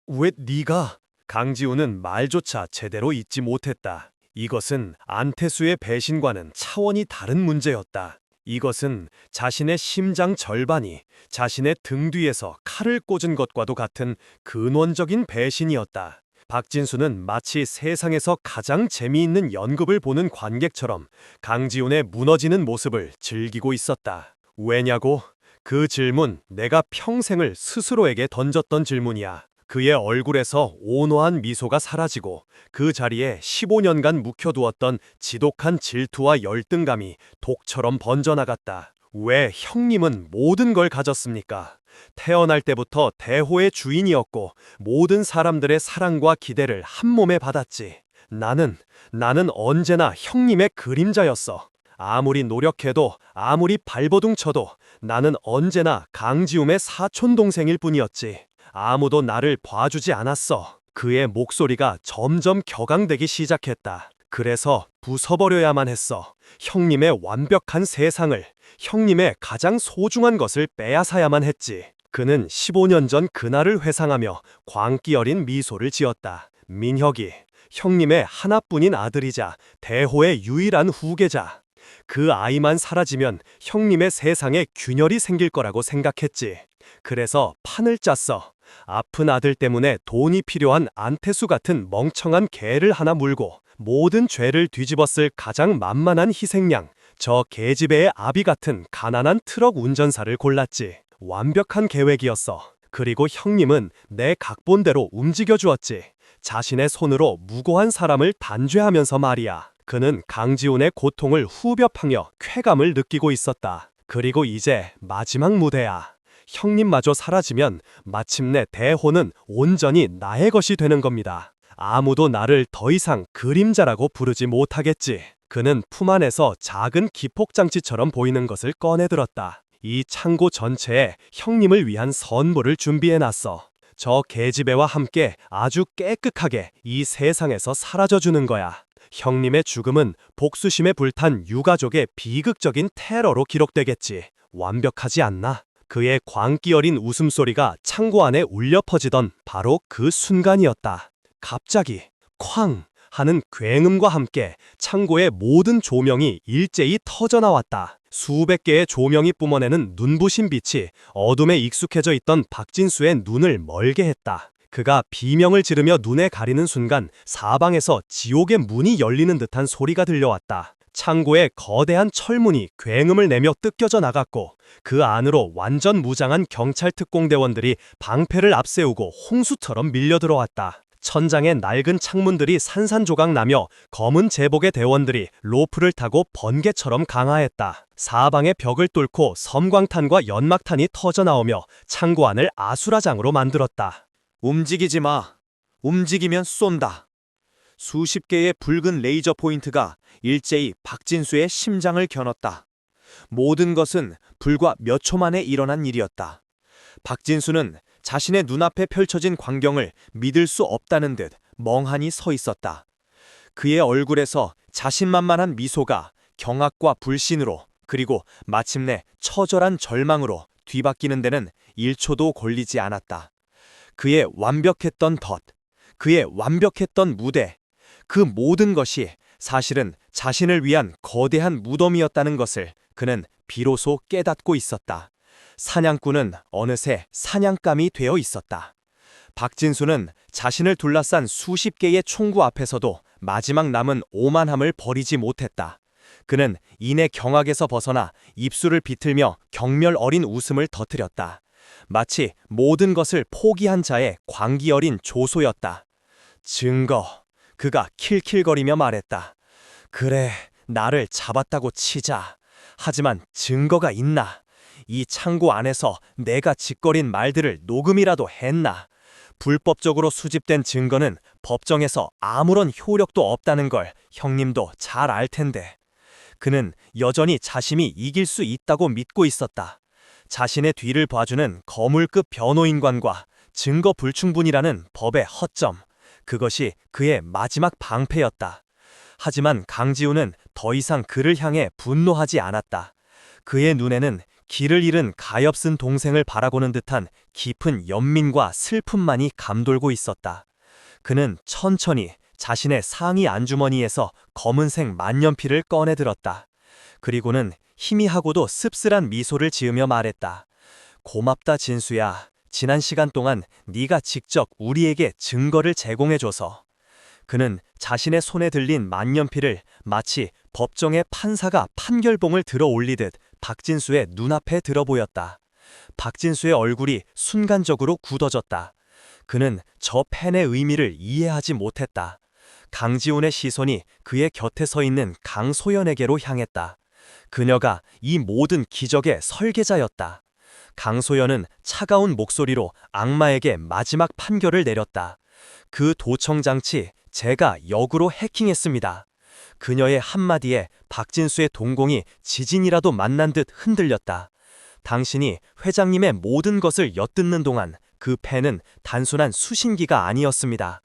왜 네가? 강지훈은 말조차 제대로 잊지 못했다. 이것은 안태수의 배신과는 차원이 다른 문제였다. 이것은 자신의 심장 절반이 자신의 등 뒤에서 칼을 꽂은 것과도 같은 근원적인 배신이었다. 박진수는 마치 세상에서 가장 재미있는 연극을 보는 관객처럼 강지훈의 무너지는 모습을 즐기고 있었다. 왜냐고? 그 질문, 내가 평생을 스스로에게 던졌던 질문이야. 그의 얼굴에서 온화한 미소가 사라지고 그 자리에 15년간 묵혀두었던 지독한 질투와 열등감이 독처럼 번져나갔다. 왜 형님은 모든 걸 가졌습니까? 태어날 때부터 대호의 주인이었고 모든 사람들의 사랑과 기대를 한 몸에 받았지. 나는 언제나 형님의 그림자였어. 아무리 노력해도 아무리 발버둥 쳐도 나는 언제나 강지움의 사촌동생일 뿐이었지. 아무도 나를 봐주지 않았어. 그의 목소리가 점점 격앙되기 시작했다. 그래서 부숴버려야만 했어. 형님의 완벽한 세상을, 형님의 가장 소중한 것을 빼앗아야만 했지. 그는 15년 전 그날을 회상하며 광기 어린 미소를 지었다. 민혁이, 형님의 하나뿐인 아들이자 대호의 유일한 후계자. 그 아이만 사라지면 형님의 세상에 균열이 생길 거라고 생각했지. 그래서 판을 짰어. 아픈 아들 때문에 돈이 필요한 안태수 같은 멍청한 개를 하나 물고 모든 죄를 뒤집었을 가장 만만한 희생양, 저 계집애의 아비 같은 가난한 트럭 운전사를 골랐지. 완벽한 계획이었어. 그리고 형님은 내 각본대로 움직여주었지. 자신의 손으로 무고한 사람을 단죄하면서 말이야. 그는 강지훈의 고통을 후벼파며 쾌감을 느끼고 있었다. 그리고 이제 마지막 무대야. 형님마저 사라지면 마침내 대호는 온전히 나의 것이 되는 겁니다. 아무도 나를 더 이상 그림자라고 부르지 못하겠지. 그는 품 안에서 작은 기폭장치처럼 보이는 것을 꺼내들었다. 이 창고 전체에 형님을 위한 선물을 준비해놨어. 저 계집애와 함께 아주 깨끗하게 이 세상에서 사라져주는 거야. 형님의 죽음은 복수심에 불탄 유가족의 비극적인 테러로 기록되겠지. 완벽하지 않나? 그의 광기 어린 웃음소리가 창고 안에 울려 퍼지던 바로 그 순간이었다. 갑자기 쾅 하는 굉음과 함께 창고의 모든 조명이 일제히 터져나왔다. 수백 개의 조명이 뿜어내는 눈부신 빛이 어둠에 익숙해져 있던 박진수의 눈을 멀게 했다. 그가 비명을 지르며 눈에 가리는 순간 사방에서 지옥의 문이 열리는 듯한 소리가 들려왔다. 창고의 거대한 철문이 굉음을 내며 뜯겨져 나갔고 그 안으로 완전 무장한 경찰 특공대원들이 방패를 앞세우고 홍수처럼 밀려 들어왔다. 천장의 낡은 창문들이 산산조각 나며 검은 제복의 대원들이 로프를 타고 번개처럼 강화했다. 사방의 벽을 뚫고 섬광탄과 연막탄이 터져나오며 창고 안을 아수라장으로 만들었다. 움직이지 마. 움직이면 쏜다. 수십 개의 붉은 레이저 포인트가 일제히 박진수의 심장을 겨눴다. 모든 것은 불과 몇 초 만에 일어난 일이었다. 박진수는 자신의 눈앞에 펼쳐진 광경을 믿을 수 없다는 듯 멍하니 서 있었다. 그의 얼굴에서 자신만만한 미소가 경악과 불신으로 그리고 마침내 처절한 절망으로 뒤바뀌는 데는 1초도 걸리지 않았다. 그의 완벽했던 덫, 그의 완벽했던 무대, 그 모든 것이 사실은 자신을 위한 거대한 무덤이었다는 것을 그는 비로소 깨닫고 있었다. 사냥꾼은 어느새 사냥감이 되어 있었다. 박진수는 자신을 둘러싼 수십 개의 총구 앞에서도 마지막 남은 오만함을 버리지 못했다. 그는 이내 경악에서 벗어나 입술을 비틀며 경멸 어린 웃음을 터뜨렸다. 마치 모든 것을 포기한 자의 광기 어린 조소였다. 증거. 그가 킬킬거리며 말했다. 그래, 나를 잡았다고 치자. 하지만 증거가 있나? 이 창고 안에서 내가 짓거린 말들을 녹음이라도 했나? 불법적으로 수집된 증거는 법정에서 아무런 효력도 없다는 걸 형님도 잘 알 텐데. 그는 여전히 자신이 이길 수 있다고 믿고 있었다. 자신의 뒤를 봐주는 거물급 변호인관과 증거 불충분이라는 법의 허점, 그것이 그의 마지막 방패였다. 하지만 강지훈은 더 이상 그를 향해 분노하지 않았다. 그의 눈에는 길을 잃은 가엾은 동생을 바라보는 듯한 깊은 연민과 슬픔만이 감돌고 있었다. 그는 천천히 자신의 상의 안주머니에서 검은색 만년필을 꺼내들었다. 그리고는 희미하고도 씁쓸한 미소를 지으며 말했다. 고맙다 진수야. 지난 시간 동안 네가 직접 우리에게 증거를 제공해줘서. 그는 자신의 손에 들린 만년필을 마치 법정의 판사가 판결봉을 들어 올리듯 박진수의 눈앞에 들어보였다. 박진수의 얼굴이 순간적으로 굳어졌다. 그는 저 펜의 의미를 이해하지 못했다. 강지훈의 시선이 그의 곁에 서 있는 강소연에게로 향했다. 그녀가 이 모든 기적의 설계자였다. 강소연은 차가운 목소리로 악마에게 마지막 판결을 내렸다. 그 도청장치 제가 역으로 해킹했습니다. 그녀의 한마디에 박진수의 동공이 지진이라도 만난 듯 흔들렸다. 당신이 회장님의 모든 것을 엿듣는 동안 그 펜은 단순한 수신기가 아니었습니다.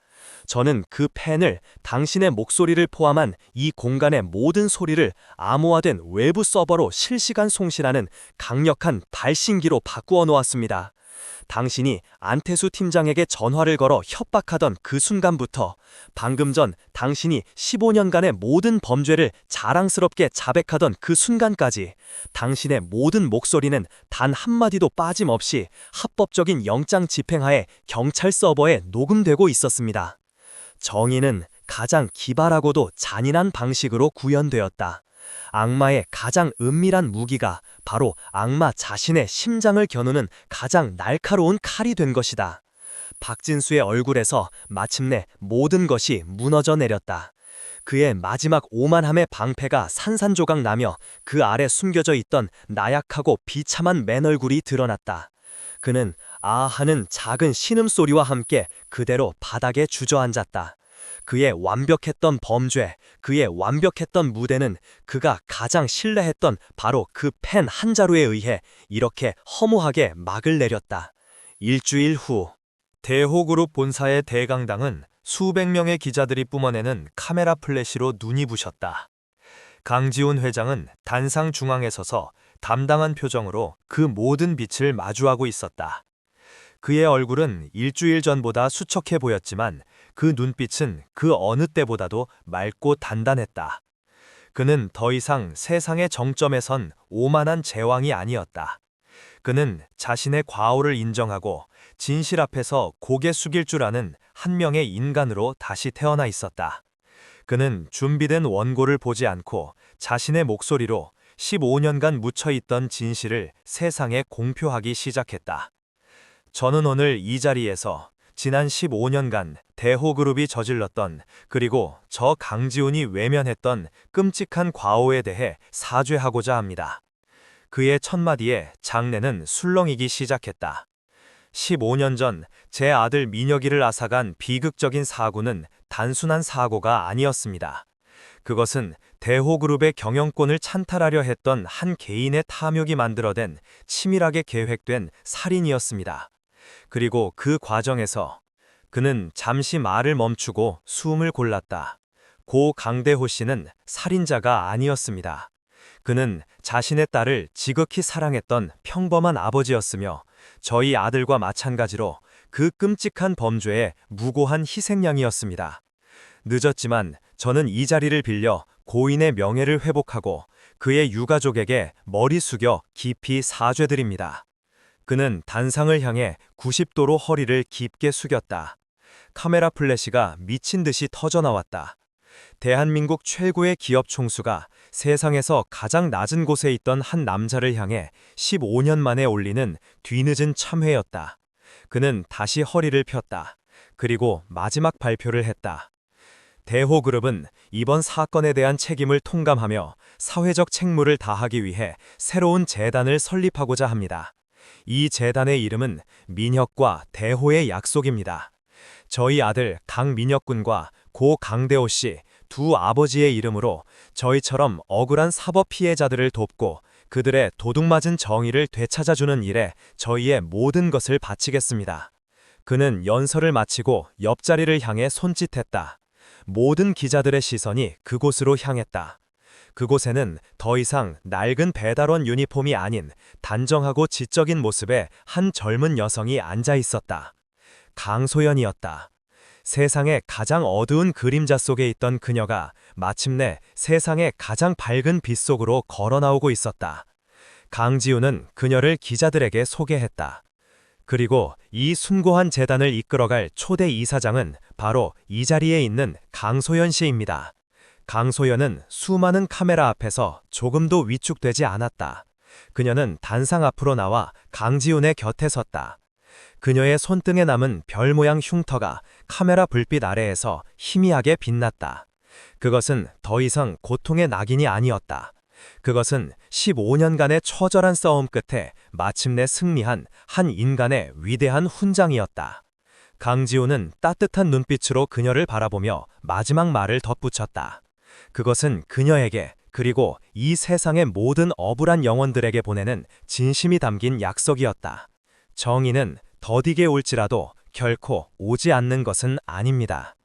저는 그 펜을 당신의 목소리를 포함한 이 공간의 모든 소리를 암호화된 외부 서버로 실시간 송신하는 강력한 발신기로 바꾸어 놓았습니다. 당신이 안태수 팀장에게 전화를 걸어 협박하던 그 순간부터 방금 전 당신이 15년간의 모든 범죄를 자랑스럽게 자백하던 그 순간까지 당신의 모든 목소리는 단 한마디도 빠짐없이 합법적인 영장 집행하에 경찰 서버에 녹음되고 있었습니다. 정의는 가장 기발하고도 잔인한 방식으로 구현되었다. 악마의 가장 은밀한 무기가 바로 악마 자신의 심장을 겨누는 가장 날카로운 칼이 된 것이다. 박진수의 얼굴에서 마침내 모든 것이 무너져 내렸다. 그의 마지막 오만함의 방패가 산산조각 나며 그 아래 숨겨져 있던 나약하고 비참한 맨얼굴이 드러났다. 그는 아 하는 작은 신음소리와 함께 그대로 바닥에 주저앉았다. 그의 완벽했던 범죄, 그의 완벽했던 무대는 그가 가장 신뢰했던 바로 그 펜 한 자루에 의해 이렇게 허무하게 막을 내렸다. 일주일 후 대호그룹 본사의 대강당은 수백 명의 기자들이 뿜어내는 카메라 플래시로 눈이 부셨다. 강지훈 회장은 단상 중앙에 서서 담당한 표정으로 그 모든 빛을 마주하고 있었다. 그의 얼굴은 일주일 전보다 수척해 보였지만 그 눈빛은 그 어느 때보다도 맑고 단단했다. 그는 더 이상 세상의 정점에 선 오만한 제왕이 아니었다. 그는 자신의 과오를 인정하고 진실 앞에서 고개 숙일 줄 아는 한 명의 인간으로 다시 태어나 있었다. 그는 준비된 원고를 보지 않고 자신의 목소리로 15년간 묻혀있던 진실을 세상에 공표하기 시작했다. 저는 오늘 이 자리에서 지난 15년간 대호그룹이 저질렀던 그리고 저 강지훈이 외면했던 끔찍한 과오에 대해 사죄하고자 합니다. 그의 첫마디에 장내는 술렁이기 시작했다. 15년 전 제 아들 민혁이를 앗아간 비극적인 사고는 단순한 사고가 아니었습니다. 그것은 대호그룹의 경영권을 찬탈하려 했던 한 개인의 탐욕이 만들어낸 치밀하게 계획된 살인이었습니다. 그리고 그 과정에서 그는 잠시 말을 멈추고 숨을 골랐다. 고 강대호 씨는 살인자가 아니었습니다. 그는 자신의 딸을 지극히 사랑했던 평범한 아버지였으며 저희 아들과 마찬가지로 그 끔찍한 범죄의 무고한 희생양이었습니다. 늦었지만 저는 이 자리를 빌려 고인의 명예를 회복하고 그의 유가족에게 머리 숙여 깊이 사죄드립니다. 그는 단상을 향해 90도로 허리를 깊게 숙였다. 카메라 플래시가 미친 듯이 터져나왔다. 대한민국 최고의 기업 총수가 세상에서 가장 낮은 곳에 있던 한 남자를 향해 15년 만에 올리는 뒤늦은 참회였다. 그는 다시 허리를 폈다. 그리고 마지막 발표를 했다. 대호그룹은 이번 사건에 대한 책임을 통감하며 사회적 책무를 다하기 위해 새로운 재단을 설립하고자 합니다. 이 재단의 이름은 민혁과 대호의 약속입니다. 저희 아들 강민혁 군과 고 강대호 씨 두 아버지의 이름으로 저희처럼 억울한 사법 피해자들을 돕고 그들의 도둑맞은 정의를 되찾아주는 일에 저희의 모든 것을 바치겠습니다. 그는 연설을 마치고 옆자리를 향해 손짓했다. 모든 기자들의 시선이 그곳으로 향했다. 그곳에는 더 이상 낡은 배달원 유니폼이 아닌 단정하고 지적인 모습의 한 젊은 여성이 앉아 있었다. 강소연이었다. 세상의 가장 어두운 그림자 속에 있던 그녀가 마침내 세상의 가장 밝은 빛 속으로 걸어 나오고 있었다. 강지훈은 그녀를 기자들에게 소개했다. 그리고 이 숭고한 재단을 이끌어갈 초대 이사장은 바로 이 자리에 있는 강소연 씨입니다. 강소연은 수많은 카메라 앞에서 조금도 위축되지 않았다. 그녀는 단상 앞으로 나와 강지훈의 곁에 섰다. 그녀의 손등에 남은 별 모양 흉터가 카메라 불빛 아래에서 희미하게 빛났다. 그것은 더 이상 고통의 낙인이 아니었다. 그것은 15년간의 처절한 싸움 끝에 마침내 승리한 한 인간의 위대한 훈장이었다. 강지훈은 따뜻한 눈빛으로 그녀를 바라보며 마지막 말을 덧붙였다. 그것은 그녀에게 그리고 이 세상의 모든 억울한 영혼들에게 보내는 진심이 담긴 약속이었다. 정의는 더디게 올지라도 결코 오지 않는 것은 아닙니다.